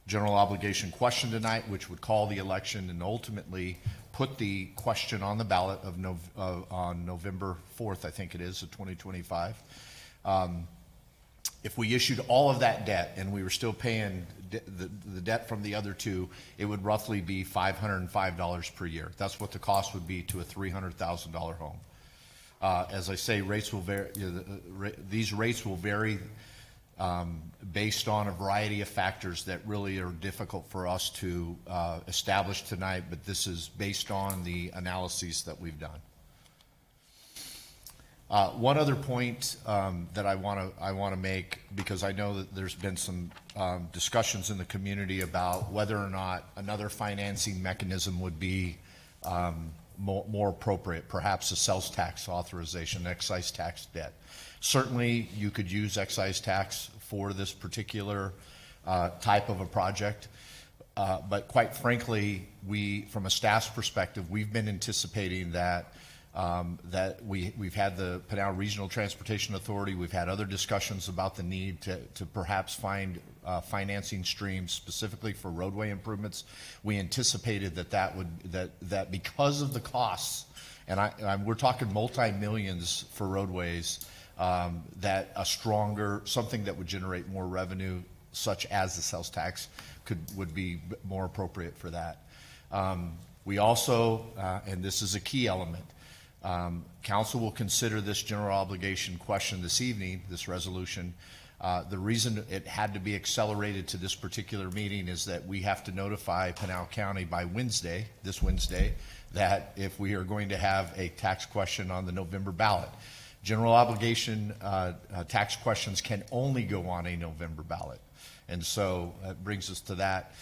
S4: general obligation question tonight, which would call the election and ultimately put the question on the ballot on November 4th, I think it is, of 2025. If we issued all of that debt and we were still paying the debt from the other two, it would roughly be $505 per year. That's what the cost would be to a $300,000 home. As I say, rates will vary. These rates will vary based on a variety of factors that really are difficult for us to establish tonight, but this is based on the analyses that we've done. One other point that I want to make, because I know that there's been some discussions in the community about whether or not another financing mechanism would be more appropriate, perhaps a sales tax authorization, excise tax debt. Certainly, you could use excise tax for this particular type of a project, but quite frankly, from a staff's perspective, we've been anticipating that we've had the Pinal Regional Transportation Authority. We've had other discussions about the need to perhaps find financing streams specifically for roadway improvements. We anticipated that because of the costs, and we're talking multi-millions for roadways, that something that would generate more revenue, such as the sales tax, would be more appropriate for that. We also, and this is a key element, council will consider this general obligation question this evening, this resolution. The reason it had to be accelerated to this particular meeting is that we have to notify Pinal County by this Wednesday, that if we are going to have a tax question on the November ballot. General obligation tax questions can only go on a November ballot. And so that brings us to that.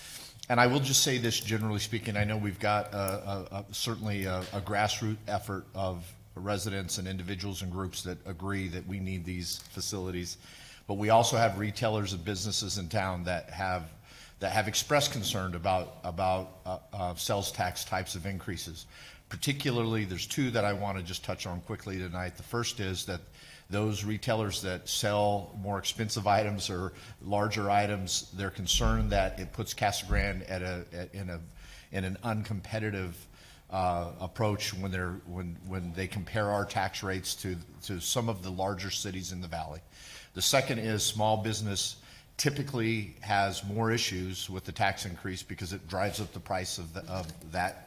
S4: And I will just say this, generally speaking, I know we've got certainly a grassroots effort of residents and individuals and groups that agree that we need these facilities. But we also have retailers and businesses in town that have expressed concern about sales tax types of increases. Particularly, there's two that I want to just touch on quickly tonight. The first is that those retailers that sell more expensive items or larger items, they're concerned that it puts Casa Grande in an uncompetitive approach when they compare our tax rates to some of the larger cities in the valley. The second is small business typically has more issues with the tax increase because it drives up the price of that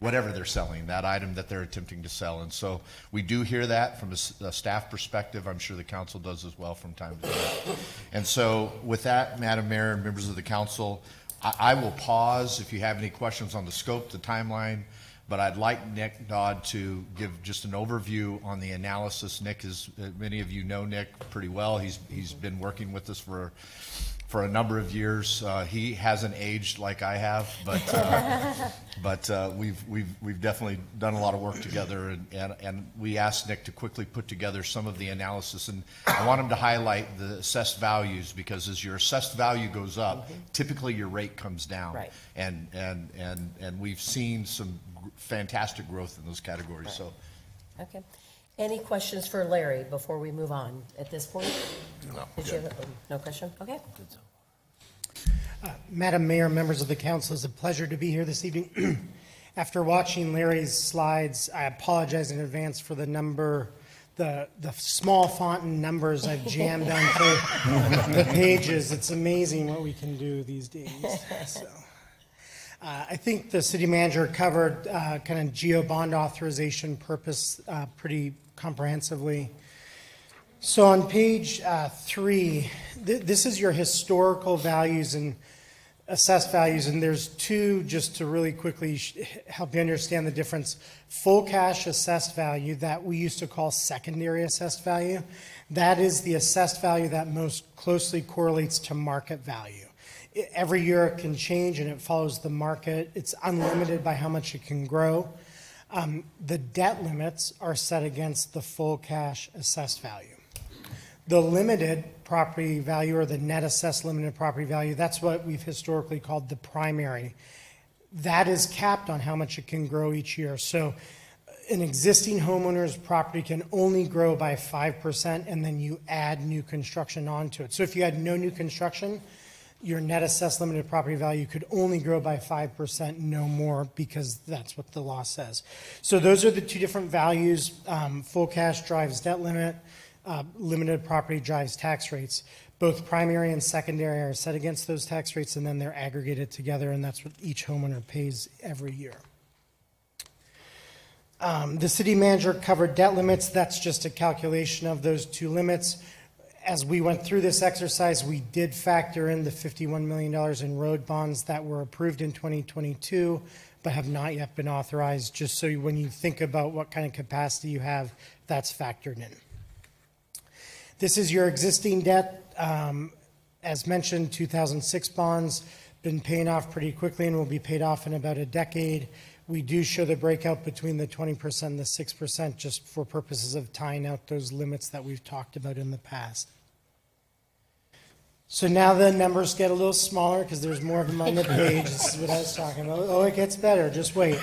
S4: whatever they're selling, that item that they're attempting to sell. And so we do hear that from a staff perspective. I'm sure the council does as well from time to time. And so with that, Madam Mayor and members of the council, I will pause if you have any questions on the scope, the timeline, but I'd like Nick Dodd to give just an overview on the analysis. Nick is, many of you know Nick pretty well. He's been working with us for a number of years. He hasn't aged like I have, but we've definitely done a lot of work together, and we asked Nick to quickly put together some of the analysis, and I want him to highlight the assessed values, because as your assessed value goes up, typically your rate comes down. Right. And we've seen some fantastic growth in those categories. Right. So,
S1: okay. Any questions for Larry before we move on at this point?
S5: No.
S1: Did you have no question? Okay.
S13: Madam Mayor, members of the council, it's a pleasure to be here this evening. After watching Larry's slides, I apologize in advance for the small font and numbers I've jammed onto the pages. It's amazing what we can do these days. So, I think the city manager covered kind of GO bond authorization purpose pretty comprehensively. So on page 3, this is your historical values and assessed values, and there's two, just to really quickly help you understand the difference. Full cash assessed value, that we used to call secondary assessed value, that is the assessed value that most closely correlates to market value. Every year it can change and it follows the market. It's unlimited by how much it can grow. The debt limits are set against the full cash assessed value. The limited property value, or the net assessed limited property value, that's what we've historically called the primary. That is capped on how much it can grow each year. So an existing homeowner's property can only grow by 5%, and then you add new construction onto it. So if you had no new construction, your net assessed limited property value could only grow by 5%, no more, because that's what the law says. So those are the two different values. Full cash drives debt limit, limited property drives tax rates. Both primary and secondary are set against those tax rates, and then they're aggregated together, and that's what each homeowner pays every year. The city manager covered debt limits. That's just a calculation of those two limits. As we went through this exercise, we did factor in the $51 million in road bonds that were approved in 2022, but have not yet been authorized, just so when you think about what kind of capacity you have, that's factored in. This is your existing debt. As mentioned, 2006 bonds, been paying off pretty quickly and will be paid off in about a decade. We do show the breakout between the 20% and the 6% just for purposes of tying out those limits that we've talked about in the past. So now the numbers get a little smaller because there's more of them on the page. This is what I was talking about. Oh, it gets better. Just wait.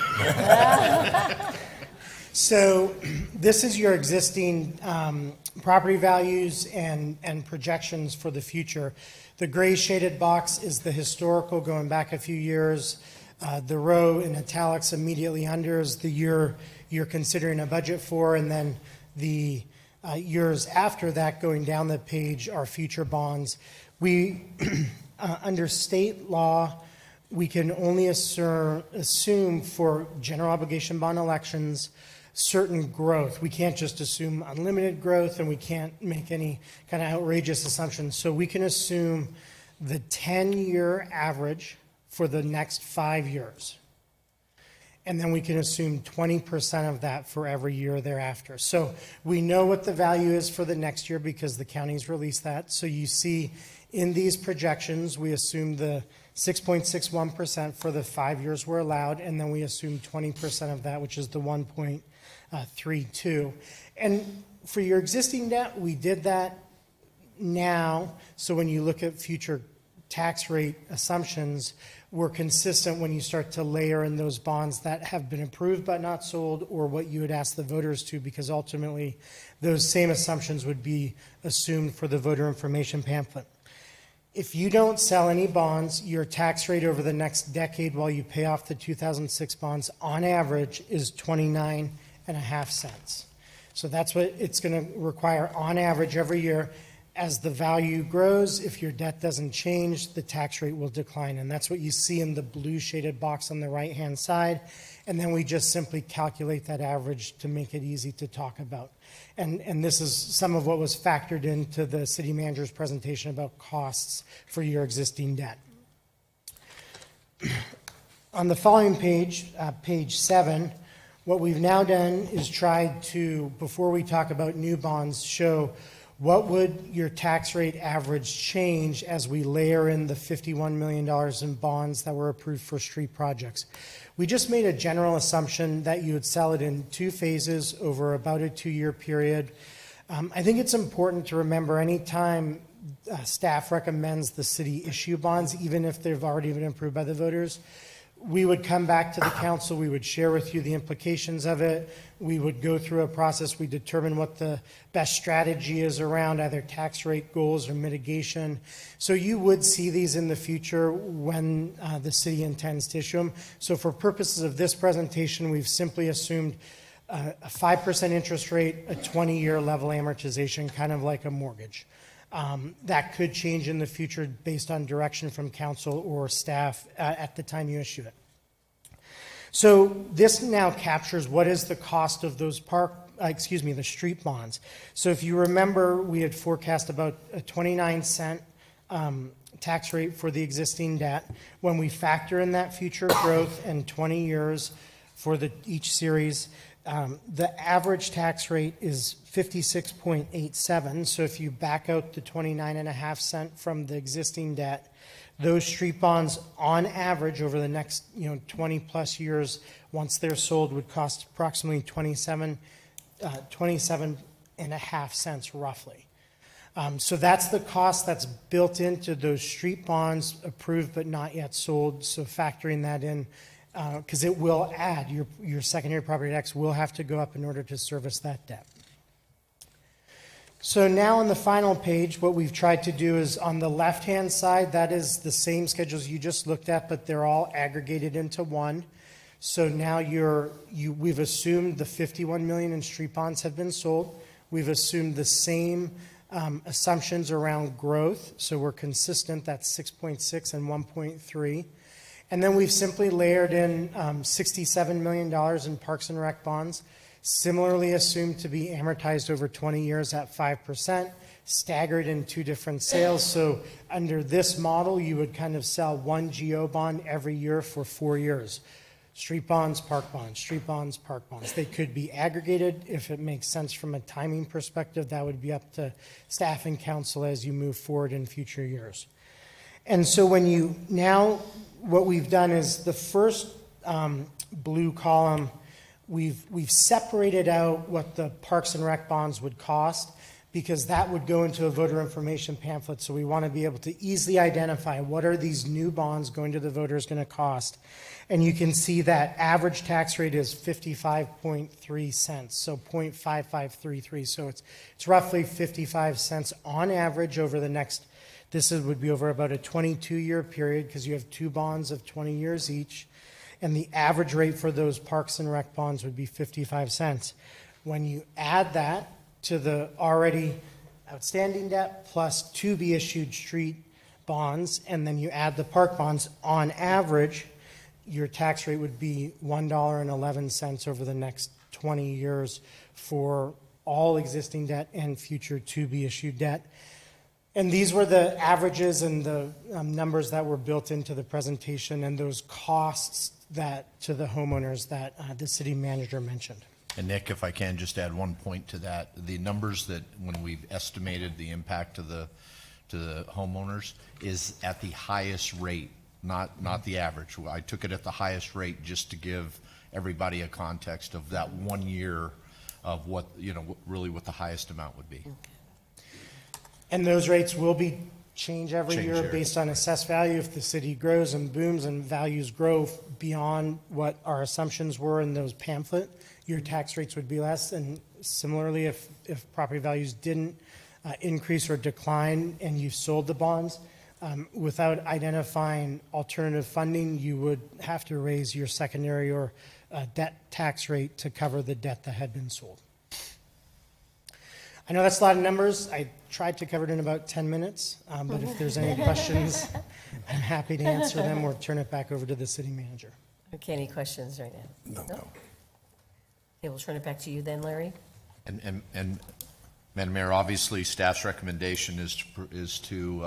S13: So this is your existing property values and projections for the future. The gray shaded box is the historical going back a few years. The row in italics immediately under is the year you're considering a budget for, and then the years after that going down the page are future bonds. We, under state law, we can only assume for general obligation bond elections certain growth. We can't just assume unlimited growth, and we can't make any kind of outrageous assumptions. So we can assume the 10-year average for the next 5 years. And then we can assume 20% of that for every year thereafter. So we know what the value is for the next year because the counties released that. So you see in these projections, we assume the 6.61% for the 5 years were allowed, and then we assume 20% of that, which is the 1.32. And for your existing debt, we did that now. So when you look at future tax rate assumptions, we're consistent when you start to layer in those bonds that have been approved but not sold, or what you would ask the voters to, because ultimately those same assumptions would be assumed for the voter information pamphlet. If you don't sell any bonds, your tax rate over the next decade while you pay off the 2006 bonds on average is 29.5 cents. So that's what it's going to require on average every year. As the value grows, if your debt doesn't change, the tax rate will decline. And that's what you see in the blue shaded box on the right-hand side. And then we just simply calculate that average to make it easy to talk about. And this is some of what was factored into the city manager's presentation about costs for your existing debt. On the following page, page 7, what we've now done is tried to, before we talk about new bonds, show what would your tax rate average change as we layer in the $51 million in bonds that were approved for street projects. We just made a general assumption that you would sell it in 2 phases over about a 2-year period. I think it's important to remember anytime staff recommends the city issue bonds, even if they've already been approved by the voters, we would come back to the council, we would share with you the implications of it, we would go through a process, we determine what the best strategy is around either tax rate goals or mitigation. So you would see these in the future when the city intends to issue them. So for purposes of this presentation, we've simply assumed a 5% interest rate, a 20-year level amortization, kind of like a mortgage. That could change in the future based on direction from council or staff at the time you issue it. So this now captures what is the cost of those the street bonds. So if you remember, we had forecast about a 29-cent tax rate for the existing debt. When we factor in that future growth and 20 years for each series, the average tax rate is 56.87. So if you back out the 29.5 cent from the existing debt, those street bonds on average over the next 20 plus years, once they're sold, would cost approximately 27.5 cents roughly. So that's the cost that's built into those street bonds approved but not yet sold. So factoring that in because it will add, your secondary property tax will have to go up in order to service that debt. So now on the final page, what we've tried to do is on the left-hand side, that is the same schedules you just looked at, but they're all aggregated into one. So now we've assumed the 51 million in street bonds have been sold. We've assumed the same assumptions around growth. So we're consistent, that's 6.6 and 1.3. And then we've simply layered in $67 million in Parks and Rec bonds, similarly assumed to be amortized over 20 years at 5%, staggered in 2 different sales. So under this model, you would kind of sell 1 GO bond every year for 4 years. Street bonds, park bonds, street bonds, park bonds. They could be aggregated if it makes sense from a timing perspective. That would be up to staff and council as you move forward in future years. And so what we've done is the first blue column, we've separated out what the Parks and Rec bonds would cost, because that would go into a voter information pamphlet. So we want to be able to easily identify what are these new bonds going to the voters going to cost. And you can see that average tax rate is 55.3 cents, so 0.5533. So it's roughly 55 cents on average over the next, would be over about a 22-year period, because you have 2 bonds of 20 years each. And the average rate for those Parks and Rec bonds would be 55 cents. When you add that to the already outstanding debt plus to be issued street bonds, and then you add the park bonds, on average, your tax rate would be $1.11 over the next 20 years for all existing debt and future to be issued debt. And these were the averages and the numbers that were built into the presentation, and those costs that to the homeowners that the city manager mentioned.
S4: And Nick, if I can just add one point to that, the numbers that when we've estimated the impact to the homeowners is at the highest rate, not the average. I took it at the highest rate just to give everybody a context of that 1 year of what, really what the highest amount would be.
S13: And those rates will be change every year based on assessed value. If the city grows and booms and values grow beyond what our assumptions were in those pamphlet, your tax rates would be less. And similarly, if property values didn't increase or decline and you sold the bonds, without identifying alternative funding, you would have to raise your secondary or debt tax rate to cover the debt that had been sold. I know that's a lot of numbers. I tried to cover it in about 10 minutes, but if there's any questions, I'm happy to answer them or turn it back over to the city manager.
S1: Okay, any questions right now? No. Okay, we'll turn it back to you then, Larry.
S4: And Madam Mayor, obviously staff's recommendation is to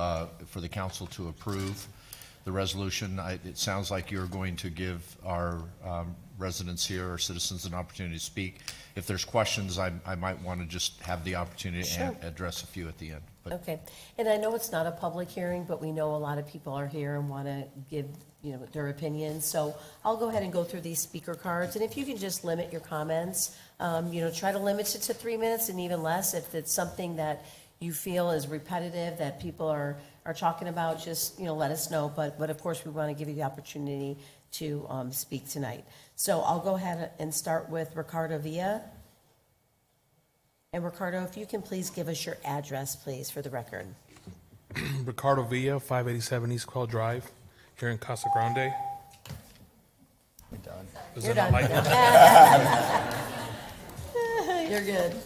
S4: for the council to approve the resolution. It sounds like you're going to give our residents here, our citizens, an opportunity to speak. If there's questions, I might want to just have the opportunity to address a few at the end. But
S1: Okay, and I know it's not a public hearing, but we know a lot of people are here and want to give, their opinions. So I'll go ahead and go through these speaker cards, and if you can just limit your comments, try to limit it to 3 minutes and even less. If it's something that you feel is repetitive, that people are talking about, just, let us know. But of course, we want to give you the opportunity to speak tonight. So I'll go ahead and start with Ricardo Villa. And Ricardo, if you can please give us your address, please, for the record.
S14: Ricardo Villa, 587 East Quell Drive, here in Casa Grande.
S1: You're done. You're good.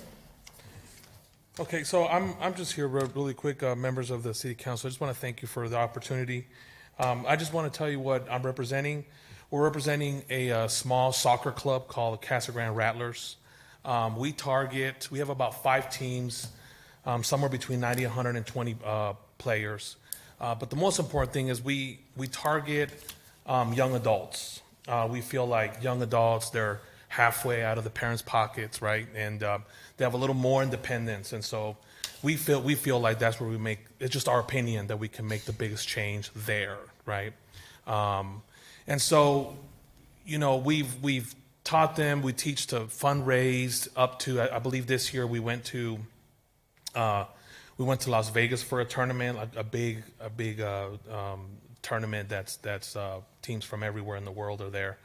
S14: Okay, so I'm just here really quick, members of the City Council. I just want to thank you for the opportunity. I just want to tell you what I'm representing. We're representing a small soccer club called the Casa Grande Rattlers. We have about 5 teams, somewhere between 90 and 120 players. But the most important thing is we target young adults. We feel like young adults, they're halfway out of the parents' pockets, right? And they have a little more independence. And so we feel like that's where it's just our opinion that we can make the biggest change there, right? And so, we've taught them, we teach to fundraise up to, I believe this year we went to Las Vegas for a tournament, a big tournament that's teams from everywhere in the world are there.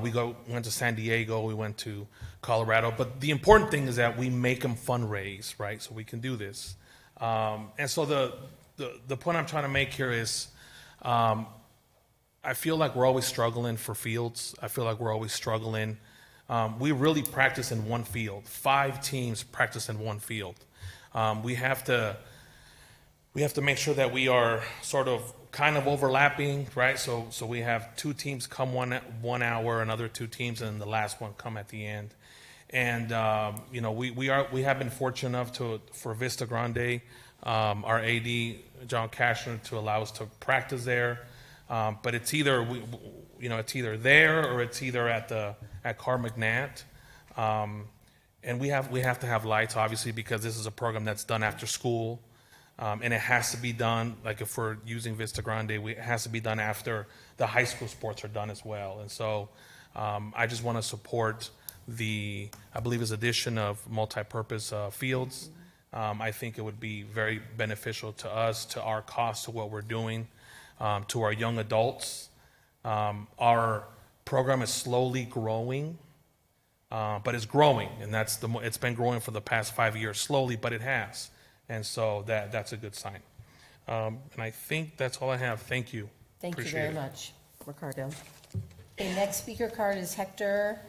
S14: We went to San Diego, we went to Colorado, but the important thing is that we make them fundraise, right? So we can do this. And so the point I'm trying to make here is, I feel like we're always struggling for fields. I feel like we're always struggling. We really practice in one field. 5 teams practice in one field. We have to make sure that we are sort of kind of overlapping, right? So we have 2 teams come 1 hour, another 2 teams, and the last one come at the end. And you know, we have been fortunate enough for Vista Grande, our AD John Cashner, to allow us to practice there. But it's either it's either there or it's either at Car McNatt. And we have to have lights, obviously, because this is a program that's done after school. And it has to be done, like if we're using Vista Grande, it has to be done after the high school sports are done as well. And so I just want to support I believe his addition of multi-purpose fields. I think it would be very beneficial to us, to our cost, to what we're doing, to our young adults. Our program is slowly growing, but it's growing, and it's been growing for the past 5 years, slowly, but it has. And so that's a good sign. And I think that's all I have. Thank you.
S1: Thank you very much, Ricardo. Okay, next speaker card is Hector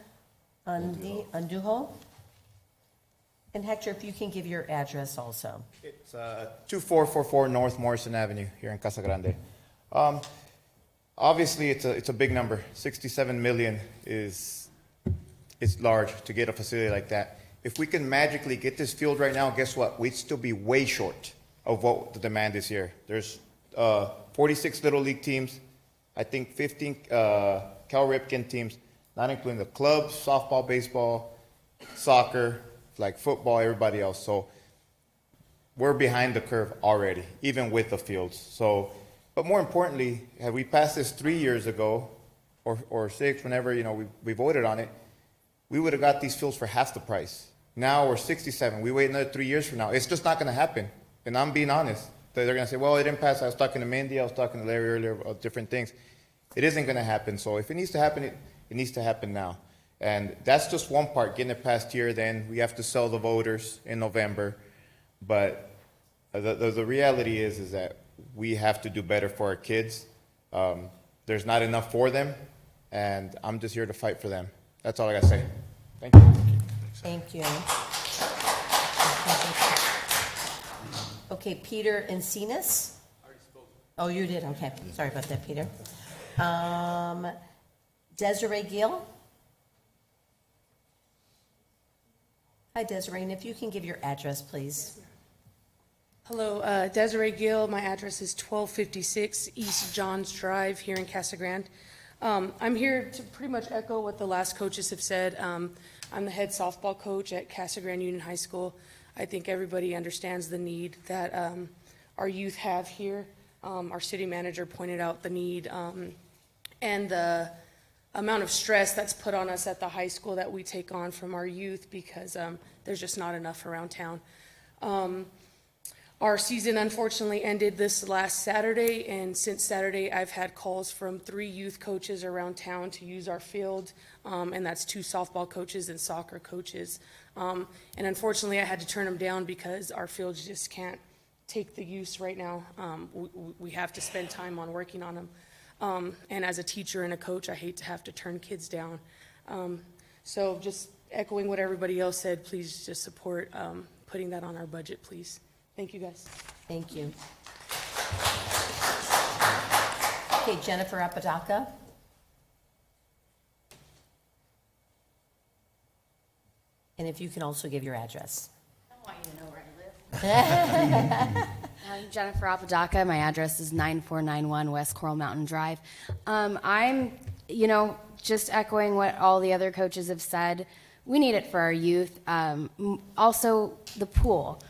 S1: Andujo. And Hector, if you can give your address also.
S15: It's 2444 North Morrison Avenue here in Casa Grande. Obviously, it's a big number. 67 million it's large to get a facility like that. If we can magically get this field right now, guess what? We'd still be way short of what the demand is here. There's 46 Little League teams, I think 15 Cal Ripken teams, not including the clubs, softball, baseball, soccer, like football, everybody else. So we're behind the curve already, even with the fields. So, but more importantly, had we passed this 3 years ago, or 6, whenever we voted on it, we would have got these fields for half the price. Now we're 67. We wait another 3 years from now. It's just not going to happen. And I'm being honest. They're going to say, well, it didn't pass. I was talking to Mindy. I was talking to Larry earlier about different things. It isn't going to happen. So if it needs to happen, it needs to happen now. And that's just one part, getting it passed here. Then we have to sell the voters in November. But the reality is that we have to do better for our kids. There's not enough for them. And I'm just here to fight for them. That's all I got to say. Thank you.
S1: Thank you. Okay, Peter Encinas? Oh, you did, okay. Sorry about that, Peter. Desiree Gill? Hi, Desiree, and if you can give your address, please.
S16: Hello, Desiree Gill. My address is 1256 East Johns Drive here in Casa Grande. I'm here to pretty much echo what the last coaches have said. I'm the head softball coach at Casa Grande Union High School. I think everybody understands the need that our youth have here. Our city manager pointed out the need and the amount of stress that's put on us at the high school that we take on from our youth because there's just not enough around town. Our season unfortunately ended this last Saturday, and since Saturday I've had calls from 3 youth coaches around town to use our field, and that's 2 softball coaches and soccer coaches. And unfortunately I had to turn them down because our fields just can't take the use right now. We have to spend time on working on them. And as a teacher and a coach, I hate to have to turn kids down. So just echoing what everybody else said, please just support putting that on our budget, please. Thank you, guys.
S1: Thank you. Okay, Jennifer Apodaca. And if you can also give your address.
S17: I want you to know where I live. I'm Jennifer Apodaca. My address is 9491 West Coral Mountain Drive. I'm, just echoing what all the other coaches have said. We need it for our youth. Also, the pool.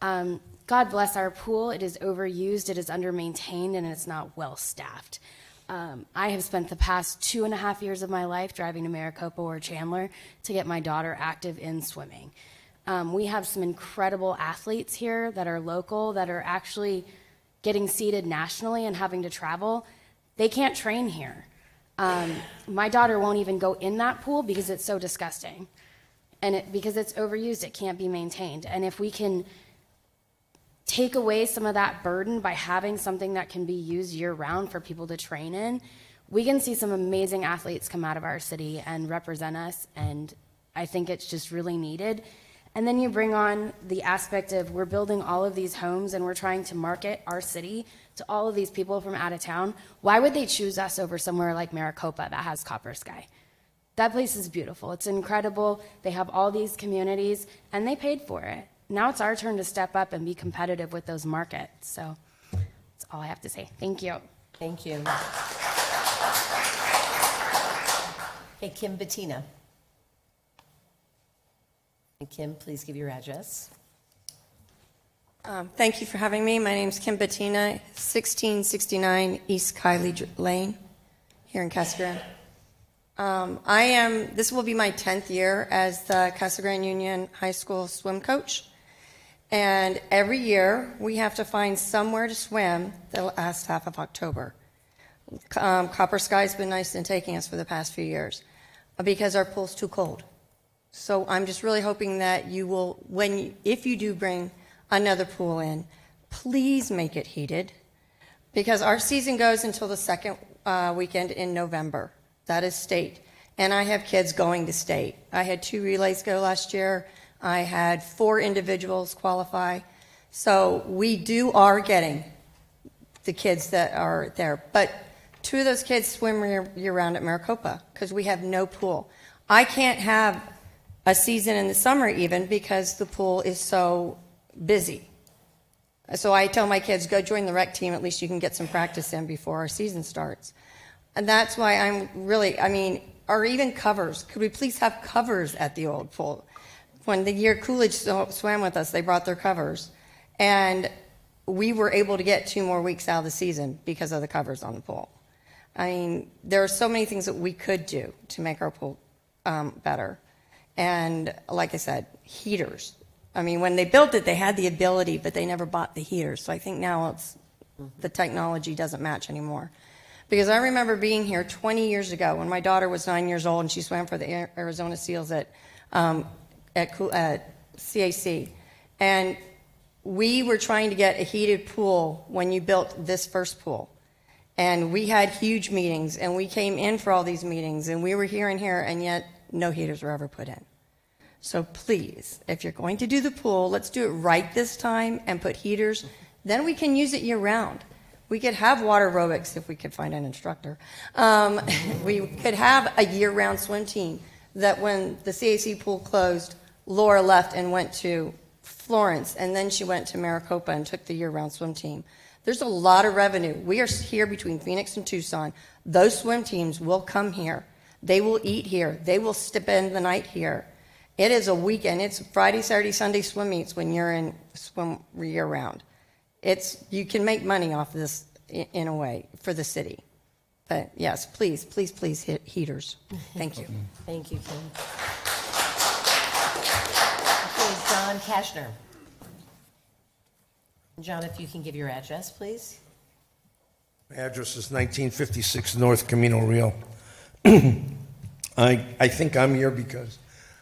S17: God bless our pool. It is overused, it is under-maintained, and it's not well-staffed. I have spent the past 2.5 years of my life driving to Maricopa or Chandler to get my daughter active in swimming. We have some incredible athletes here that are local, that are actually getting seeded nationally and having to travel, they can't train here. My daughter won't even go in that pool because it's so disgusting. And because it's overused, it can't be maintained. And if we can take away some of that burden by having something that can be used year-round for people to train in, we can see some amazing athletes come out of our city and represent us, and I think it's just really needed. And then you bring on the aspect of we're building all of these homes and we're trying to market our city to all of these people from out of town. Why would they choose us over somewhere like Maricopa that has Copper Sky? That place is beautiful. It's incredible. They have all these communities, and they paid for it. Now it's our turn to step up and be competitive with those markets. So that's all I have to say. Thank you.
S1: Thank you. Hey, Kim Bettina. And Kim, please give your address.
S18: Thank you for having me. My name is Kim Bettina, 1669 East Kiley Lane here in Casa Grande. This will be my 10th year as the Casa Grande Union High School swim coach. And every year we have to find somewhere to swim the last half of October. Copper Sky's been nice in taking us for the past few years because our pool's too cold. So I'm just really hoping that you will, if you do bring another pool in, please make it heated, because our season goes until the second weekend in November. That is state. And I have kids going to state. I had 2 relays go last year. I had 4 individuals qualify. So we are getting the kids that are there. But 2 of those kids swim year-round at Maricopa because we have no pool. I can't have a season in the summer even because the pool is so busy. So I tell my kids, go join the rec team. At least you can get some practice in before our season starts. And that's why or even covers. Could we please have covers at the old pool? When the year Coolidge swam with us, they brought their covers. And we were able to get 2 more weeks out of the season because of the covers on the pool. There are so many things that we could do to make our pool better. And like I said, heaters. When they built it, they had the ability, but they never bought the heaters. So I think now the technology doesn't match anymore. Because I remember being here 20 years ago when my daughter was 9 years old and she swam for the Arizona Seals at CAC. And we were trying to get a heated pool when you built this first pool. And we had huge meetings, and we came in for all these meetings, and we were here and here, and yet no heaters were ever put in. So please, if you're going to do the pool, let's do it right this time and put heaters. Then we can use it year-round. We could have water aerobics if we could find an instructor. We could have a year-round swim team that when the CAC pool closed, Laura left and went to Florence, and then she went to Maricopa and took the year-round swim team. There's a lot of revenue. We are here between Phoenix and Tucson. Those swim teams will come here. They will eat here. They will spend the night here. It is a weekend. It's Friday, Saturday, Sunday swim meets when you're in swim year-round. You can make money off this in a way for the city. But yes, please, please, please hit heaters. Thank you.
S1: Thank you, Kim. Okay, John Kashner. John, if you can give your address, please.
S19: My address is 1956 North Camino Real. I think I'm here because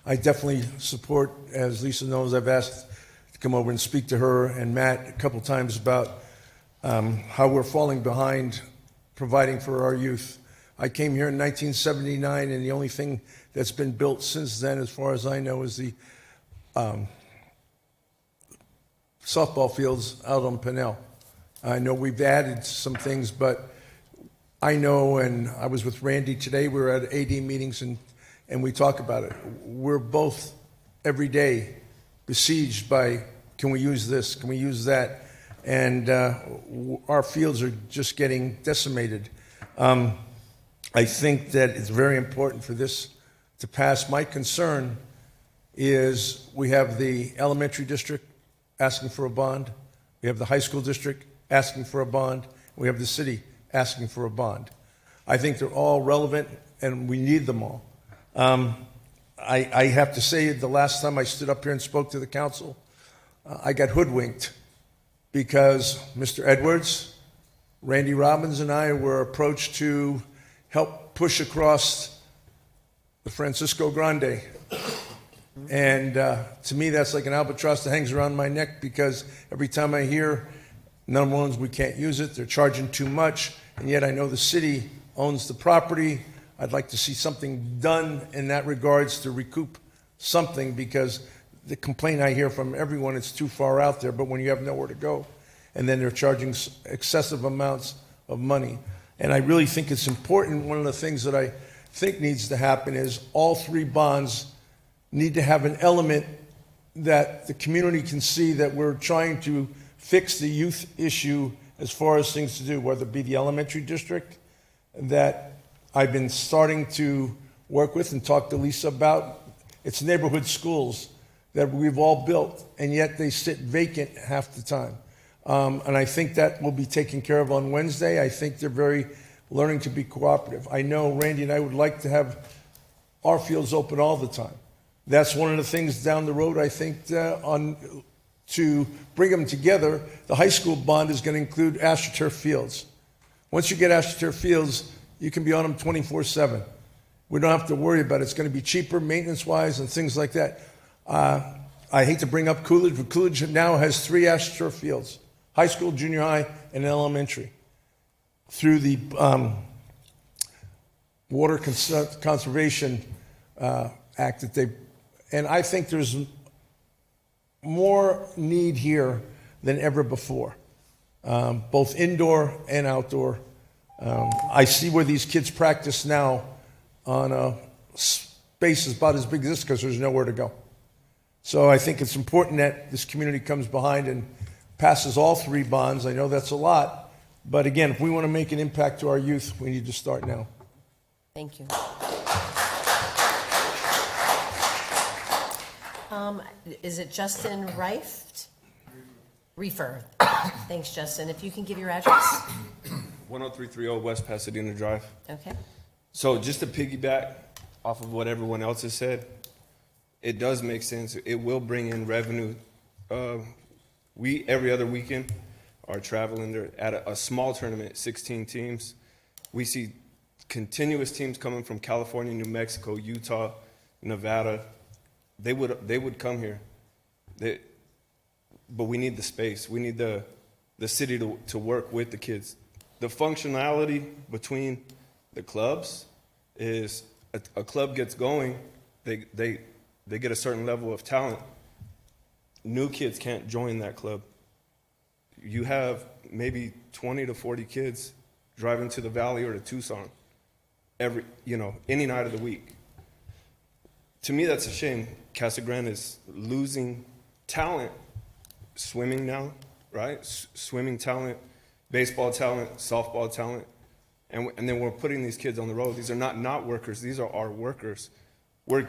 S19: I definitely support, as Lisa knows, I've asked to come over and speak to her and Matt a couple times about how we're falling behind providing for our youth. I came here in 1979, and the only thing that's been built since then, as far as I know, is the softball fields out on Pinnell. I know we've added some things, but I know, and I was with Randy today, we were at AD meetings, and we talk about it. We're both, every day, besieged by, can we use this, can we use that? And our fields are just getting decimated. I think that it's very important for this to pass. My concern is we have the elementary district asking for a bond, we have the high school district asking for a bond, we have the city asking for a bond. I think they're all relevant, and we need them all. I have to say, the last time I stood up here and spoke to the council, I got hoodwinked. because Mr. Edwards, Randy Robbins, and I were approached to help push across the Francisco Grande. And to me, that's like an albatross that hangs around my neck, because every time I hear, number one, we can't use it, they're charging too much, and yet I know the city owns the property. I'd like to see something done in that regards to recoup something, because the complaint I hear from everyone, it's too far out there, but when you have nowhere to go, and then they're charging excessive amounts of money. And I really think it's important. One of the things that I think needs to happen is all three bonds need to have an element that the community can see that we're trying to fix the youth issue as far as things to do, whether it be the elementary district that I've been starting to work with and talk to Lisa about. It's neighborhood schools that we've all built, and yet they sit vacant half the time. And I think that will be taken care of on Wednesday. I think they're very learning to be cooperative. I know Randy and I would like to have our fields open all the time. That's one of the things down the road, I think, to bring them together. The high school bond is going to include AstroTurf fields. Once you get AstroTurf fields, you can be on them 24/7. We don't have to worry about it. It's going to be cheaper maintenance-wise and things like that. I hate to bring up Coolidge, but Coolidge now has 3 AstroTurf fields, high school, junior high, and elementary, through the Water Conservation Act that they, and I think there's more need here than ever before, both indoor and outdoor. I see where these kids practice now on a space about as big as this because there's nowhere to go. So I think it's important that this community comes behind and passes all 3 bonds. I know that's a lot, but again, if we want to make an impact to our youth, we need to start now.
S1: Thank you. Is it Justin Reefer? Thanks, Justin. If you can give your address.
S20: 10330 West Pasadena Drive.
S1: Okay.
S20: So just to piggyback off of what everyone else has said, it does make sense. It will bring in revenue. We, every other weekend, are traveling there at a small tournament, 16 teams. We see continuous teams coming from California, New Mexico, Utah, Nevada. They would come here. But we need the space. We need the city to work with the kids. The functionality between the clubs is a club gets going, they get a certain level of talent. New kids can't join that club. You have maybe 20 to 40 kids driving to the Valley or to Tucson any night of the week. To me, that's a shame. Casa Grande is losing talent, swimming now, right? Swimming talent, baseball talent, softball talent. And then we're putting these kids on the road. These are not workers. These are our workers. We're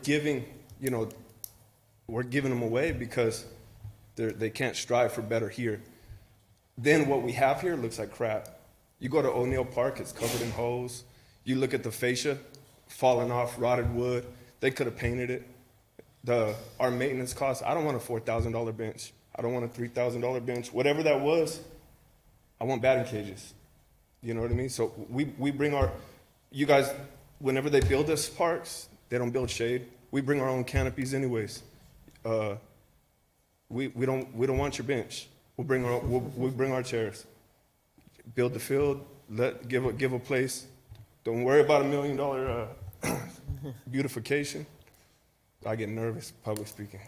S20: giving them away because they can't strive for better here. Then what we have here looks like crap. You go to O'Neill Park, it's covered in holes. You look at the fascia, falling off, rotted wood. They could have painted it. Our maintenance costs, I don't want a $4,000 bench. I don't want a $3,000 bench. Whatever that was, I want batting cages. You know what I mean? So we bring you guys, whenever they build us parks, they don't build shade. We bring our own canopies anyways. We don't want your bench. We'll bring our chairs. Build the field, give a place. Don't worry about $1 million beautification. I get nervous public speaking.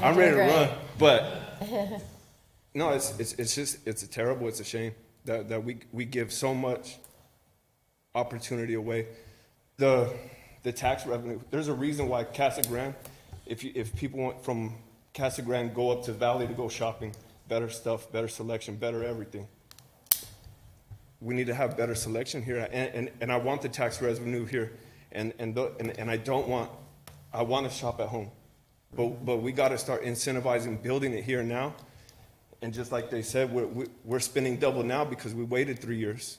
S20: I'm ready to run, but no, it's terrible. It's a shame that we give so much opportunity away. The tax revenue. There's a reason why Casa Grande, if people want from Casa Grande go up to Valley to go shopping, better stuff, better selection, better everything. We need to have better selection here, and I want the tax revenue here, and I want to shop at home, but we got to start incentivizing building it here now, and just like they said, we're spending double now because we waited 3 years.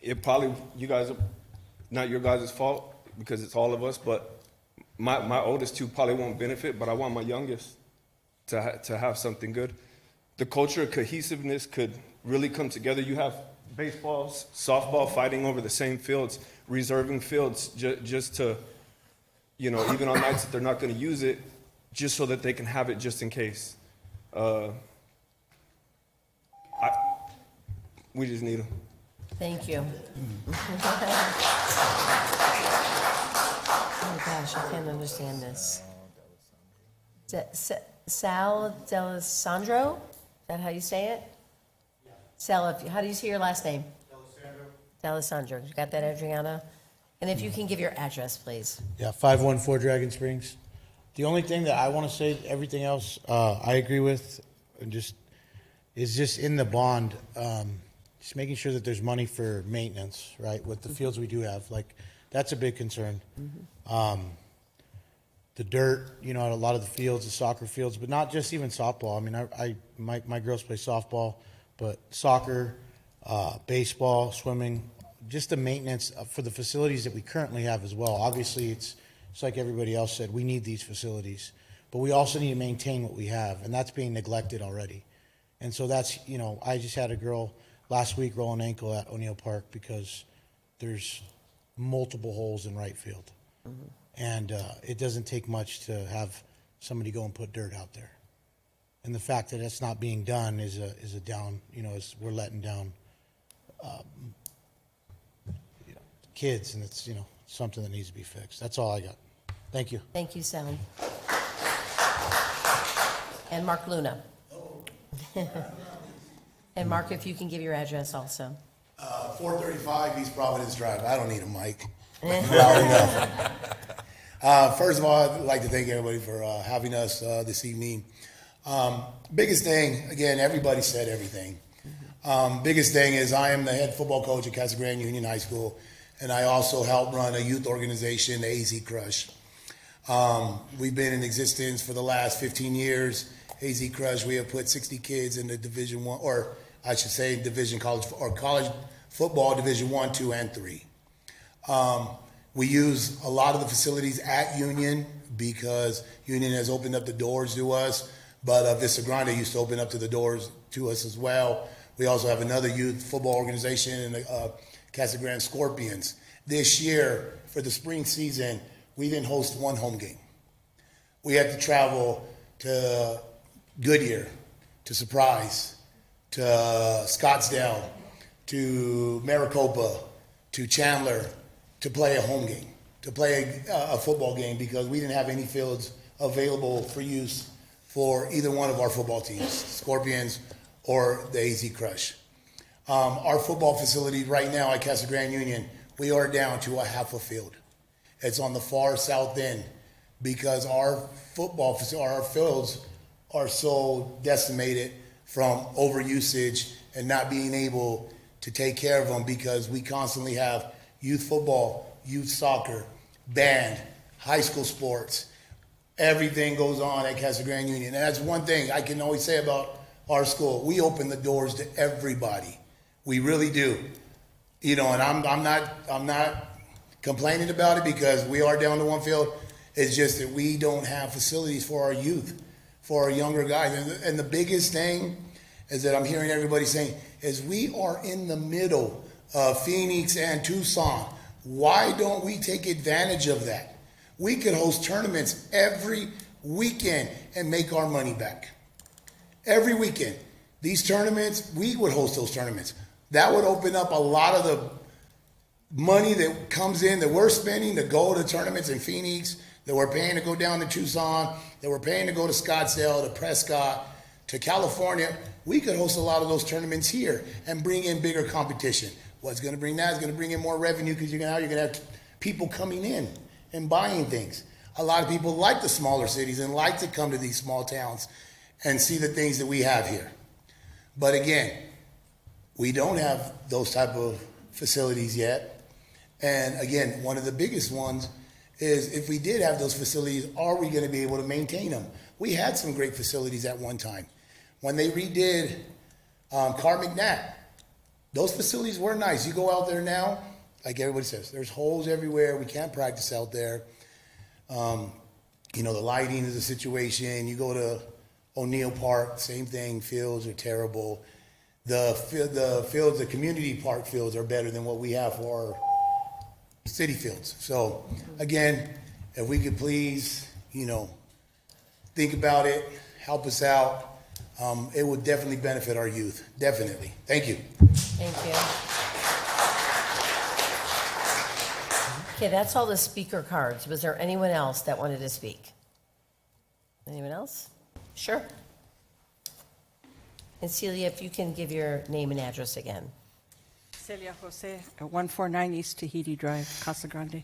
S20: It probably not your guys' fault because it's all of us, but my oldest 2 probably won't benefit, but I want my youngest. to have something good. The culture of cohesiveness could really come together. You have baseball, softball fighting over the same fields, reserving fields just to, even on nights that they're not going to use it, just so that they can have it just in case. We just need them.
S1: Thank you. Oh gosh, I can't understand this. Sal D'Alessandro? Is that how you say it? Sal, how do you say your last name? D'Alessandro. You got that, Adriana? And if you can give your address, please.
S21: Yeah, 514 Dragon Springs. The only thing that I want to say, everything else I agree with, and is just in the bond, just making sure that there's money for maintenance, right? With the fields we do have, like that's a big concern. The dirt, at a lot of the fields, the soccer fields, but not just even softball. I mean, my girls play softball, but soccer, baseball, swimming, just the maintenance for the facilities that we currently have as well. Obviously, it's like everybody else said, we need these facilities, but we also need to maintain what we have, and that's being neglected already. And so that's, I just had a girl last week roll an ankle at O'Neill Park because there's multiple holes in right field. And it doesn't take much to have somebody go and put dirt out there. And the fact that it's not being done is a down, we're letting down kids, and it's, something that needs to be fixed. That's all I got. Thank you.
S1: Thank you, Sally. And Mark Luna. And Mark, if you can give your address also.
S22: 435 East Providence Drive. I don't need a mic. Loud enough. First of all, I'd like to thank everybody for having us this evening. Biggest thing, again, everybody said everything. Biggest thing is I am the head football coach at Casa Grande Union High School, and I also help run a youth organization, the AZ Crush. We've been in existence for the last 15 years. AZ Crush, we have put 60 kids in the Division I, or I should say Division College, or college football Division I, II, and III. We use a lot of the facilities at Union because Union has opened up the doors to us, but Vista Grande used to open up the doors to us as well. We also have another youth football organization in the Casa Grande Scorpions. This year, for the spring season, we didn't host one home game. We had to travel to Goodyear, to Surprise, to Scottsdale, to Maricopa, to Chandler, to play a home game, to play a football game, because we didn't have any fields available for use for either one of our football teams, Scorpions or the AZ Crush. Our football facility right now at Casa Grande Union, we are down to a half a field. It's on the far south end because our football our fields are so decimated from overusage and not being able to take care of them, because we constantly have youth football, youth soccer, band, high school sports. Everything goes on at Casa Grande Union. And that's one thing I can always say about our school. We open the doors to everybody. We really do. And I'm not complaining about it because we are down to one field. It's just that we don't have facilities for our youth, for our younger guys. And the biggest thing is that I'm hearing everybody saying is we are in the middle of Phoenix and Tucson. Why don't we take advantage of that? We could host tournaments every weekend and make our money back. Every weekend. These tournaments, we would host those tournaments. That would open up a lot of the money that comes in that we're spending to go to tournaments in Phoenix, that we're paying to go down to Tucson, that we're paying to go to Scottsdale, to Prescott, to California. We could host a lot of those tournaments here and bring in bigger competition. What's going to bring that is going to bring in more revenue, because you're going to have people coming in and buying things. A lot of people like the smaller cities and like to come to these small towns and see the things that we have here. But again, we don't have those type of facilities yet. And again, one of the biggest ones is if we did have those facilities, are we going to be able to maintain them? We had some great facilities at one time. When they redid Car McNatt, those facilities were nice. You go out there now, like everybody says, there's holes everywhere. We can't practice out there. The lighting is a situation. You go to O'Neill Park, same thing, fields are terrible. The fields, the community park fields are better than what we have for our city fields. So again, if we could please, think about it, help us out. It would definitely benefit our youth, definitely. Thank you.
S1: Thank you. Okay, that's all the speaker cards. Was there anyone else that wanted to speak? Anyone else? Sure. And Celia, if you can give your name and address again.
S10: Celia Jose, 149 East Tahiti Drive, Casa Grande.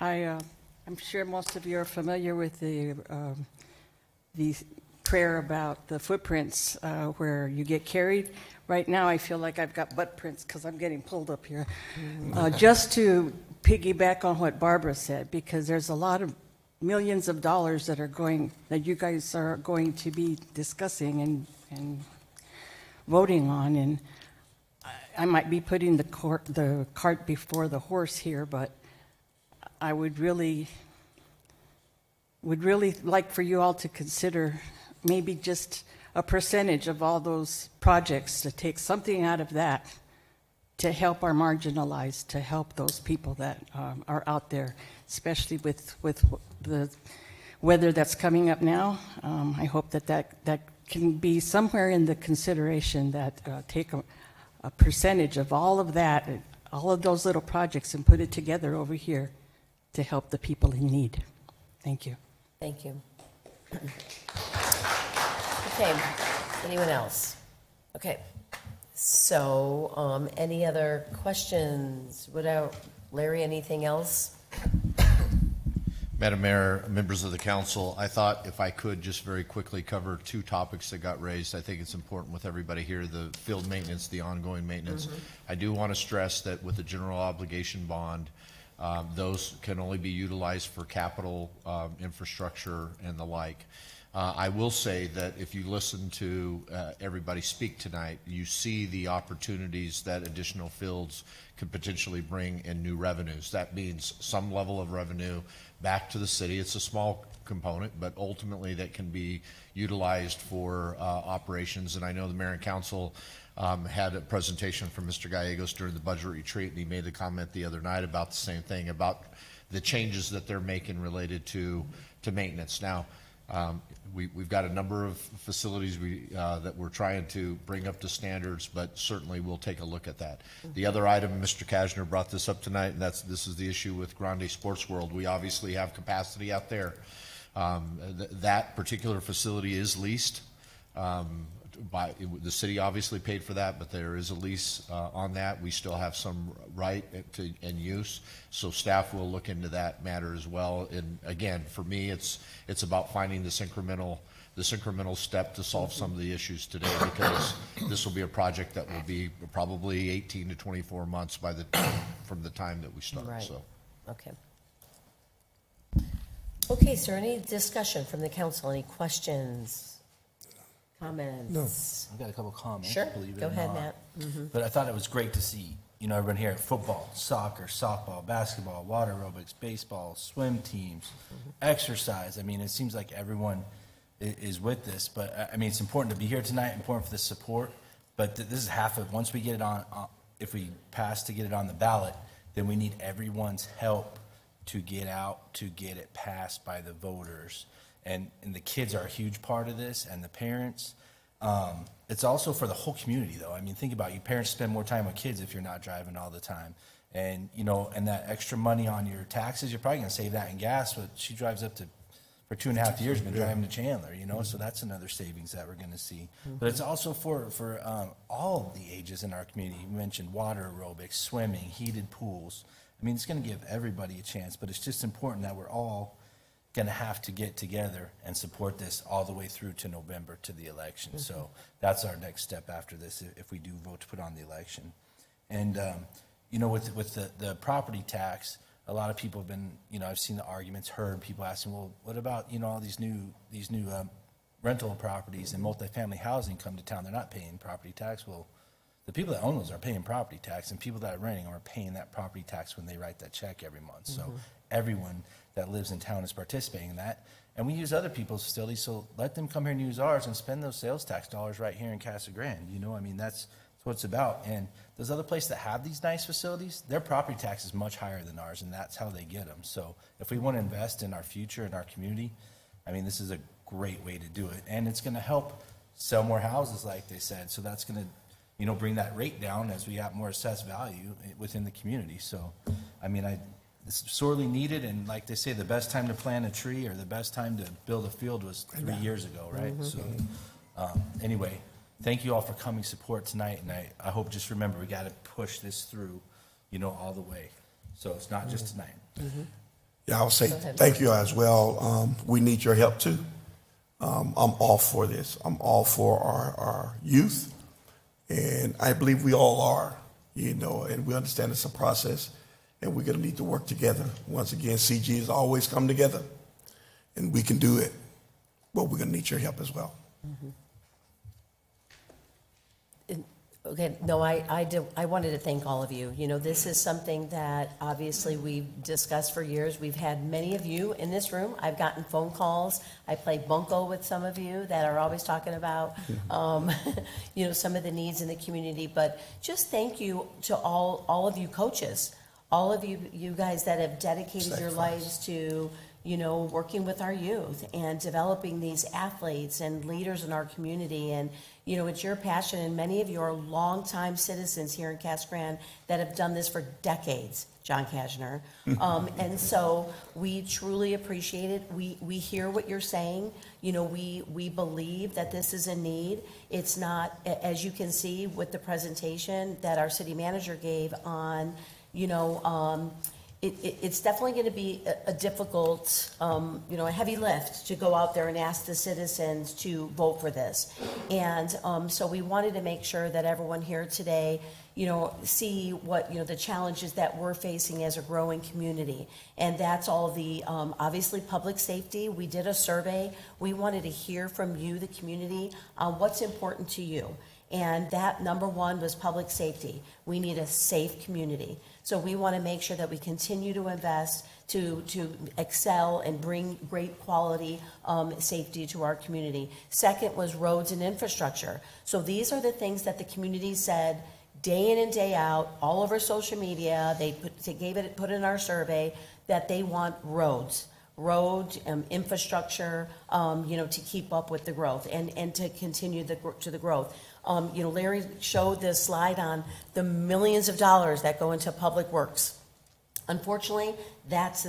S10: I'm sure most of you are familiar with the prayer about the footprints where you get carried. Right now, I feel like I've got butt prints because I'm getting pulled up here. Just to piggyback on what Barbara said, because there's a lot of millions of dollars that you guys are going to be discussing and voting on, and I might be putting the cart before the horse here, but I would really like for you all to consider maybe just a percentage of all those projects, to take something out of that to help our marginalized, to help those people that are out there, especially with the weather that's coming up now. I hope that can be somewhere in the consideration, that take a percentage of all of that, all of those little projects, and put it together over here to help the people in need. Thank you.
S1: Thank you. Okay, anyone else? Okay, so any other questions? Larry, anything else?
S4: Madam Mayor, members of the council, I thought if I could just very quickly cover two topics that got raised. I think it's important with everybody here, the field maintenance, the ongoing maintenance. I do want to stress that with the general obligation bond, those can only be utilized for capital infrastructure and the like. I will say that if you listen to everybody speak tonight, you see the opportunities that additional fields could potentially bring in new revenues. That means some level of revenue back to the city. It's a small component, but ultimately that can be utilized for operations. And I know the mayor and council had a presentation from Mr. Gallegos during the budget retreat, and he made the comment the other night about the same thing, about the changes that they're making related to maintenance. Now, we've got a number of facilities that we're trying to bring up to standards, but certainly we'll take a look at that. The other item, Mr. Kashner brought this up tonight, and this is the issue with Grande Sports World. We obviously have capacity out there. That particular facility is leased. The city obviously paid for that, but there is a lease on that. We still have some right and use, so staff will look into that matter as well. And again, for me, it's about finding this incremental step to solve some of the issues today, because this will be a project that will be probably 18 to 24 months from the time that we start.
S1: Right.
S4: So.
S1: Okay. Okay, sir, any discussion from the council? Any questions? Comments?
S7: I've got a couple comments.
S1: Sure,
S7: believe it
S1: go
S7: or
S1: ahead,
S7: not.
S1: Matt.
S7: But I thought it was great to see, everyone here, football, soccer, softball, basketball, water aerobics, baseball, swim teams, exercise. I mean, it seems like everyone is with this, but I mean, it's important to be here tonight, important for the support, but this is half of, once we get it on, if we pass to get it on the ballot, then we need everyone's help to get out, to get it passed by the voters. And the kids are a huge part of this, and the parents. It's also for the whole community, though. I mean, think about it. You parents spend more time with kids if you're not driving all the time. And, and that extra money on your taxes, you're probably going to save that in gas. But she drives for 2.5 years, been driving to Chandler, so that's another savings that we're going to see. But it's also for all of the ages in our community. You mentioned water aerobics, swimming, heated pools. I mean, it's going to give everybody a chance, but it's just important that we're all going to have to get together and support this all the way through to November, to the election. So that's our next step after this, if we do vote to put on the election. And with the property tax, a lot of people have been, I've seen the arguments heard, people asking, well, what about all these new rental properties and multifamily housing come to town? They're not paying property tax. Well, the people that own those are paying property tax, and people that are renting are paying that property tax when they write that check every month. So everyone that lives in town is participating in that. And we use other people's facilities, so let them come here and use ours and spend those sales tax dollars right here in Casa Grande. You know, I mean, that's what it's about. And those other places that have these nice facilities, their property tax is much higher than ours, and that's how they get them. So if we want to invest in our future, in our community, I mean, this is a great way to do it. And it's going to help sell more houses, like they said. So that's going to, you know, bring that rate down as we have more assessed value within the community. So, I mean, it's sorely needed, and like they say, the best time to plant a tree or the best time to build a field was 3 years ago, right? So, anyway, thank you all for coming support tonight, and I hope, just remember, we got to push this through, you know, all the way. So it's not just tonight.
S6: Yeah, I'll say thank you as well. We need your help too. I'm all for this. I'm all for our youth, and I believe we all are, you know, and we understand it's a process, and we're going to need to work together. Once again, CG has always come together, and we can do it, but we're going to need your help as well.
S1: Okay, no, I wanted to thank all of you. You know, this is something that obviously we've discussed for years. We've had many of you in this room. I've gotten phone calls. I play bunco with some of you that are always talking about, you know, some of the needs in the community. But just thank you to all of you coaches, all of you guys that have dedicated your lives to, you know, working with our youth and developing these athletes and leaders in our community. And, you know, it's your passion, and many of you are longtime citizens here in Casa Grande that have done this for decades, John Kashner. And so we truly appreciate it. We hear what you're saying. You know, we believe that this is a need. It's not, as you can see with the presentation that our city manager gave on, you know, it's definitely going to be a difficult, you know, a heavy lift to go out there and ask the citizens to vote for this. And so we wanted to make sure that everyone here today, you know, see what, you know, the challenges that we're facing as a growing community. And that's all the, obviously, public safety. We did a survey. We wanted to hear from you, the community, what's important to you. And that number one was public safety. We need a safe community. So we want to make sure that we continue to invest to excel and bring great quality safety to our community. Second was roads and infrastructure. So these are the things that the community said day in and day out, all over social media. They put in our survey that they want roads. Infrastructure, you know, to keep up with the growth and to continue the growth. You know, Larry showed this slide on the millions of dollars that go into public works. Unfortunately, that's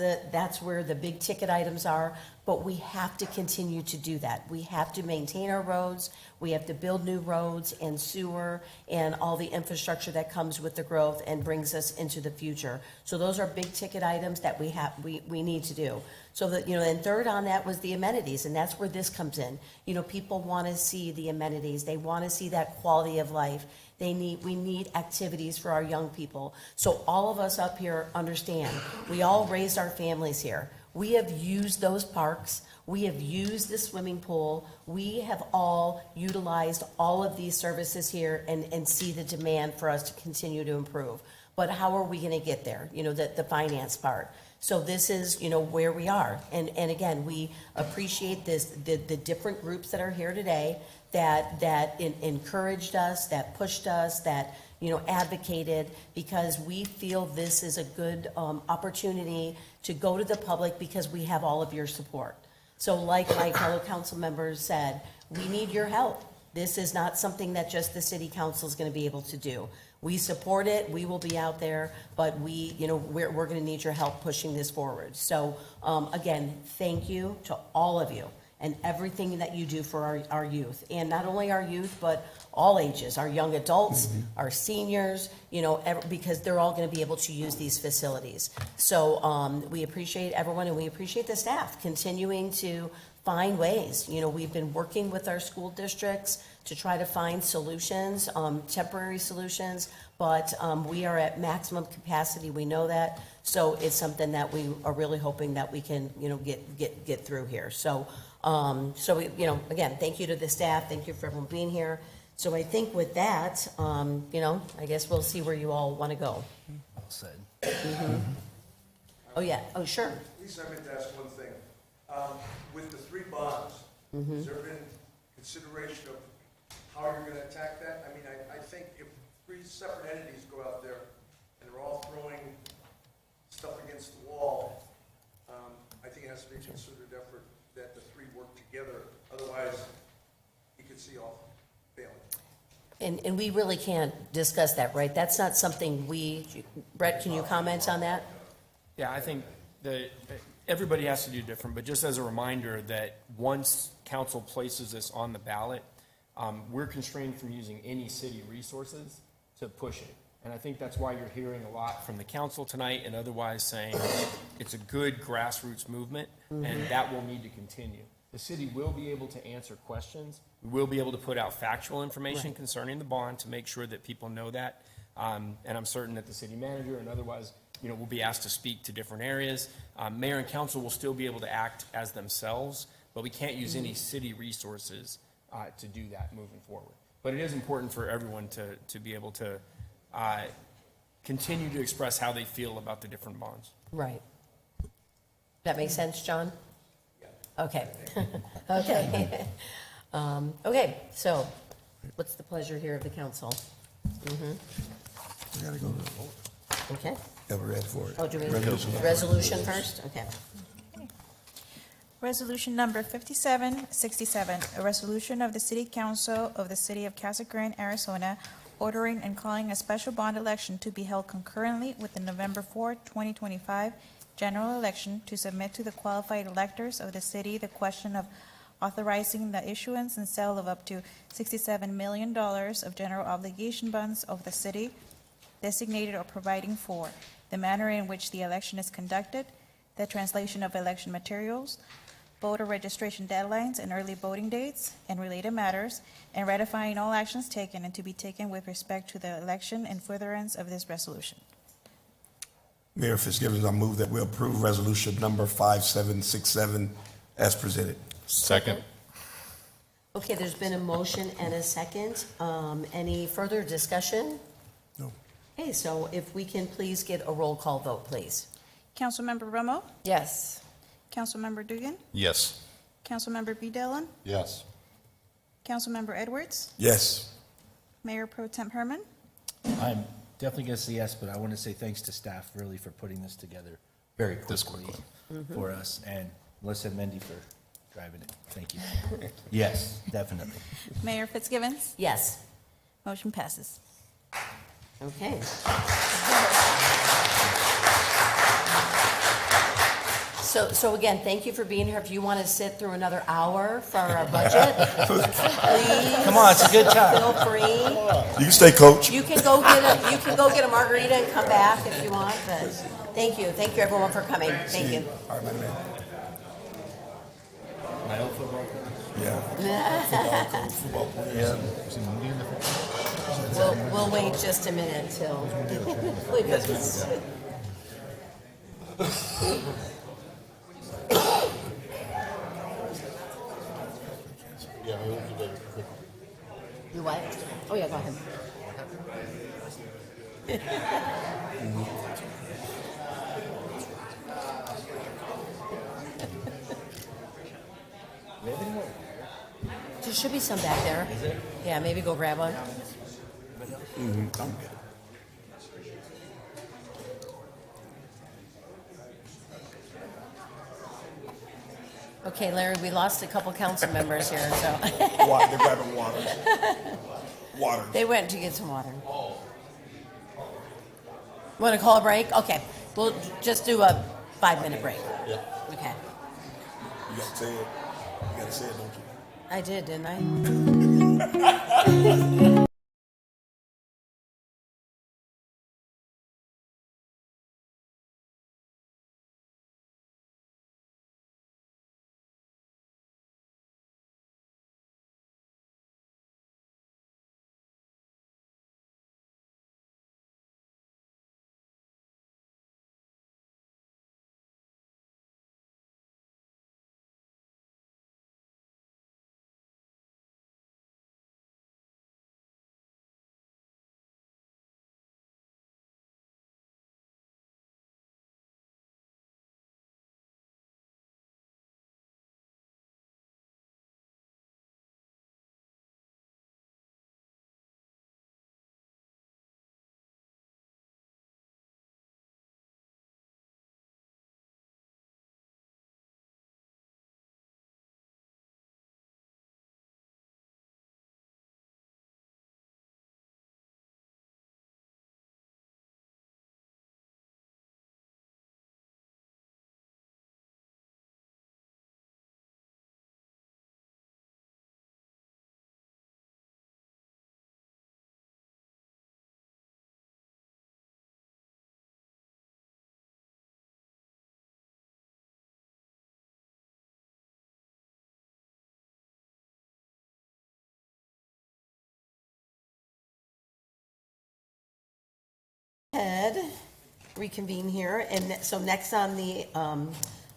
S1: where the big ticket items are, but we have to continue to do that. We have to maintain our roads. We have to build new roads and sewer and all the infrastructure that comes with the growth and brings us into the future. So those are big ticket items that we need to do. So that, you know, and third on that was the amenities, and that's where this comes in. You know, people want to see the amenities. They want to see that quality of life. We need activities for our young people. So all of us up here understand, we all raised our families here. We have used those parks. We have used the swimming pool. We have all utilized all of these services here and see the demand for us to continue to improve. But how are we going to get there? You know, the finance part. So this is, you know, where we are. And again, we appreciate this, the different groups that are here today that encouraged us, that pushed us, that, you know, advocated, because we feel this is a good opportunity to go to the public because we have all of your support. So like my fellow council members said, we need your help. This is not something that just the city council is going to be able to do. We support it. We will be out there, but we're going to need your help pushing this forward. So again, thank you to all of you and everything that you do for our youth, and not only our youth, but all ages, our young adults, our seniors, you know, because they're all going to be able to use these facilities. So we appreciate everyone, and we appreciate the staff continuing to find ways. You know, we've been working with our school districts to try to find solutions, temporary solutions, but we are at maximum capacity. We know that. So it's something that we are really hoping that we can, you know, get through here. So, we, you know, again, thank you to the staff. Thank you for everyone being here. So I think with that, you know, I guess we'll see where you all want to go.
S7: Well said.
S1: Oh, yeah, oh, sure.
S2: Lisa, I meant to ask one thing. With the 3 bonds, has there been consideration of how you're going to attack that? I mean, I think if 3 separate entities go out there and they're all throwing stuff against the wall, I think it has to be a considered effort that the 3 work together. Otherwise, you could see all failing.
S1: And we really can't discuss that, right? That's not something Brett, can you comment on that?
S3: Yeah, I think that everybody has to do different, but just as a reminder that once council places this on the ballot, we're constrained from using any city resources to push it. And I think that's why you're hearing a lot from the council tonight and otherwise saying it's a good grassroots movement, and that will need to continue. The city will be able to answer questions. We will be able to put out factual information concerning the bond to make sure that people know that. And I'm certain that the city manager and otherwise, will be asked to speak to different areas. Mayor and council will still be able to act as themselves, but we can't use any city resources to do that moving forward. But it is important for everyone to be able to continue to express how they feel about the different bonds.
S1: Right. That makes sense, John? Okay. Okay. Okay, so what's the pleasure here of the council?
S6: We gotta go to the vote.
S1: Okay.
S6: Yeah, we're ready for it.
S1: Oh, do we,
S6: Resolution.
S1: resolution first? Okay.
S8: Resolution number 5767, a resolution of the City Council of the City of Casa Grande, Arizona, ordering and calling a special bond election to be held concurrently with the November 4, 2025 general election to submit to the qualified electors of the city the question of authorizing the issuance and sale of up to $67 million of general obligation bonds of the city, designated or providing for the manner in which the election is conducted, the translation of election materials, voter registration deadlines and early voting dates, and related matters, and ratifying all actions taken and to be taken with respect to the election and furtherance of this resolution.
S6: Mayor Fitzgibbons, I move that we approve resolution number 5767 as presented.
S5: Second.
S1: Okay, there's been a motion and a second. Any further discussion?
S6: No.
S1: Okay, so if we can please get a roll call vote, please.
S8: Councilmember Romo?
S1: Yes.
S8: Councilmember Dugan?
S5: Yes.
S8: Councilmember B. Dillon?
S5: Yes.
S8: Councilmember Edwards?
S6: Yes.
S8: Mayor Pro Tem Herman?
S7: I'm definitely going to say yes, but I want to say thanks to staff really for putting this together very quickly for us, and Melissa and Mendy for driving it. Thank you. Yes, definitely.
S8: Mayor Fitzgibbons?
S1: Yes.
S8: Motion passes.
S1: Okay. So again, thank you for being here. If you want to sit through another hour for our budget, please.
S7: Come on, it's a good time.
S1: Feel free.
S6: You can stay, coach.
S1: You can go get a margarita and come back if you want, but thank you everyone for coming. Thank you.
S6: All right, man.
S7: My old football coach.
S6: Yeah. Football player.
S1: We'll wait just a minute till. You what? Oh, yeah, go ahead. There should be some back there.
S7: Is there?
S1: Yeah, maybe go grab one. Okay, Larry, we lost a couple council members here, so.
S6: They're grabbing water. Water.
S1: They went to get some water. Want to call a break? Okay, we'll just do a 5-minute break.
S6: Yeah.
S1: Okay.
S6: You gotta say it. You gotta say it, don't you?
S1: I did, didn't I? ahead, reconvene here, and so next on the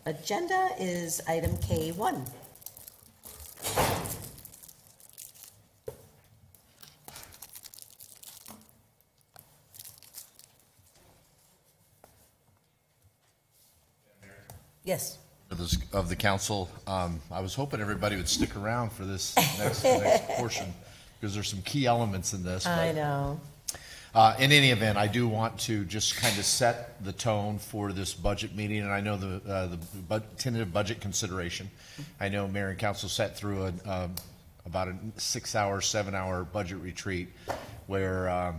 S1: agenda is item K1. Yes.
S4: Of the council, I was hoping everybody would stick around for this next portion, because there's some key elements in this.
S1: I know.
S4: In any event, I do want to just kind of set the tone for this budget meeting, and I know the tentative budget consideration. I know Mayor and Council sat through about a 6-hour, 7-hour budget retreat where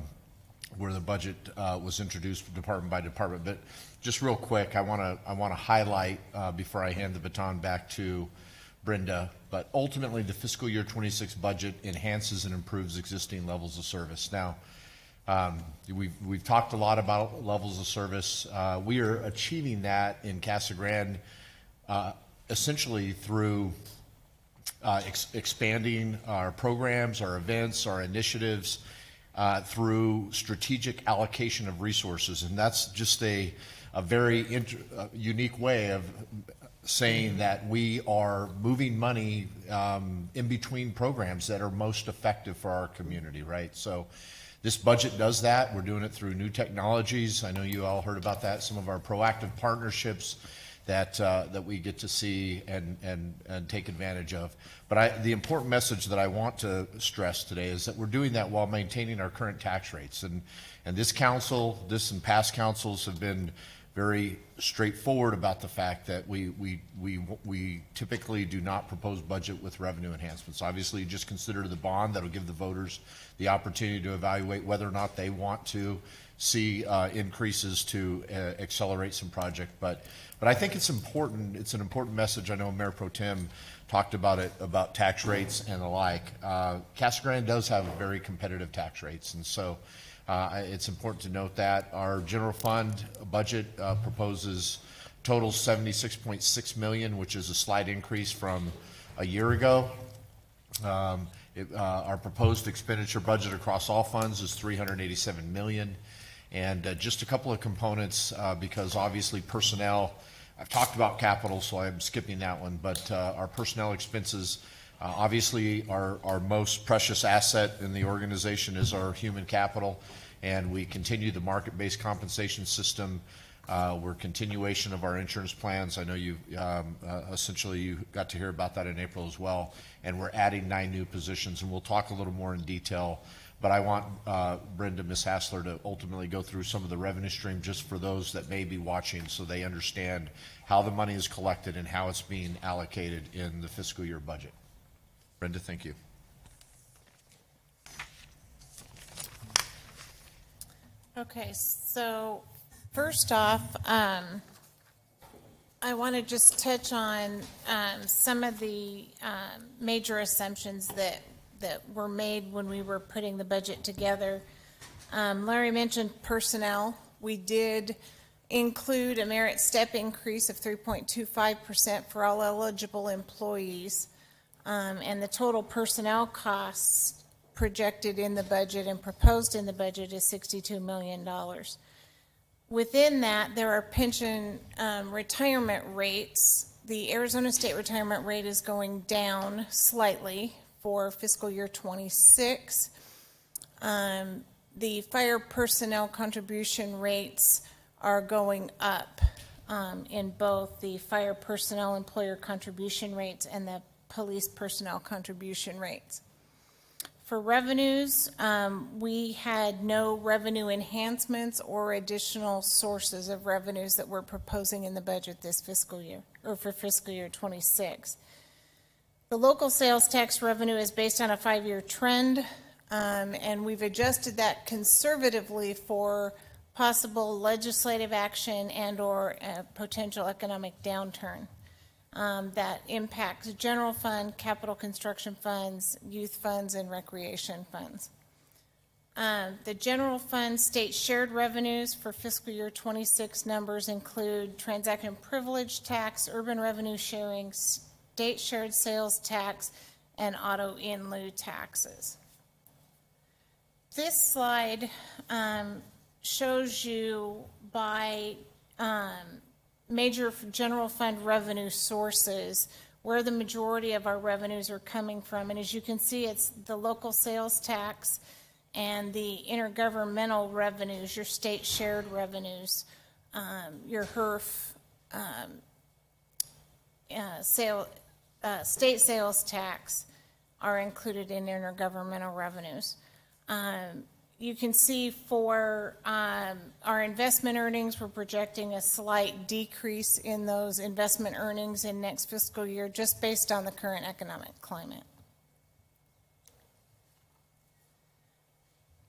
S4: the budget was introduced department by department. But just real quick, I want to highlight before I hand the baton back to Brenda. But ultimately, the fiscal year 26 budget enhances and improves existing levels of service. Now, we've talked a lot about levels of service. We are achieving that in Casa Grande essentially through expanding our programs, our events, our initiatives, through strategic allocation of resources. And that's just a very unique way of saying that we are moving money in between programs that are most effective for our community, right? So this budget does that. We're doing it through new technologies. I know you all heard about that, some of our proactive partnerships that we get to see and take advantage of. But the important message that I want to stress today is that we're doing that while maintaining our current tax rates. And this council, this and past councils have been very straightforward about the fact that we typically do not propose budget with revenue enhancements. Obviously, you just consider the bond that'll give the voters the opportunity to evaluate whether or not they want to see increases to accelerate some project. But I think it's important. It's an important message. I know Mayor Pro Tem talked about it, about tax rates and the like. Casa Grande does have very competitive tax rates, and so it's important to note that our general fund budget proposes totals $76.6 million, which is a slight increase from a year ago. Our proposed expenditure budget across all funds is $387 million. And just a couple of components, because obviously personnel, I've talked about capital, so I'm skipping that one, but our personnel expenses, obviously our most precious asset in the organization is our human capital, and we continue the market-based compensation system. We're continuation of our insurance plans. I know you essentially you got to hear about that in April as well, and we're adding 9 new positions, and we'll talk a little more in detail. But I want Brenda, Ms. Hassler, to ultimately go through some of the revenue stream just for those that may be watching, so they understand how the money is collected and how it's being allocated in the fiscal year budget. Brenda, thank you.
S9: Okay, so first off, I want to just touch on some of the major assumptions that were made when we were putting the budget together. Larry mentioned personnel. We did include a merit step increase of 3.25% for all eligible employees. And the total personnel costs projected in the budget and proposed in the budget is $62 million. Within that, there are pension retirement rates. The Arizona State retirement rate is going down slightly for fiscal year 26. The fire personnel contribution rates are going up in both the fire personnel employer contribution rates and the police personnel contribution rates. For revenues, we had no revenue enhancements or additional sources of revenues that we're proposing in the budget this fiscal year, or for fiscal year 26. The local sales tax revenue is based on a 5-year trend, and we've adjusted that conservatively for possible legislative action and or a potential economic downturn that impacts general fund, capital construction funds, youth funds, and recreation funds. The general fund state shared revenues for fiscal year 26 numbers include transaction privilege tax, urban revenue sharing, state shared sales tax, and auto in lieu taxes. This slide shows you by major general fund revenue sources where the majority of our revenues are coming from. And as you can see, it's the local sales tax and the intergovernmental revenues, your state shared revenues, your HERF, state sales tax are included in intergovernmental revenues. You can see for our investment earnings, we're projecting a slight decrease in those investment earnings in next fiscal year, just based on the current economic climate.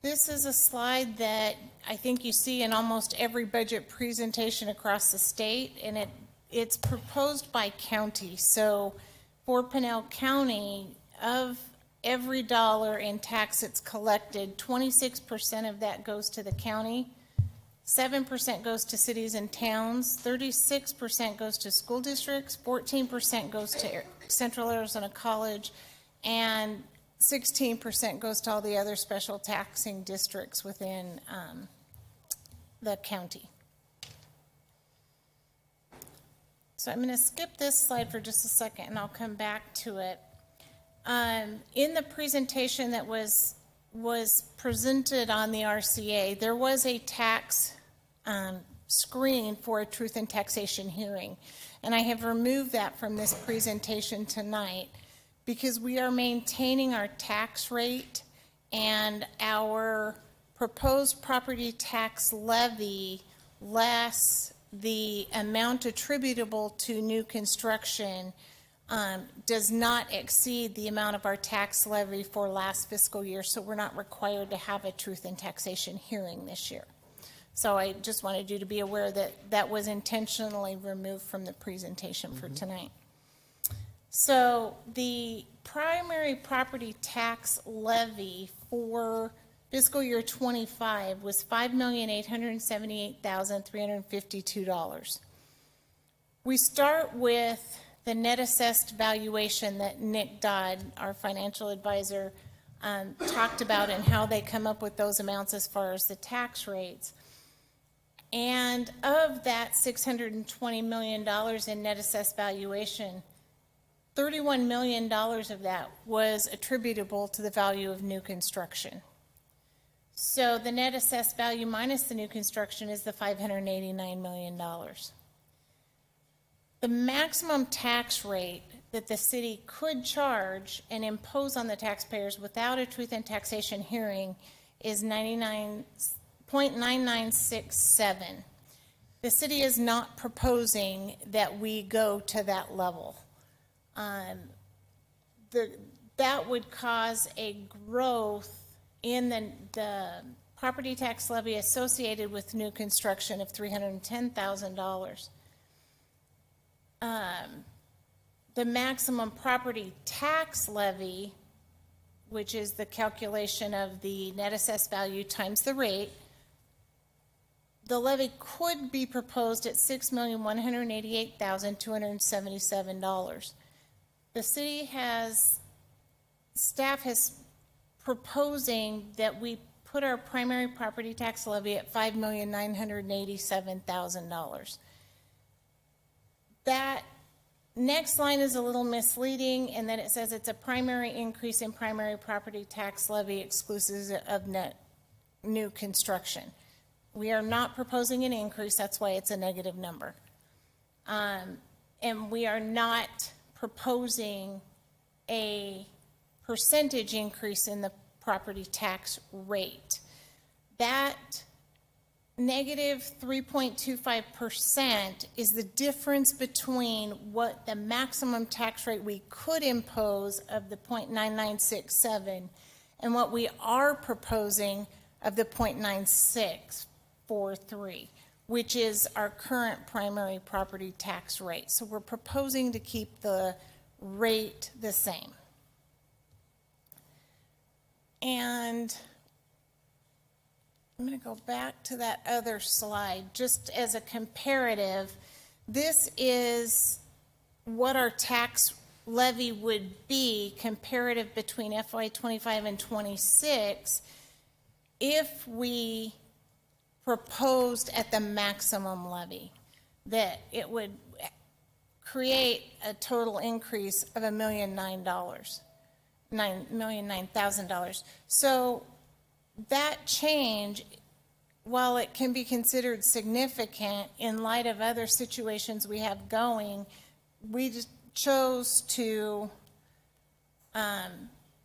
S9: This is a slide that I think you see in almost every budget presentation across the state, and it's proposed by county. So for Pinal County, of every dollar in tax that's collected, 26% of that goes to the county, 7% goes to cities and towns, 36% goes to school districts, 14% goes to Central Arizona College, and 16% goes to all the other special taxing districts within the county. So I'm going to skip this slide for just a second, and I'll come back to it. In the presentation that was presented on the RCA, there was a tax screen for a truth and taxation hearing. And I have removed that from this presentation tonight because we are maintaining our tax rate, and our proposed property tax levy less the amount attributable to new construction does not exceed the amount of our tax levy for last fiscal year, so we're not required to have a truth and taxation hearing this year. So I just wanted you to be aware that that was intentionally removed from the presentation for tonight. So the primary property tax levy for fiscal year 25 was $5,878,352. We start with the net assessed valuation that Nick Dodd, our financial advisor, talked about, and how they come up with those amounts as far as the tax rates. And of that $620 million in net assessed valuation, $31 million of that was attributable to the value of new construction. So the net assessed value minus the new construction is the $589 million. The maximum tax rate that the city could charge and impose on the taxpayers without a truth and taxation hearing is 99.9967. The city is not proposing that we go to that level. That would cause a growth in the property tax levy associated with new construction of $310,000. The maximum property tax levy, which is the calculation of the net assessed value times the rate, the levy could be proposed at $6,188,277. The city staff has proposing that we put our primary property tax levy at $5,987,000. That next line is a little misleading in that it says it's a primary increase in primary property tax levy exclusive of net new construction. We are not proposing an increase, that's why it's a negative number. And we are not proposing a percentage increase in the property tax rate. That negative 3.25% is the difference between what the maximum tax rate we could impose of the 0.9967 and what we are proposing of the 0.9643, which is our current primary property tax rate. So we're proposing to keep the rate the same. And I'm going to go back to that other slide just as a comparative. This is what our tax levy would be comparative between FY25 and 26 if we proposed at the maximum levy, that it would create a total increase of $1,009,000. So that change, while it can be considered significant in light of other situations we have going, we just chose to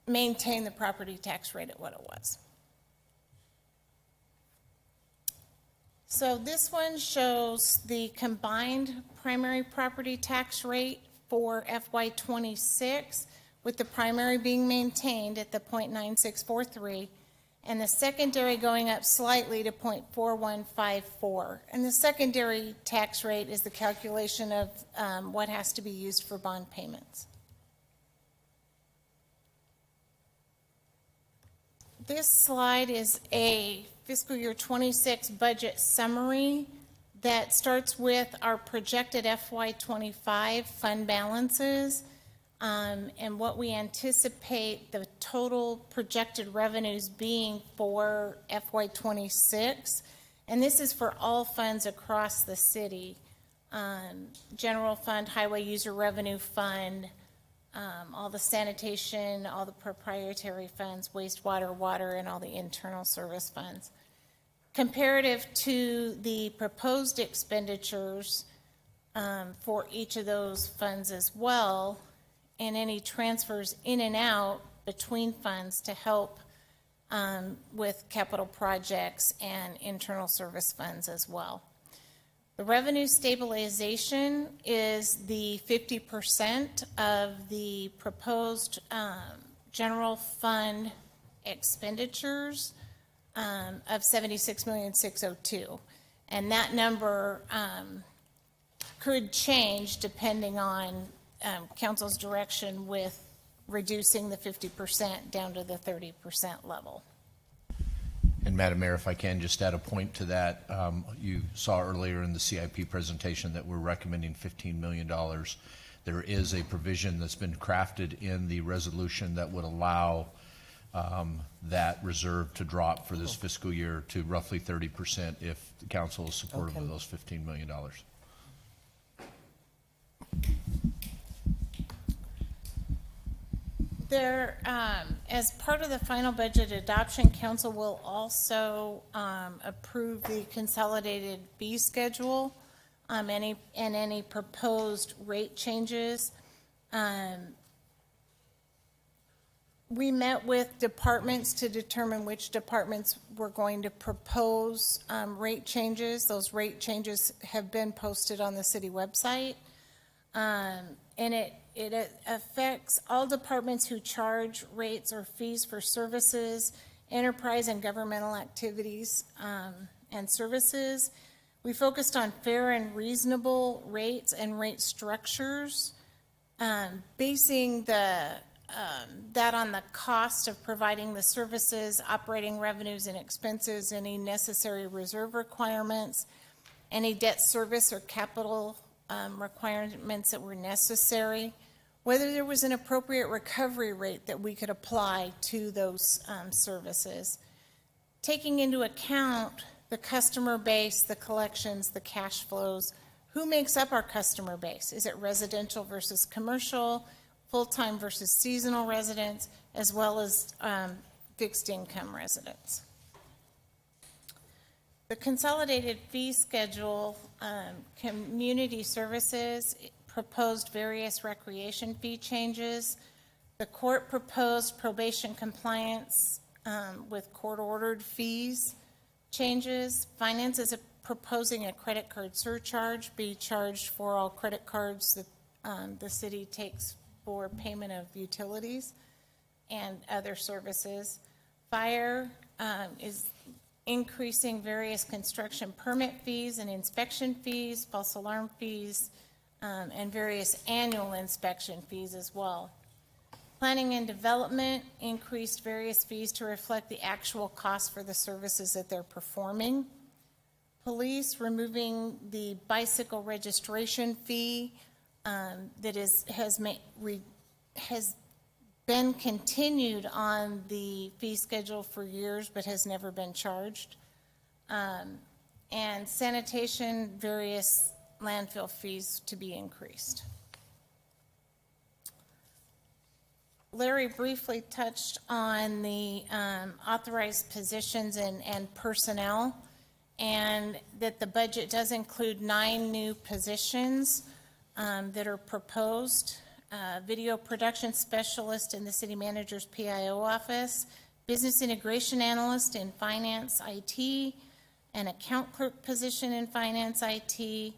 S9: maintain the property tax rate at what it was. So this one shows the combined primary property tax rate for FY '26, with the primary being maintained at the 0.9643, and the secondary going up slightly to 0.4154. And the secondary tax rate is the calculation of what has to be used for bond payments. This slide is a fiscal year '26 budget summary that starts with our projected FY '25 fund balances and what we anticipate the total projected revenues being for FY '26. And this is for all funds across the city. General fund, highway user revenue fund, all the sanitation, all the proprietary funds, wastewater, water, and all the internal service funds. Comparative to the proposed expenditures for each of those funds as well, and any transfers in and out between funds to help with capital projects and internal service funds as well. The revenue stabilization is the 50% of the proposed general fund expenditures of $76,602,000. And that number could change depending on council's direction with reducing the 50% down to the 30% level.
S4: And Madam Mayor, if I can just add a point to that, you saw earlier in the CIP presentation that we're recommending $15 million. There is a provision that's been crafted in the resolution that would allow that reserve to drop for this fiscal year to roughly 30% if the council is supportive of those $15 million.
S9: There, as part of the final budget adoption, council will also approve the consolidated fee schedule, any proposed rate changes. We met with departments to determine which departments were going to propose rate changes. Those rate changes have been posted on the city website. And it affects all departments who charge rates or fees for services, enterprise and governmental activities, and services. We focused on fair and reasonable rates and rate structures, basing that on the cost of providing the services, operating revenues and expenses, any necessary reserve requirements, any debt service or capital requirements that were necessary, whether there was an appropriate recovery rate that we could apply to those services, taking into account the customer base, the collections, the cash flows. Who makes up our customer base? Is it residential versus commercial, full-time versus seasonal residents, as well as fixed income residents? The consolidated fee schedule, community services proposed various recreation fee changes. The court proposed probation compliance with court-ordered fees changes. Finance is proposing a credit card surcharge be charged for all credit cards that the city takes for payment of utilities and other services. Fire is increasing various construction permit fees and inspection fees, false alarm fees, and various annual inspection fees as well. Planning and development increased various fees to reflect the actual cost for the services that they're performing. Police removing the bicycle registration fee that has been continued on the fee schedule for years but has never been charged. and sanitation, various landfill fees to be increased. Larry briefly touched on the authorized positions and personnel, and that the budget does include 9 new positions that are proposed. Video production specialist in the city manager's PIO office, business integration analyst in finance IT, an account clerk position in finance IT,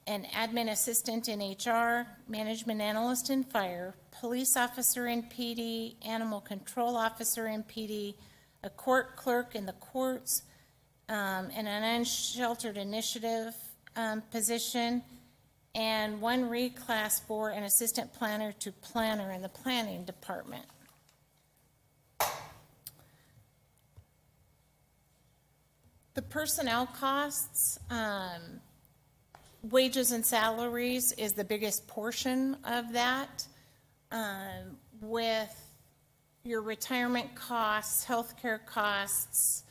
S9: an admin assistant in HR, management analyst in fire, police officer in PD, animal control officer in PD, a court clerk in the courts, and an unsheltered initiative position, and 1 reclass for an assistant planner to planner in the planning department. The personnel costs, wages and salaries is the biggest portion of that, with your retirement costs, healthcare costs,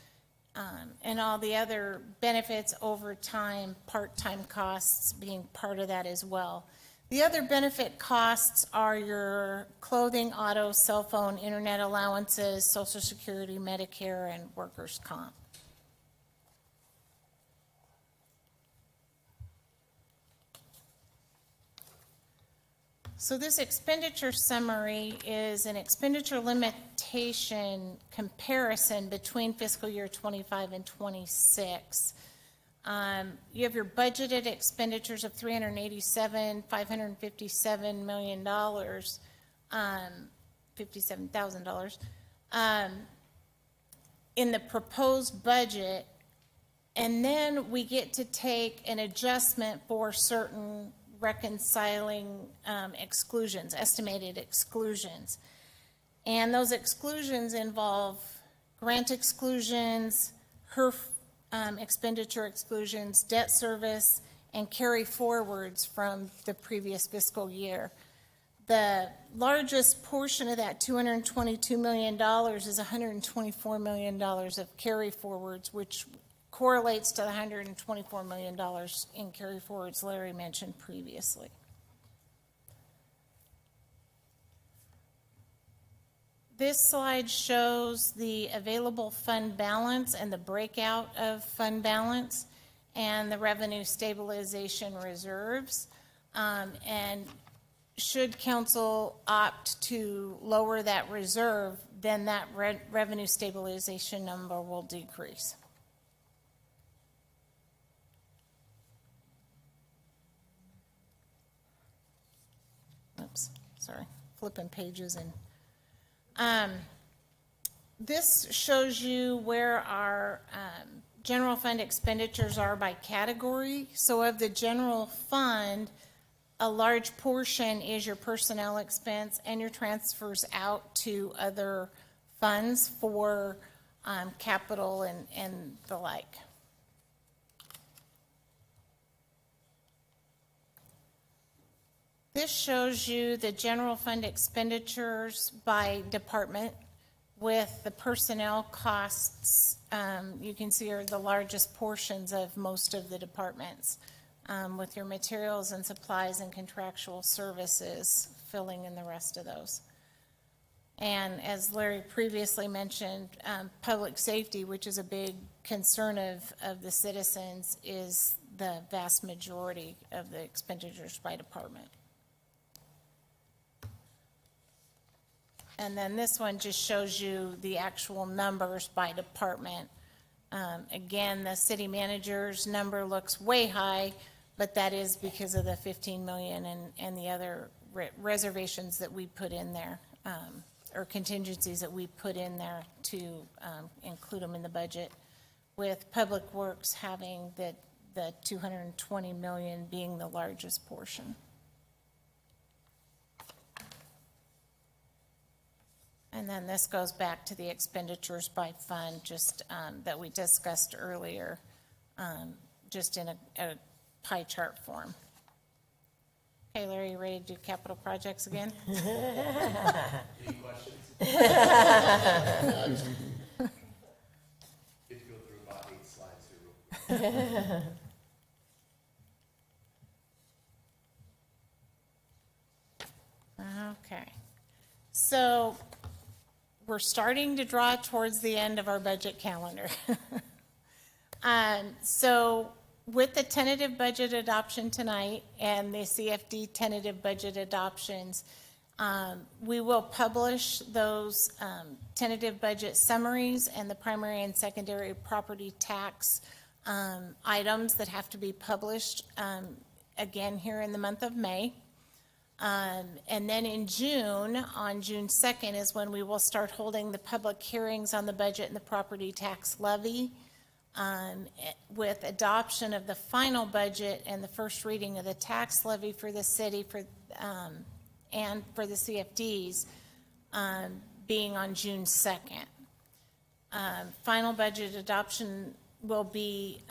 S9: and all the other benefits, overtime, part-time costs being part of that as well. The other benefit costs are your clothing, auto, cell phone, internet allowances, Social Security, Medicare, and workers' comp. So this expenditure summary is an expenditure limitation comparison between fiscal year 25 and 26. You have your budgeted expenditures of $557 million, $57,000. In the proposed budget, and then we get to take an adjustment for certain reconciling exclusions, estimated exclusions. And those exclusions involve grant exclusions, HERF expenditure exclusions, debt service, and carry forwards from the previous fiscal year. The largest portion of that $222 million is $124 million of carry forwards, which correlates to the $124 million in carry forwards Larry mentioned previously. This slide shows the available fund balance and the breakout of fund balance and the revenue stabilization reserves. And should council opt to lower that reserve, then that revenue stabilization number will decrease. Oops, sorry, flipping pages. And this shows you where our general fund expenditures are by category. So of the general fund, a large portion is your personnel expense and your transfers out to other funds for capital and the like. This shows you the general fund expenditures by department with the personnel costs. You can see are the largest portions of most of the departments, with your materials and supplies and contractual services filling in the rest of those. And as Larry previously mentioned, public safety, which is a big concern of the citizens, is the vast majority of the expenditures by department. And then this one just shows you the actual numbers by department. Again, the city manager's number looks way high, but that is because of the 15 million and the other reservations that we put in there, or contingencies that we put in there to include them in the budget, with Public Works having the 220 million being the largest portion. And then this goes back to the expenditures by fund, just that we discussed earlier, just in a pie chart form. Okay, Larry, you ready to do capital projects again?
S4: Any questions? Get to go through about 8 slides here real quick.
S9: Okay. So we're starting to draw towards the end of our budget calendar. So with the tentative budget adoption tonight and the CFD tentative budget adoptions, we will publish those tentative budget summaries and the primary and secondary property tax items that have to be published again here in the month of May. And then in June, on June 2nd, is when we will start holding the public hearings on the budget and the property tax levy, with adoption of the final budget and the first reading of the tax levy for the city and for the CFDs being on June 2nd. Final budget adoption will be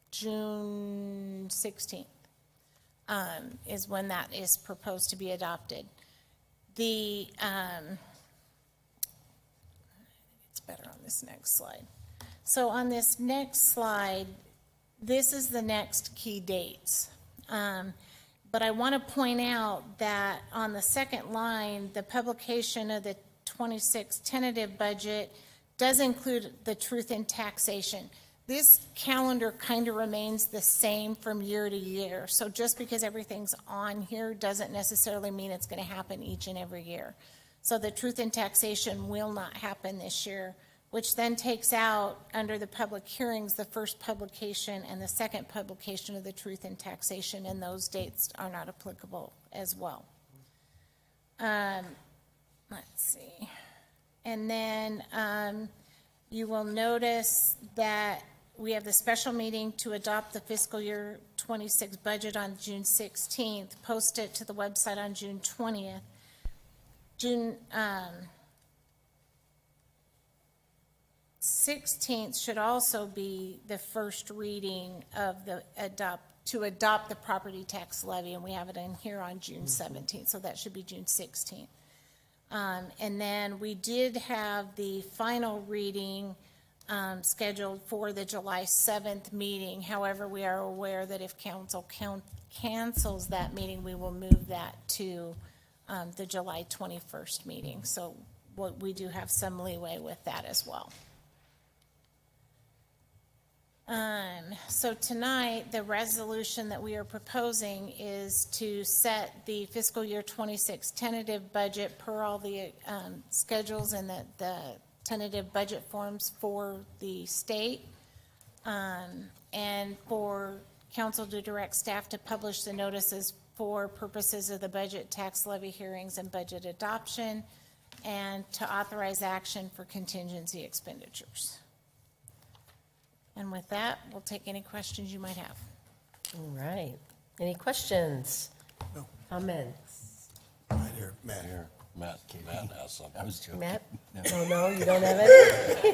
S9: June 16th. Is when that is proposed to be adopted. It's better on this next slide. So on this next slide, this is the next key dates. But I want to point out that on the second line, the publication of the 26 tentative budget does include the truth in taxation. This calendar kind of remains the same from year to year. So just because everything's on here doesn't necessarily mean it's going to happen each and every year. So the truth in taxation will not happen this year, which then takes out under the public hearings, the first publication and the second publication of the truth in taxation, and those dates are not applicable as well. Let's see. And then you will notice that we have the special meeting to adopt the fiscal year 26 budget on June 16th, post it to the website on June 20th. June 16th should also be the first reading of to adopt the property tax levy, and we have it in here on June 17th, so that should be June 16th. And then we did have the final reading scheduled for the July 7th meeting. However, we are aware that if council cancels that meeting, we will move that to the July 21st meeting. So we do have some leeway with that as well. So tonight, the resolution that we are proposing is to set the fiscal year 26 tentative budget per all the schedules and the tentative budget forms for the state, and for council to direct staff to publish the notices for purposes of the budget, tax levy hearings, and budget adoption, and to authorize action for contingency expenditures. And with that, we'll take any questions you might have.
S1: All right. Any questions?
S6: No.
S1: Comments?
S6: Right here, Matt.
S5: Here, Matt has something.
S7: I was joking.
S1: Matt?
S7: No.
S1: No, you don't have any?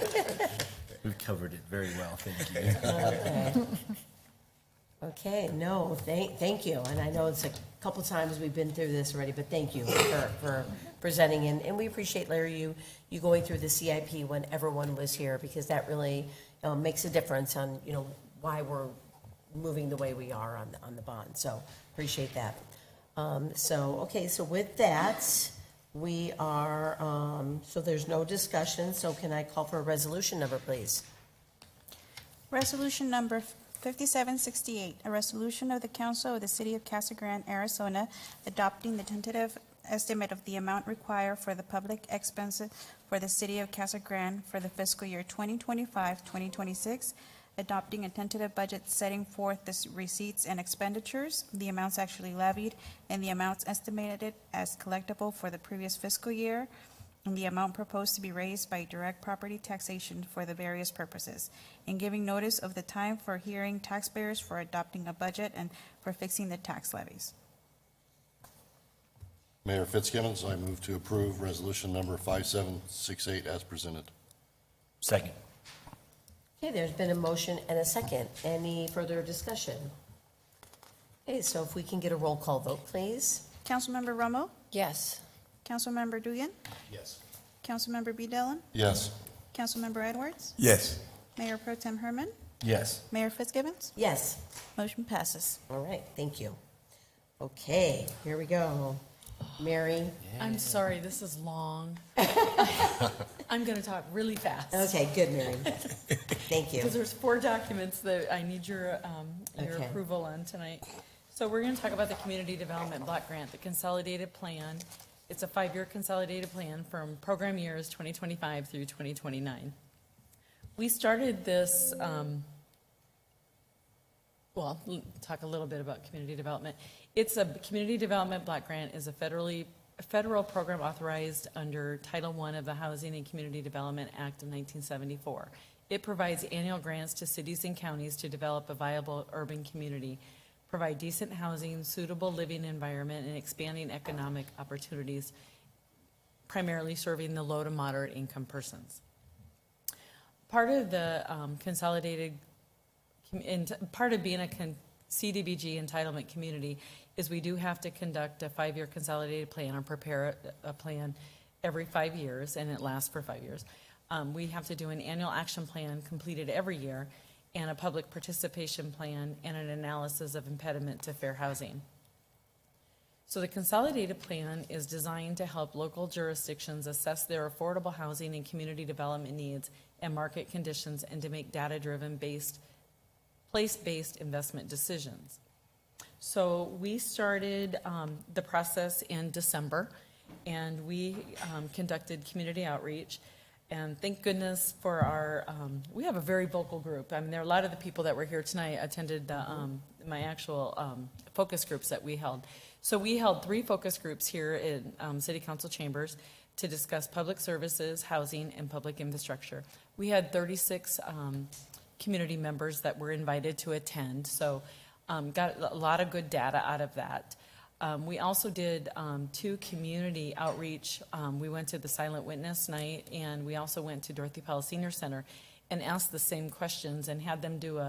S7: We've covered it very well, thank you.
S1: Okay. Okay, no, thank you. And I know it's a couple times we've been through this already, but thank you for presenting. And we appreciate, Larry, you going through the CIP when everyone was here, because that really makes a difference on, why we're moving the way we are on the bond. So appreciate that. So with that, we are, so there's no discussion. So can I call for a resolution number, please?
S8: Resolution number 5768, a resolution of the Council of the City of Casa Grande, Arizona, adopting the tentative estimate of the amount required for the public expenses for the City of Casa Grande for the fiscal year 2025-2026, adopting a tentative budget setting forth the receipts and expenditures, the amounts actually levied, and the amounts estimated as collectible for the previous fiscal year, and the amount proposed to be raised by direct property taxation for the various purposes, and giving notice of the time for hearing taxpayers for adopting a budget and for fixing the tax levies.
S5: Mayor Fitzgibbons, I move to approve resolution number 5768 as presented.
S7: Second.
S1: Okay, there's been a motion and a second. Any further discussion? Okay, so if we can get a roll call vote, please.
S8: Councilmember Romo?
S1: Yes.
S8: Councilmember Dugan?
S5: Yes.
S8: Councilmember B. Dillon?
S5: Yes.
S8: Councilmember Edwards?
S6: Yes.
S8: Mayor Pro Tem Herman?
S7: Yes.
S8: Mayor Fitzgibbons?
S1: Yes.
S8: Motion passes.
S1: All right, thank you. Okay, here we go. Mary?
S11: I'm sorry, this is long. I'm going to talk really fast.
S1: Okay, good, Mary. Thank you.
S11: Because there's 4 documents that I need your
S1: Okay.
S11: approval on tonight. So we're going to talk about the Community Development Block Grant, the consolidated plan. It's a 5-year consolidated plan from program years 2025 through 2029. We started this, talk a little bit about community development. It's a Community Development Block Grant is a federal program authorized under Title I of the Housing and Community Development Act of 1974. It provides annual grants to cities and counties to develop a viable urban community, provide decent housing, suitable living environment, and expanding economic opportunities, primarily serving the low to moderate income persons. Part of the part of being a CDBG entitlement community is we do have to conduct a 5-year consolidated plan or prepare a plan every 5 years, and it lasts for 5 years. We have to do an annual action plan completed every year, and a public participation plan, and an analysis of impediment to fair housing. So the consolidated plan is designed to help local jurisdictions assess their affordable housing and community development needs and market conditions, and to make data-driven place-based investment decisions. So we started the process in December, and we conducted community outreach. And thank goodness for our, we have a very vocal group. I mean, there are a lot of the people that were here tonight attended the, my actual focus groups that we held. So we held 3 focus groups here in City Council chambers to discuss public services, housing, and public infrastructure. We had 36 community members that were invited to attend, so got a lot of good data out of that. We also did 2 community outreach. We went to the Silent Witness Night, and we also went to Dorothy Powell Senior Center and asked the same questions and had them do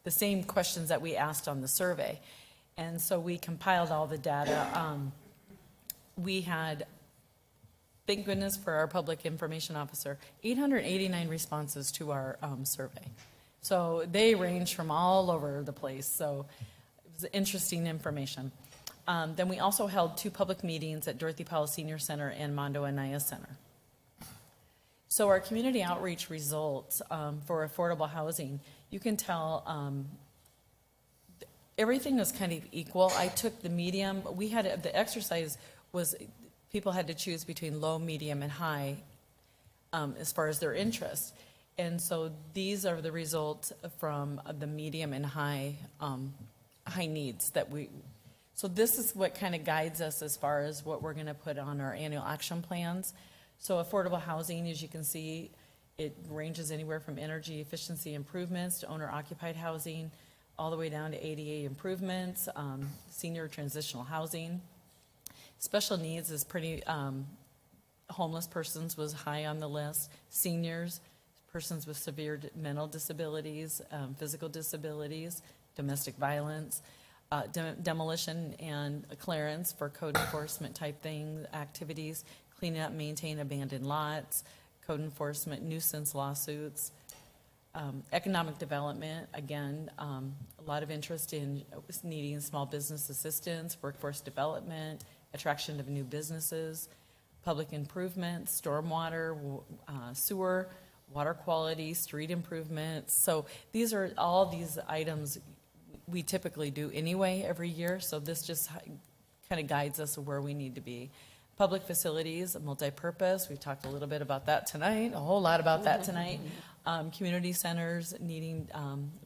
S11: the same questions that we asked on the survey. And so we compiled all the data. We had, thank goodness for our public information officer, 889 responses to our survey. So they range from all over the place. So it was interesting information. Then we also held 2 public meetings at Dorothy Powell Senior Center and Mondo Anaya Center. So our community outreach results for affordable housing, you can tell everything was kind of equal. I took the medium. We had the exercise was people had to choose between low, medium, and high as far as their interest. And so these are the results from the medium and high needs that we. So this is what kind of guides us as far as what we're going to put on our annual action plans. So affordable housing, as you can see, it ranges anywhere from energy efficiency improvements to owner-occupied housing, all the way down to ADA improvements, senior transitional housing. Special needs is pretty, homeless persons was high on the list, seniors, persons with severe mental disabilities, physical disabilities, domestic violence, demolition and clearance for code enforcement type thing, activities, clean up, maintain abandoned lots, code enforcement, nuisance lawsuits, economic development, again, a lot of interest in needing small business assistance, workforce development, attraction of new businesses, public improvements, stormwater, sewer, water quality, street improvements. So these are all these items we typically do anyway every year, so this just kind of guides us where we need to be. Public facilities, multi-purpose, we talked a little bit about that tonight, a whole lot about that tonight. Community centers needing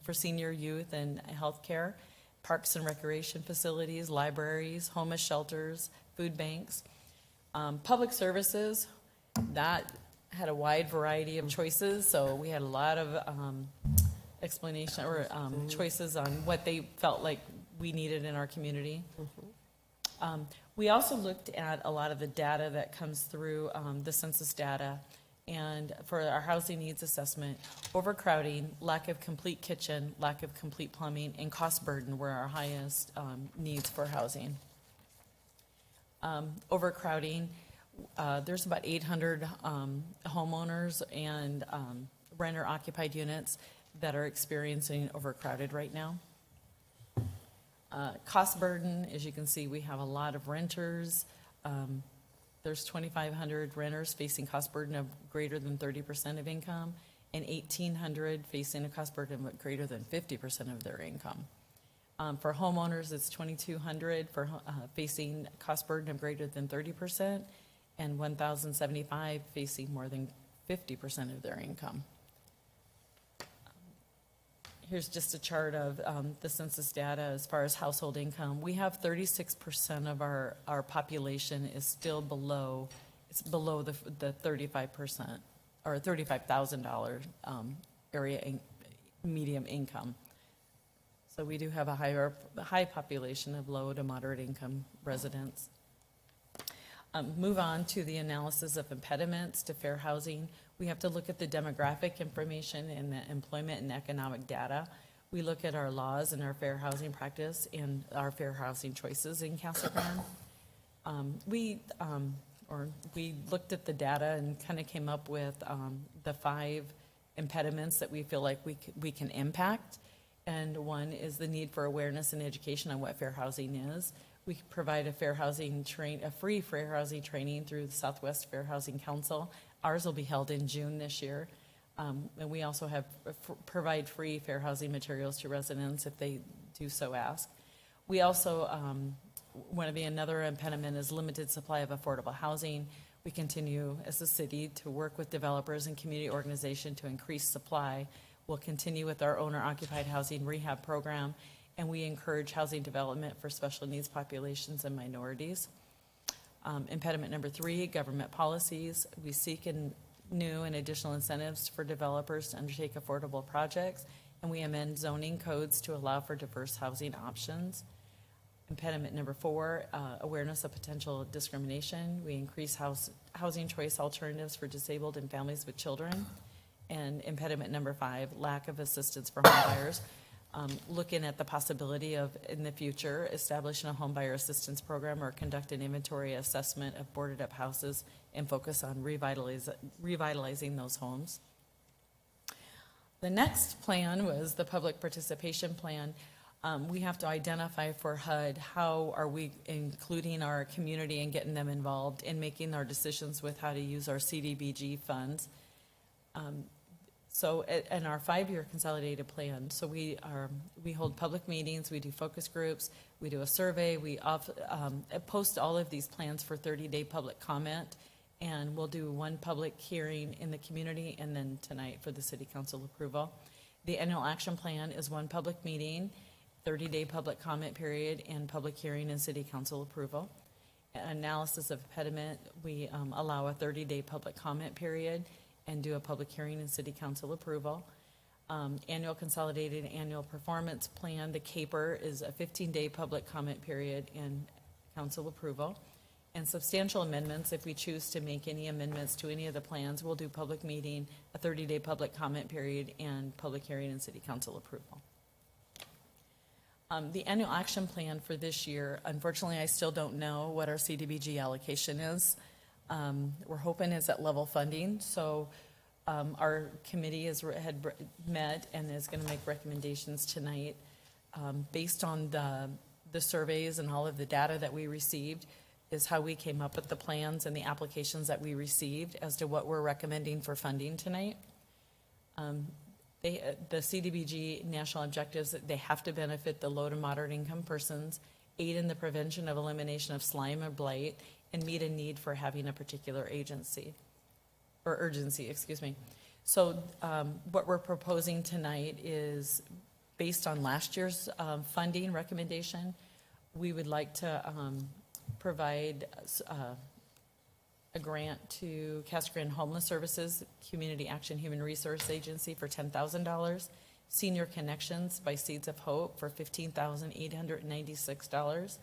S11: for senior youth and healthcare, parks and recreation facilities, libraries, homeless shelters, food banks. Public services, that had a wide variety of choices, so we had a lot of explanation or choices on what they felt like we needed in our community. We also looked at a lot of the data that comes through the census data, and for our housing needs assessment, overcrowding, lack of complete kitchen, lack of complete plumbing, and cost burden were our highest needs for housing. Overcrowding, there's about 800 homeowners and renter occupied units. that are experiencing overcrowded right now. Cost burden, as you can see, we have a lot of renters. There's 2,500 renters facing cost burden of greater than 30% of income, and 1,800 facing a cost burden of greater than 50% of their income. For homeowners, it's 2,200 for facing cost burden of greater than 30%, and 1,075 facing more than 50% of their income. Here's just a chart of the census data as far as household income. We have 36% of our population is still below, it's below the 35% or $35,000 area medium income. So we do have a high population of low to moderate income residents. Move on to the analysis of impediments to fair housing. We have to look at the demographic information and the employment and economic data. We look at our laws and our fair housing practice and our fair housing choices in Casa Grande. We looked at the data and kind of came up with the 5 impediments that we feel like we can impact. And one is the need for awareness and education on what fair housing is. We provide a free fair housing training through the Southwest Fair Housing Council. Ours will be held in June this year. And we also provide free fair housing materials to residents if they do so ask. We also, another impediment is limited supply of affordable housing. We continue as a city to work with developers and community organizations to increase supply. We'll continue with our owner-occupied housing rehab program, and we encourage housing development for special needs populations and minorities. Impediment number 3, government policies. We seek new and additional incentives for developers to undertake affordable projects, and we amend zoning codes to allow for diverse housing options. Impediment number 4, awareness of potential discrimination. We increase housing choice alternatives for disabled and families with children. And impediment number 5, lack of assistance for home buyers. Looking at the possibility of, in the future, establishing a home buyer assistance program or conduct an inventory assessment of boarded up houses and focus on revitalizing those homes. The next plan was the public participation plan. We have to identify for HUD how are we including our community and getting them involved in making our decisions with how to use our CDBG funds. So in our 5-year consolidated plan, so we hold public meetings, we do focus groups, we do a survey, we post all of these plans for 30-day public comment, and we'll do one public hearing in the community and then tonight for the city council approval. The annual action plan is one public meeting, 30-day public comment period, and public hearing and city council approval. Analysis of impediment, we allow a 30-day public comment period and do a public hearing and city council approval. Annual consolidated annual performance plan, the CAPER, is a 15-day public comment period and council approval. And substantial amendments, if we choose to make any amendments to any of the plans, we'll do public meeting, a 30-day public comment period, and public hearing and city council approval. The annual action plan for this year, unfortunately, I still don't know what our CDBG allocation is. We're hoping it's at level funding, so our committee had met and is going to make recommendations tonight based on the surveys and all of the data that we received is how we came up with the plans and the applications that we received as to what we're recommending for funding tonight. The CDBG national objectives, they have to benefit the low to moderate income persons, aid in the prevention of elimination of slime and blight, and meet a need for having a particular urgency, excuse me. So what we're proposing tonight is based on last year's funding recommendation. We would like to provide a grant to Casa Grande Homeless Services, Community Action Human Resource Agency for $10,000, Senior Connections by Seeds of Hope for $15,896,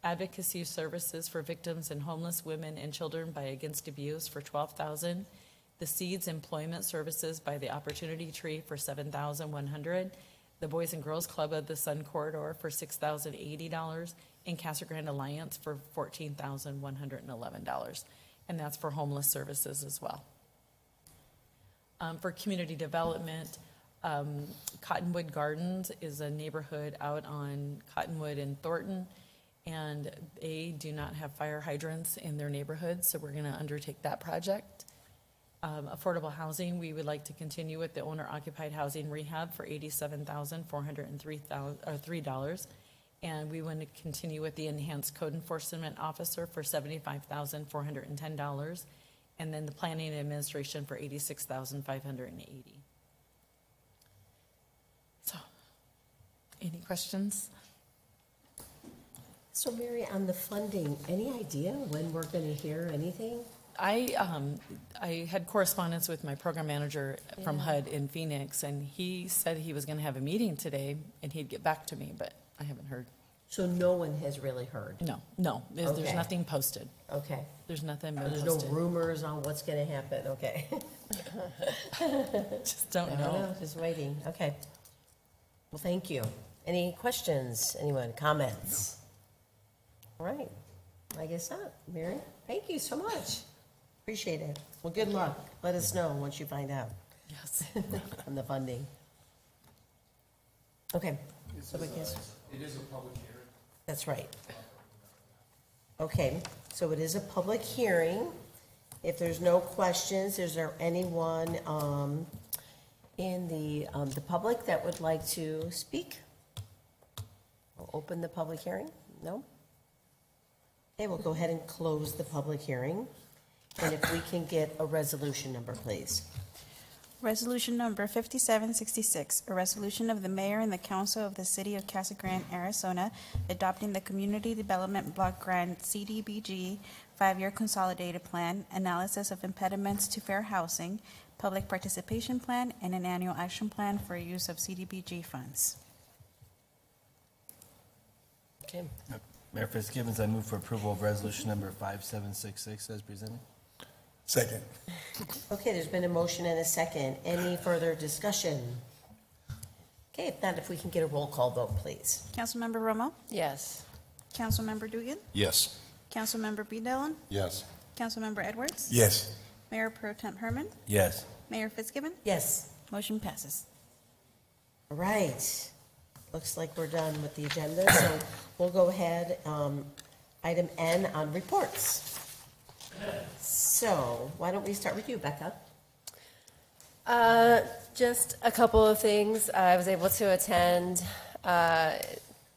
S11: Advocacy Services for Victims and Homeless Women and Children by Against Abuse for $12,000, the Seeds Employment Services by the Opportunity Tree for $7,100, the Boys and Girls Club of the Sun Corridor for $6,080, and Casa Grande Alliance for $14,111. And that's for homeless services as well. For community development, Cottonwood Gardens is a neighborhood out on Cottonwood and Thornton, and they do not have fire hydrants in their neighborhood, so we're going to undertake that project. Affordable housing, we would like to continue with the owner-occupied housing rehab for $87,403, and we want to continue with the enhanced code enforcement officer for $75,410, and then the planning and administration for $86,580. So, any questions?
S1: So Mary, on the funding, any idea when we're going to hear anything?
S11: I had correspondence with my program manager from
S1: Yeah.
S11: HUD in Phoenix, and he said he was going to have a meeting today, and he'd get back to me, but I haven't heard.
S1: So no one has really heard?
S11: No, there's
S1: Okay.
S11: nothing posted.
S1: Okay.
S11: There's nothing been
S1: There's
S11: posted.
S1: no rumors on what's going to happen, okay.
S11: Just don't
S1: I
S11: know.
S1: Just waiting, okay. Well, thank you. Any questions? Anyone, comments? All right, I guess not. Mary, thank you so much. Appreciate it. Well, good luck. Let us know once you find out.
S11: Yes.
S1: On the funding. Okay. So I guess,
S3: It is a public hearing.
S1: that's right. Okay, so it is a public hearing. If there's no questions, is there anyone in the public that would like to speak? We'll open the public hearing. No? Okay, we'll go ahead and close the public hearing. And if we can get a resolution number, please.
S8: Resolution number 5766, a resolution of the mayor and the council of the city of Casa Grande, Arizona, adopting the Community Development Block Grant CDBG 5-year consolidated plan, analysis of impediments to fair housing, public participation plan, and an annual action plan for use of CDBG funds.
S1: Okay.
S7: Mayor Fitzgibbons, I move for approval of resolution number 5766 as presented.
S6: Second.
S1: Okay, there's been a motion and a second. Any further discussion? Okay, if not, if we can get a roll call vote, please.
S8: Councilmember Romo?
S1: Yes.
S8: Councilmember Dugan?
S5: Yes.
S8: Councilmember B. Dillon?
S5: Yes.
S8: Councilmember Edwards?
S6: Yes.
S8: Mayor Pro Tem Herman?
S7: Yes.
S8: Mayor Fitzgibbon?
S1: Yes.
S8: Motion passes.
S1: All right. Looks like we're done with the agenda, so we'll go ahead. Item N on reports. So why don't we start with you, Becca?
S12: Just a couple of things. I was able to attend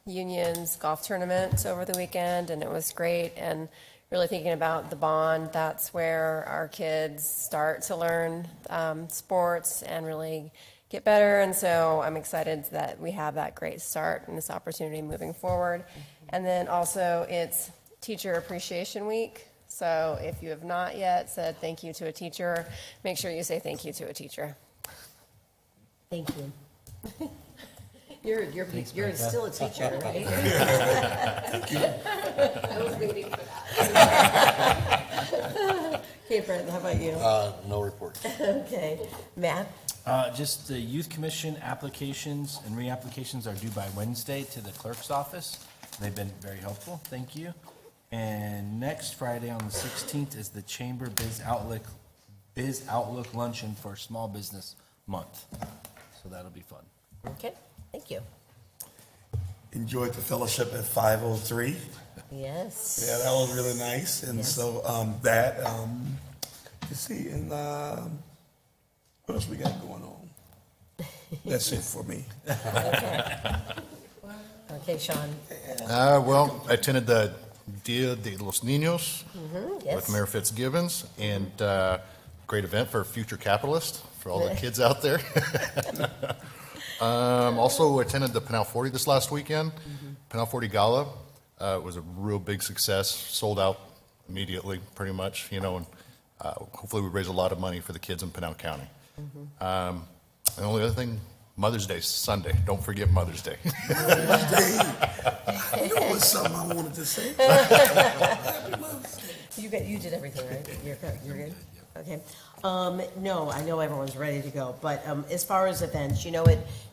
S12: Union's golf tournament over the weekend, and it was great. And really thinking about the bond, that's where our kids start to learn sports and really get better. And so I'm excited that we have that great start and this opportunity moving forward. And then also it's Teacher Appreciation Week. So if you have not yet said thank you to a teacher, make sure you say thank you to a teacher.
S1: Thank you. You're still a teacher, right?
S12: Thank you. I was waiting for that.
S1: Okay, Brent, how about you?
S5: No report.
S1: Okay. Matt?
S7: Just the youth commission applications and reapplications are due by Wednesday to the clerk's office. They've been very helpful. Thank you. And next Friday on the 16th is the Chamber Biz Outlook Luncheon for Small Business Month. So that'll be fun.
S1: Okay, thank you.
S6: Enjoyed the fellowship at 503.
S1: Yes.
S6: Yeah, that was really nice. And
S1: Yes.
S6: so let's see, and what else we got going on? That's it for me.
S1: Okay, Sean.
S5: Well, I attended the Dia de los Niños
S1: Yes.
S5: with Mayor Fitzgibbons, and great event for future capitalists, for all the kids out there. Also attended the Pinal 40 this last weekend. Pinal 40 Gala was a real big success, sold out immediately, pretty much, and hopefully we raise a lot of money for the kids in Pinal County. And the only other thing, Mother's Day, Sunday. Don't forget Mother's Day.
S6: Mother's Day. I knew it was something I wanted to say.
S1: You did everything, right? You're good? Okay. No, I know everyone's ready to go, but as far as events,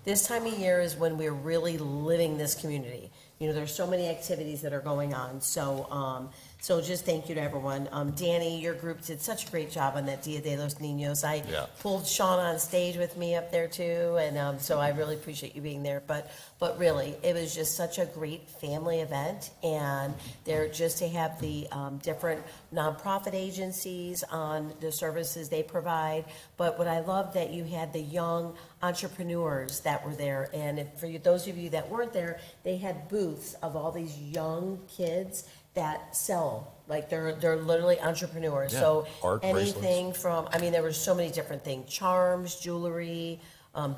S1: this time of year is when we're really living this community. There's so many activities that are going on. So So just thank you to everyone. Danny, your group did such a great job on that Dia de los Niños. I pulled Sean on stage with me up there too, and so I really appreciate you being there. But really, it was just such a great family event, and they're just to have the different nonprofit agencies on the services they provide. But what I love that you had the young entrepreneurs that were there, and for those of you that weren't there, they had booths of all these young kids that sell, like they're literally entrepreneurs.
S5: Yeah,
S1: So
S5: art
S1: anything from, I mean, there were so many different things: charms, jewelry,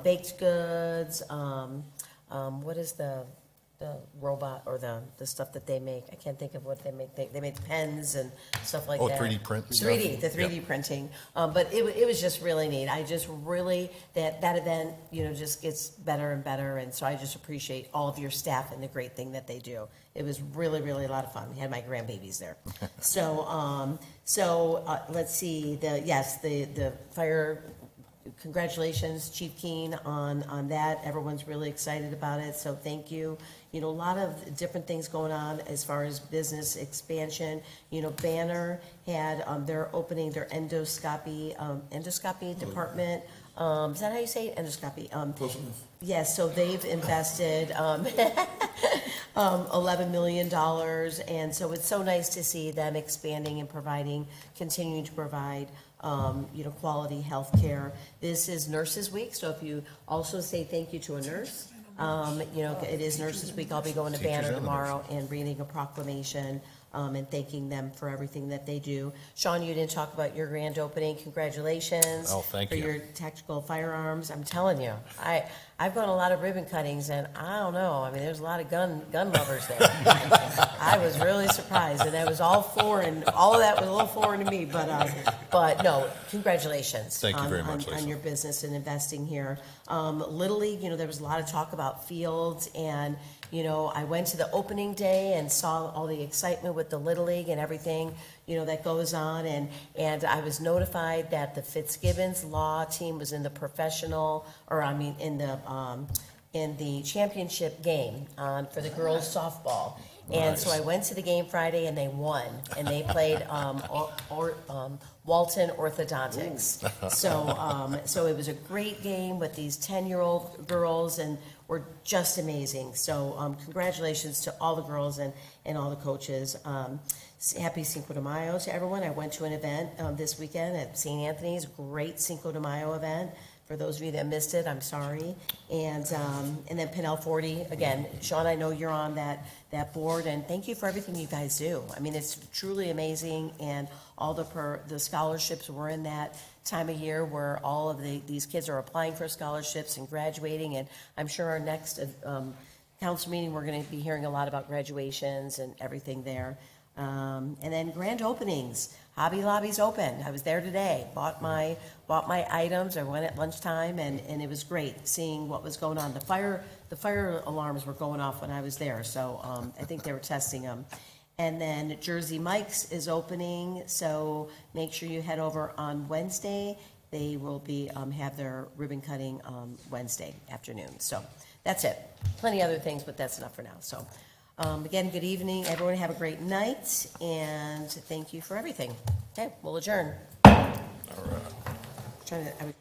S1: baked goods. What is the robot or the stuff that they make? I can't think of what they make. They make pens and stuff like that.
S5: 3D print stuff.
S1: 3D, the 3D printing. But it was just really neat. I just really, that event, just gets better and better. And so I just appreciate all of your staff and the great thing that they do. It was really, really a lot of fun. We had my grandbabies there. So let's see, the fire, congratulations, Chief Keen, on that. Everyone's really excited about it, so thank you. A lot of different things going on as far as business expansion. Banner had, they're opening their endoscopy department. Is that how you say it? Endoscopy. Yes, so they've invested $11 million, and so it's so nice to see them expanding and continuing to provide quality health care. This is Nurses Week, so if you also say thank you to a nurse, it is Nurses Week. I'll be going to Banner tomorrow and reading a proclamation and thanking them for everything that they do. Sean, you didn't talk about your grand opening. Congratulations.
S5: Oh, thank
S1: for
S5: you.
S1: your tactical firearms. I'm telling you, I've gone a lot of ribbon cuttings, and I don't know. I mean, there's a lot of gun lovers there. I was really surprised, and that was all foreign. All of that was a little foreign to me, but no, congratulations.
S5: Thank you very much,
S1: on
S5: Lisa.
S1: your business and investing here. Little League, there was a lot of talk about fields, and I went to the opening day and saw all the excitement with the Little League and everything, that goes on. And I was notified that the Fitzgibbons Law team was in the in the championship game for the girls softball. And so I went to the game Friday and they won, and they played Walton Orthodontics. So it was a great game with these 10-year-old girls, and were just amazing. So congratulations to all the girls and all the coaches. Happy Cinco de Mayo to everyone. I went to an event this weekend at St. Anthony's, great Cinco de Mayo event. For those of you that missed it, I'm sorry. And then Pinell 40, again, Sean, I know you're on that board, and thank you for everything you guys do. I mean, it's truly amazing, and all the scholarships were in that time of year where all of these kids are applying for scholarships and graduating, and I'm sure our next council meeting, we're going to be hearing a lot about graduations and everything there. And then grand openings. Hobby Lobby's open. I was there today, bought my items. I went at lunchtime, and it was great seeing what was going on. The fire alarms were going off when I was there, so I think they were testing them. And then Jersey Mike's is opening, so make sure you head over on Wednesday. They will be have their ribbon cutting Wednesday afternoon. So that's it. Plenty of other things, but that's enough for now. So again, good evening, everyone. Have a great night, and thank you for everything. Okay, we'll adjourn.
S5: All right.
S1: I was